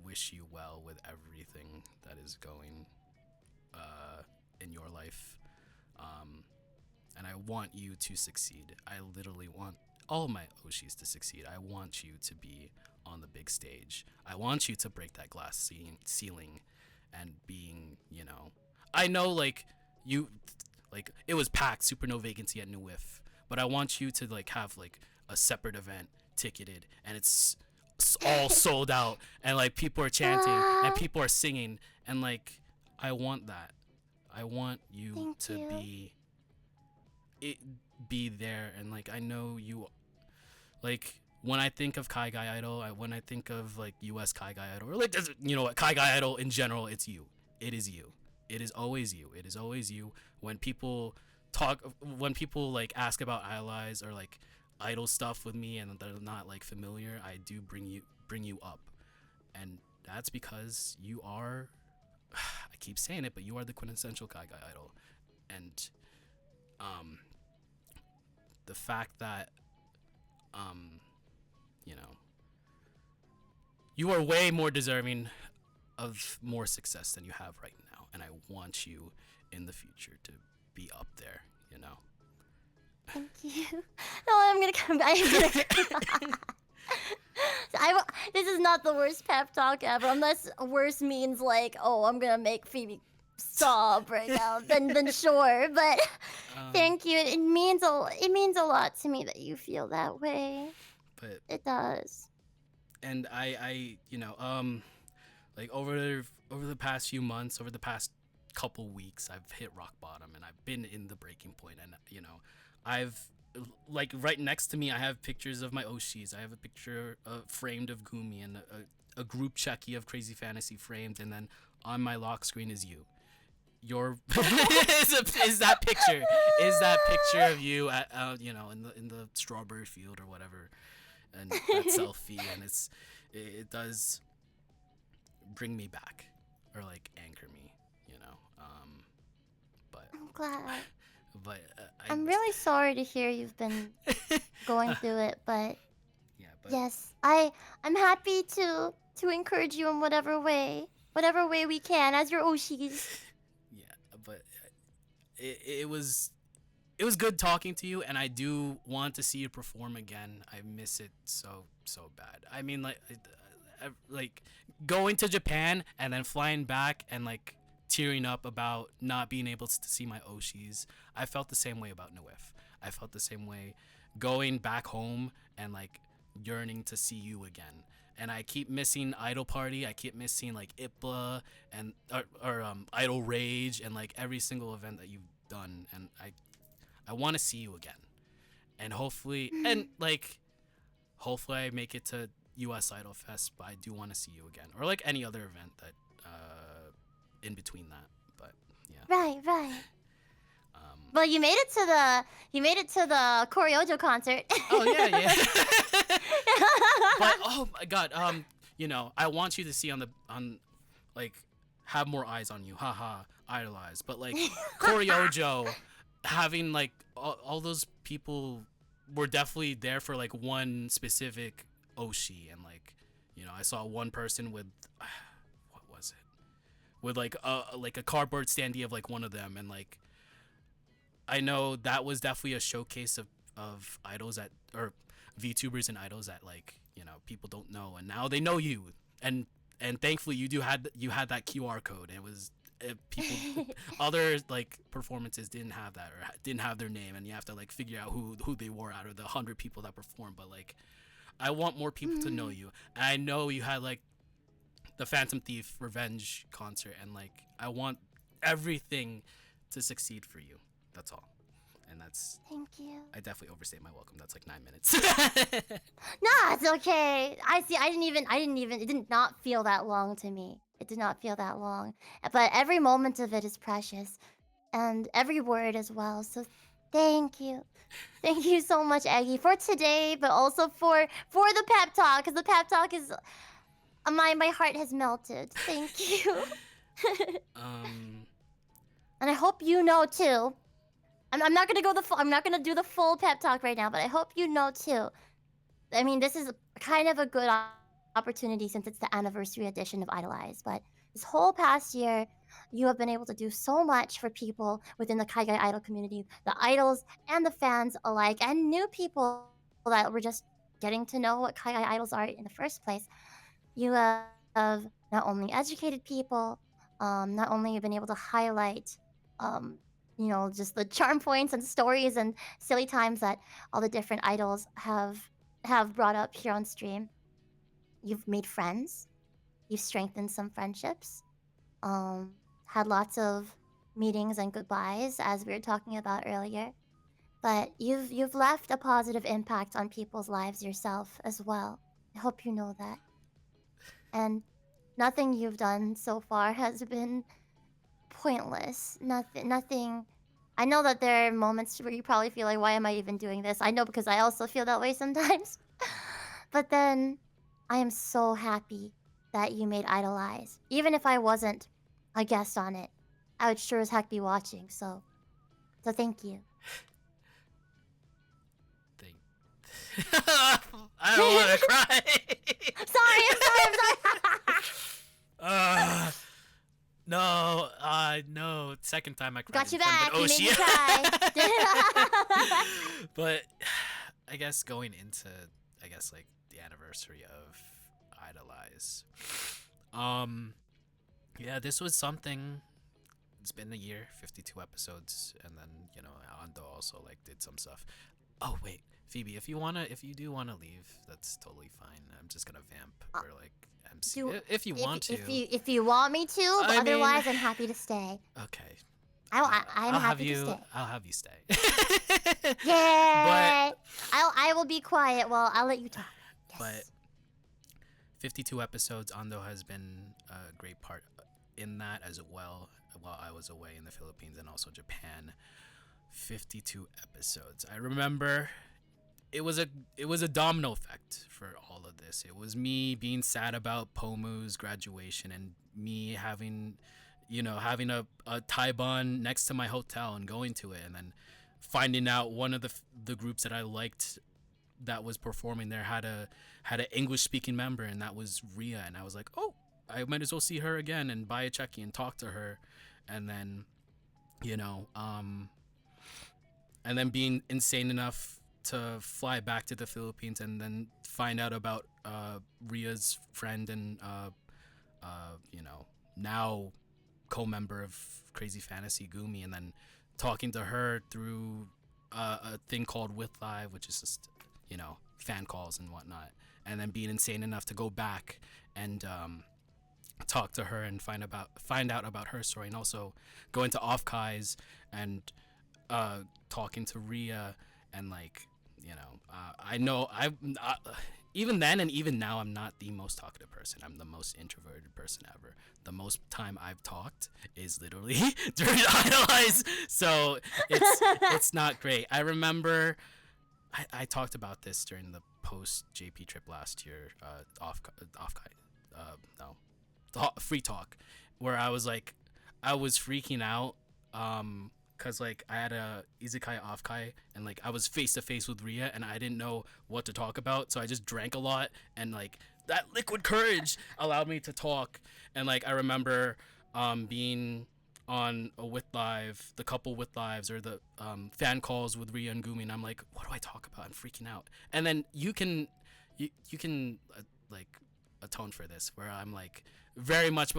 wish you well with everything that is going in your life, and I want you to succeed. I literally want all my Oshis to succeed. I want you to be on the big stage. I want you to break that glass ceiling and being, I know like you, like it was packed, super no vacancy at Nuif, but I want you to like have like a separate event ticketed, and it's all sold out, and like people are chanting and people are singing, and like I want that. I want you be there, and like I know you, like when I think of Kaigai Idol, when I think of like US Kaigai Idol, or like Kaigai Idol in general, it's you. It is you. It is always you. It is always you. When people like ask about IDOLEYEZ or like idol stuff with me and they're not like familiar, I do bring you up, and that's because you are I keep saying it, but you are the quintessential Kaigai idol, and the fact that you are way more deserving of more success than you have right now, and I want you in the future to be up there. Thank you. No, I'm gonna come back. This is not the worst pep talk ever, unless worse means like, oh, I'm gonna make Phoebe sob right now. Then sure, but thank you. It means a lot to me that you feel that way. But it does. And I like over the past few months, over the past couple weeks, I've hit rock bottom, and I've been in the breaking point, and I've like right next to me I have pictures of my Oshis. I have a picture framed of Gumi, and a group checky of Crazy Fantasy framed, and then on my lock screen is you. Your is that picture of you at in the strawberry field or whatever, and that selfie, and it does bring me back or like anchor me, you know. But I'm glad. but I'm really sorry to hear you've been going through it, but yeah, but yes, I'm happy to encourage you in whatever way we can as your Oshis. yeah, but it was good talking to you, and I do want to see you perform again. I miss it so bad. I mean, like going to Japan and then flying back and like tearing up about not being able to see my Oshis. I felt the same way about Nuif. I felt the same way going back home and like yearning to see you again. And I keep missing Idol Party. I keep missing like IPLA and or Idol Rage and like every single event that you've done. And I want to see you again. And hopefully hopefully I make it to US Idol Fest, but I do want to see you again, or like any other event that in between that. But yeah. Right. Well, you made it to the Koryojo concert. Oh yeah. But oh my god, you know, I want you to see on like have more eyes on you. Haha, idolize. But like Koryojo, having like all those people were definitely there for like one specific Oshi, and like, you know, I saw one person with what was it? With like a cardboard standee of like one of them, and like I know that was definitely a showcase of idols that, or VTubers and idols that, like, you know, people don't know, and now they know you, and thankfully you had that QR code. It was people other like performances didn't have that, or didn't have their name, and you have to like figure out who they were out of the 100 people that performed. But like, I want more people to know you, and I know you had like the Phantom Thief Revenge concert, and like I want everything to succeed for you. That's all. And that's, Thank you. I definitely overstayed my welcome. That's like 9 minutes. No, it's okay. I see. I didn't even. It did not feel that long to me. It did not feel that long. But every moment of it is precious, and every word as well. So, thank you. Thank you so much, Eggy, for today, but also for the pep talk. Because the pep talk is, my heart has melted. Thank you. And I hope you know too. I'm not gonna I'm not gonna do the full pep talk right now, but I hope you know too. I mean, this is kind of a good opportunity since it's the anniversary edition of IDOLEYEZ. But this whole past year, you have been able to do so much for people within the Kaigai Idol community, the idols and the fans alike, and new people that were just getting to know what Kaigai idols are in the first place. You have not only educated people, not only been able to highlight, you know, just the charm points and stories and silly times that all the different idols have brought up here on stream. You've made friends. You've strengthened some friendships. Had lots of meetings and goodbyes, as we were talking about earlier. But you've left a positive impact on people's lives yourself as well. I hope you know that. And nothing you've done so far has been pointless. Nothing. I know that there are moments where you probably feel like, why am I even doing this? I know, because I also feel that way sometimes. But then I am so happy that you made IDOLEYEZ. Even if I wasn't a guest on it, I would sure as heck be watching. So thank you. I don't want to cry. I'm sorry. No. Second time I cried. Got you in front back. of an You made me Oshi. cry. But I guess going into, I guess, like the anniversary of IDOLEYEZ. Yeah, this was something. It's been a year, 52 episodes, and then, you know, Ando also like did some stuff. Oh wait, Phoebe, if you do wanna leave, that's totally fine. I'm just gonna vamp or like MC if you want to. If you want me to, but otherwise I'm happy to stay. Okay. I'm happy to stay. I'll have you stay. Yay! I will be quiet. Well, I'll let you talk. Yes. But 52 episodes, Ando has been a great part in that as well, while I was away in the Philippines and also Japan. 52 episodes. I remember it was a domino effect for all of this. It was me being sad about Pomu's graduation and me having, having a Taibon next to my hotel and going to it, and then finding out one of the groups that I liked that was performing there had an English speaking member, and that was Ria, and I was like, oh, I might as well see her again and buy a checky and talk to her, and then, and then being insane enough to fly back to the Philippines and then find out about Ria's friend and now co-member of Crazy Fantasy, Gumi, and then talking to her through a thing called With Live, which is just fan calls and whatnot, and then being insane enough to go back and talk to her and find out about her story, and also going to Offkai's and talking to Ria, and I know even then and even now I'm not the most talkative person. I'm the most introverted person ever. The most time I've talked is literally during IDOLEYEZ, so it's not great. I remember I talked about this during the post JP trip last year, free talk, where I was freaking out, cause I had a Izukai Offkai, and I was face to face with Ria, and I didn't know what to talk about, so I just drank a lot, and that liquid courage allowed me to talk, and I remember being on a With Live, the couple With Lives, or the fan calls with Ria and Gumi, and I'm like, what do I talk about? I'm freaking out. And then you can atone for this, where I'm very much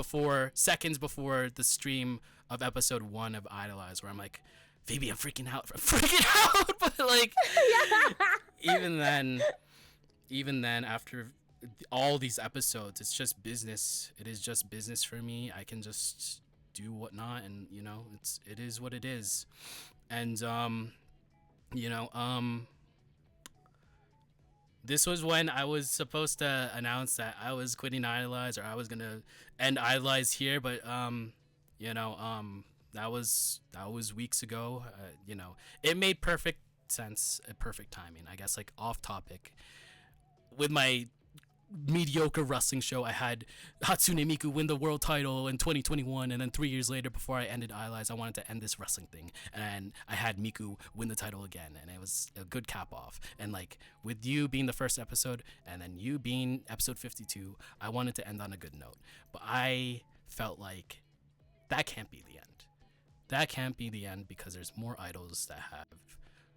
seconds before the stream of episode 1 of IDOLEYEZ, where I'm like, Phoebe, I'm freaking out, but even then after all these episodes, it's just business. It is just business for me. I can just do whatnot, and it is what it is. And this was when I was supposed to announce that I was quitting IDOLEYEZ, or I was gonna end IDOLEYEZ here, but that was weeks ago. It made perfect sense, perfect timing, I guess. Off topic, with my mediocre wrestling show, I had Hatsune Miku win the world title in 2021, and then 3 years later, before I ended IDOLEYEZ, I wanted to end this wrestling thing, and I had Miku win the title again, and it was a good cap off. And with you being the first episode, and then you being episode 52, I wanted to end on a good note, but I felt like that can't be the end. That can't be the end, because there's more idols that have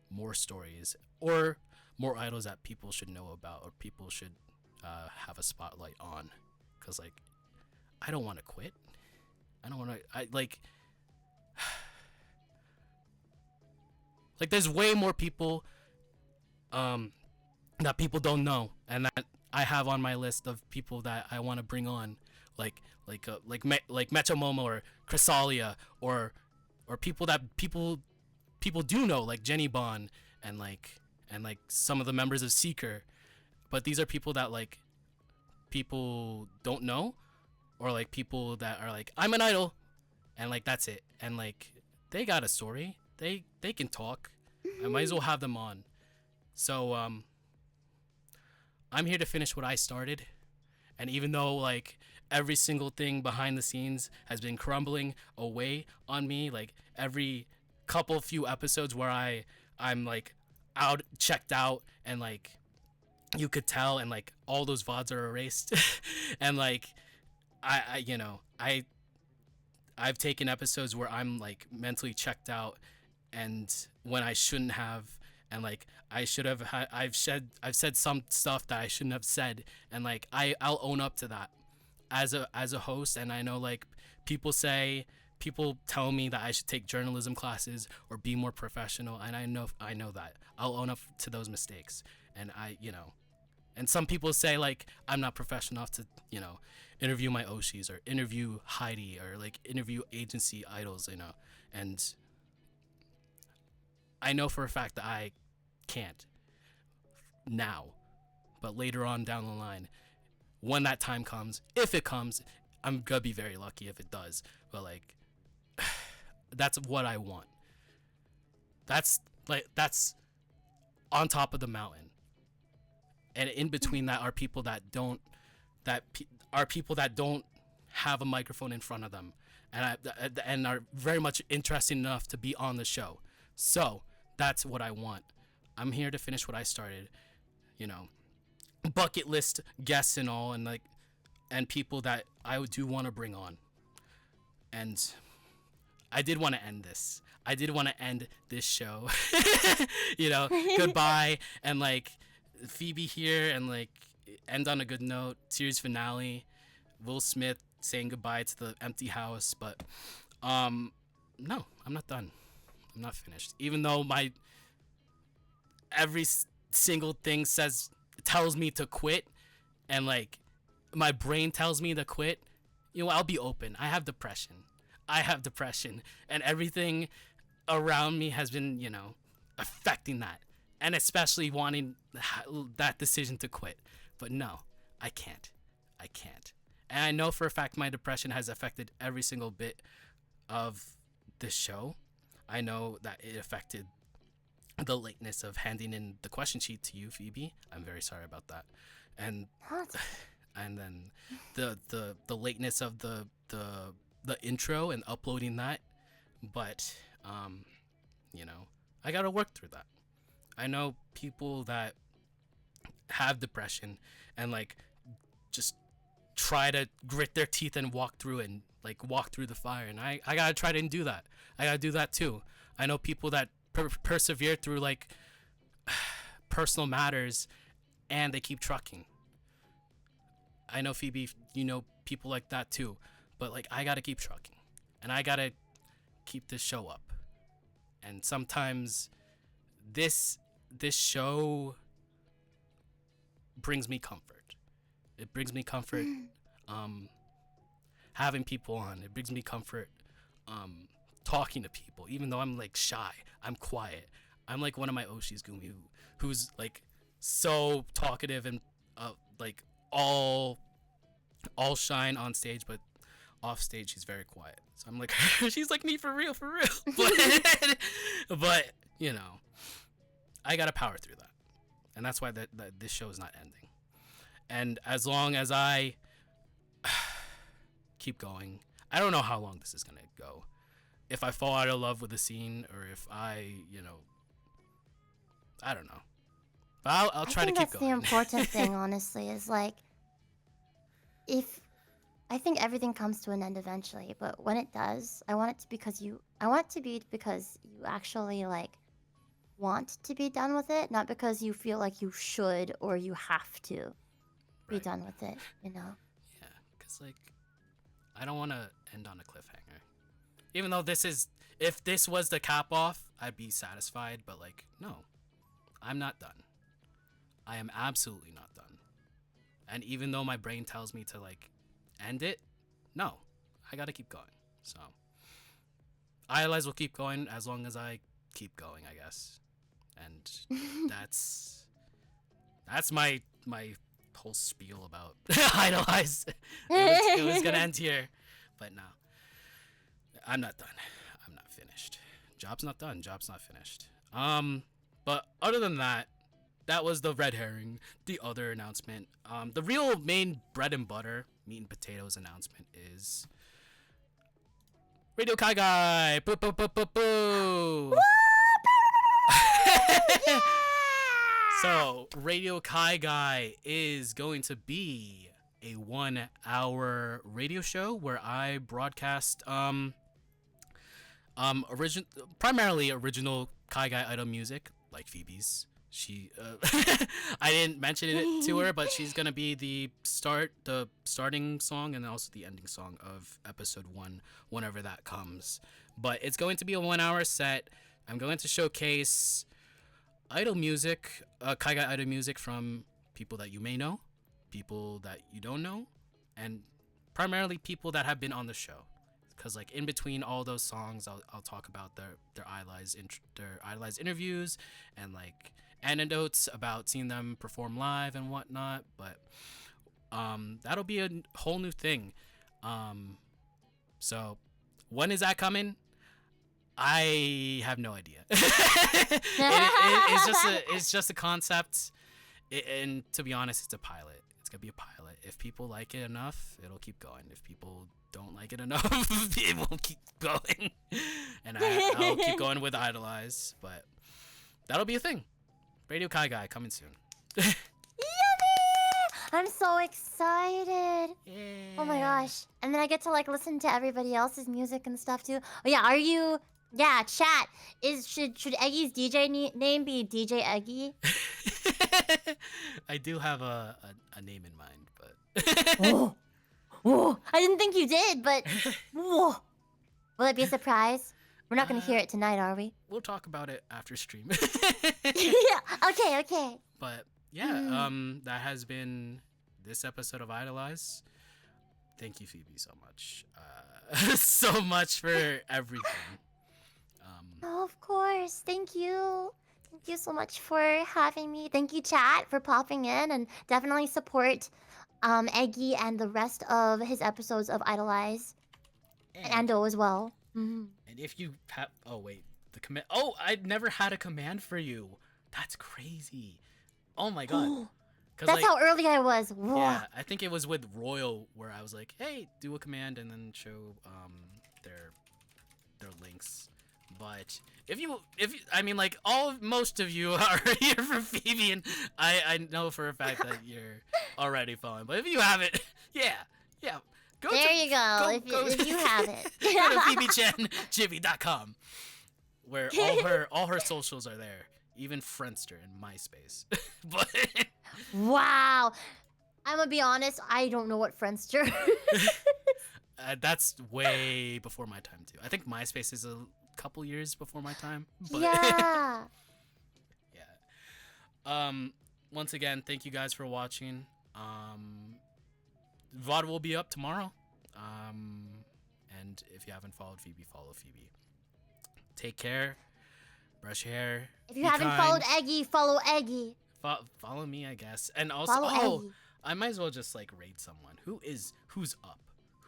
more stories, or more idols that people should know about, or people should have a spotlight on. Because I don't want to quit. I don't want to there's way more people that people don't know, and that I have on my list of people that I want to bring on, like Metromomo or Chrysalia, or people that people do know, like Jenny Bon, and some of the members of Seeker. But these are people that people don't know, or people that are I'm an idol, and that's it, and they got a story, they can talk. I might as well have them on. So I'm here to finish what I started, and even though every single thing behind the scenes has been crumbling away on me, every few episodes where I'm checked out, and you could tell, and all those VODs are erased, and I've taken episodes where I'm mentally checked out, and when I shouldn't have, and I should have I've said some stuff that I shouldn't have said, and I'll own up to that as a host. And I know people tell me that I should take journalism classes or be more professional, and I know that I'll own up to those mistakes. And and some people say I'm not professional enough to interview my Oshis, or interview Heidi, or interview agency idols, and I know for a fact that I can't now, but later on down the line, when that time comes, if it comes, I'm gonna be very lucky if it does. But that's what I want. That's on top of the mountain, and in between that are people that don't are people that don't have a microphone in front of them, and are very much interested enough to be on the show. So that's what I want. I'm here to finish what I started, you know, bucket list guests and all, and like, and people that I do want to bring on. And I did want to end this. I did want to end this show, you know, goodbye, and like Phoebe here, and like end on a good note. Series finale, Will Smith saying goodbye to the empty house. But no, I'm not done. I'm not finished. Even though my every single thing tells me to quit, and like my brain tells me to quit, you know, I'll be open. I have depression, and everything around me has been, you know, affecting that, and especially wanting that decision to quit. But no, I can't. And I know for a fact my depression has affected every single bit of this show. I know that it affected the lateness of handing in the question sheet to you, Phoebe. I'm very sorry about that. And and then the lateness of the intro and uploading that. But you know, I gotta work through that. I know people that have depression and like just try to grit their teeth and walk through it, and like walk through the fire, and I gotta try to do that. I gotta do that too. I know people that persevere through like personal matters, and they keep trucking. I know, Phoebe, you know people like that too, but like I gotta keep trucking, and I gotta keep this show up. And sometimes this show brings me comfort. It brings me comfort having people on. It brings me comfort talking to people, even though I'm like shy. I'm quiet. I'm like one of my Oshis Gumi who's like so talkative and like all shine on stage, but off stage she's very quiet. So I'm like she's like me for real. But you know, I gotta power through that, and that's why that this show is not ending. And as long as I keep going, I don't know how long this is gonna go. If I fall out of love with a scene, or if I, you know, I don't know. But I'll try to keep going. I think that's the important thing, honestly, is like, I think everything comes to an end eventually, but when it does, I want it to be because you actually like want to be done with it, not because you feel like you should or you have to be done with it, you know? Yeah, because like I don't want to end on a cliffhanger. Even though if this was the cap off, I'd be satisfied, but like, no, I'm not done. I am absolutely not done. And even though my brain tells me to like end it, no, I gotta keep going. So IDOLEYEZ will keep going as long as I keep going, I guess. And that's my whole spiel about IDOLEYEZ. It was gonna end here, but no, I'm not done. I'm not finished. Job's not done. Job's not finished. But other than that, that was the red herring. The other announcement, the real main bread and butter, meat and potatoes announcement is Radio Kai Guy. Boo boo boo boo boo. So Radio Kai Guy is going to be a 1 hour radio show where I broadcast primarily original Kai Guy idol music, like Phoebe's. She I didn't mention it to her, but she's gonna be the starting song and also the ending song of episode 1 whenever that comes. But it's going to be a 1 hour set. I'm going to showcase idol music, Kai Guy idol music from people that you may know, people that you don't know, and primarily people that have been on the show. Because like in between all those songs, I'll talk about their IDOLEYEZ interviews and like anecdotes about seeing them perform live and whatnot. But that'll be a whole new thing. So when is that coming? I have no idea. It's just a concept, and to be honest, it's a pilot. It's gonna be a pilot. If people like it enough, it'll keep going. If people don't like it enough, it won't keep going. And I'll keep going with Idolize, but that'll be a thing. Radio Kai Guy coming soon. Yummy! I'm so excited. Yeah. Oh my gosh. And then I get to like listen to everybody else's music and stuff too. Oh yeah, are you yeah, chat. Should Eggy's DJ name be DJ Eggy? I do have a name in mind, but Whoa. Whoa. I didn't think you did, but whoa. Will it be a surprise? We're not gonna hear it tonight, are we? we'll talk about it after stream. Yeah. Okay. But yeah, that has been this episode of Idolize. Thank you, Phoebe, so much. So much for everything. Oh, of course. Thank you. Thank you so much for having me. Thank you, chat, for popping in, and definitely support Eggy and the rest of his episodes of Idolize. And Ando as well. Mhm. And if you have, oh wait, the command. Oh, I never had a command for you. That's crazy. Oh my god. That's how early I was. Whoa. Yeah, I think it was with Royal where I was like, hey, do a command and then show their links. But if you I mean like most of you are here for Phoebe, and I know for a fact that you're already following. But if you haven't, yeah. Go there you go. If you have it. Go to PhoebeChanJibby.com, where all her socials are there, even Friendster and MySpace. But Wow. I'm gonna be honest, I don't know what Friendster is. that's way before my time too. I think MySpace is a couple years before my time. But Yeah. yeah. Once again, thank you guys for watching. VOD will be up tomorrow. And if you haven't followed Phoebe, follow Phoebe. Take care. Brush your hair. If you haven't followed Eggy, follow Eggy. Follow me, I guess. And also, Follow Eggy. I might as well just like raid someone. Who's up?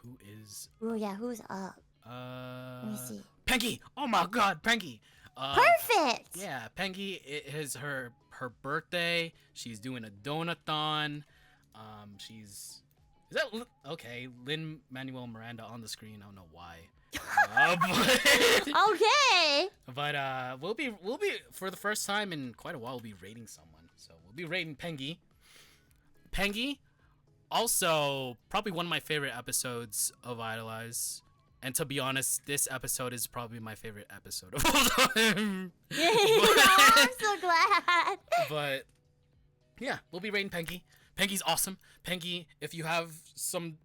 Who is? Oh yeah, who's up? Let me see. Pengy. Oh my God, Pengy. Perfect. Yeah, Pengy. It is her birthday. She's doing a donathon. Is that okay? Lin Manuel Miranda on the screen. I don't know why. Okay. But we'll be for the first time in quite a while. We'll be rating someone. So we'll be rating Pengy. Pengy, also probably one of my favorite episodes of Idolize. And to be honest, this episode is probably my favorite episode of all time. I'm so glad. But yeah, we'll be rating Pengy. Pengy's awesome. Pengy, if you have some,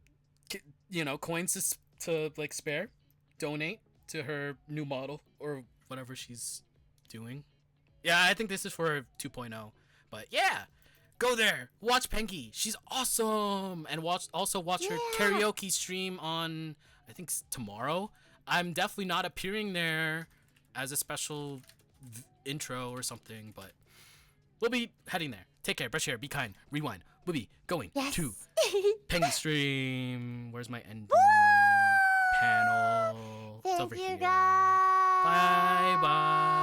coins to like spare, donate to her new model or whatever she's doing. Yeah, I think this is for 2.0. But yeah, go there. Watch Pengy. She's awesome. And watch her karaoke stream on, I think, tomorrow. I'm definitely not appearing there as a special intro or something, but we'll be heading there. Take care. Brush your hair. Be kind. Rewind. We'll be going to Pengy stream. Where's my ending panel? It's over Thank you here. guys. Bye.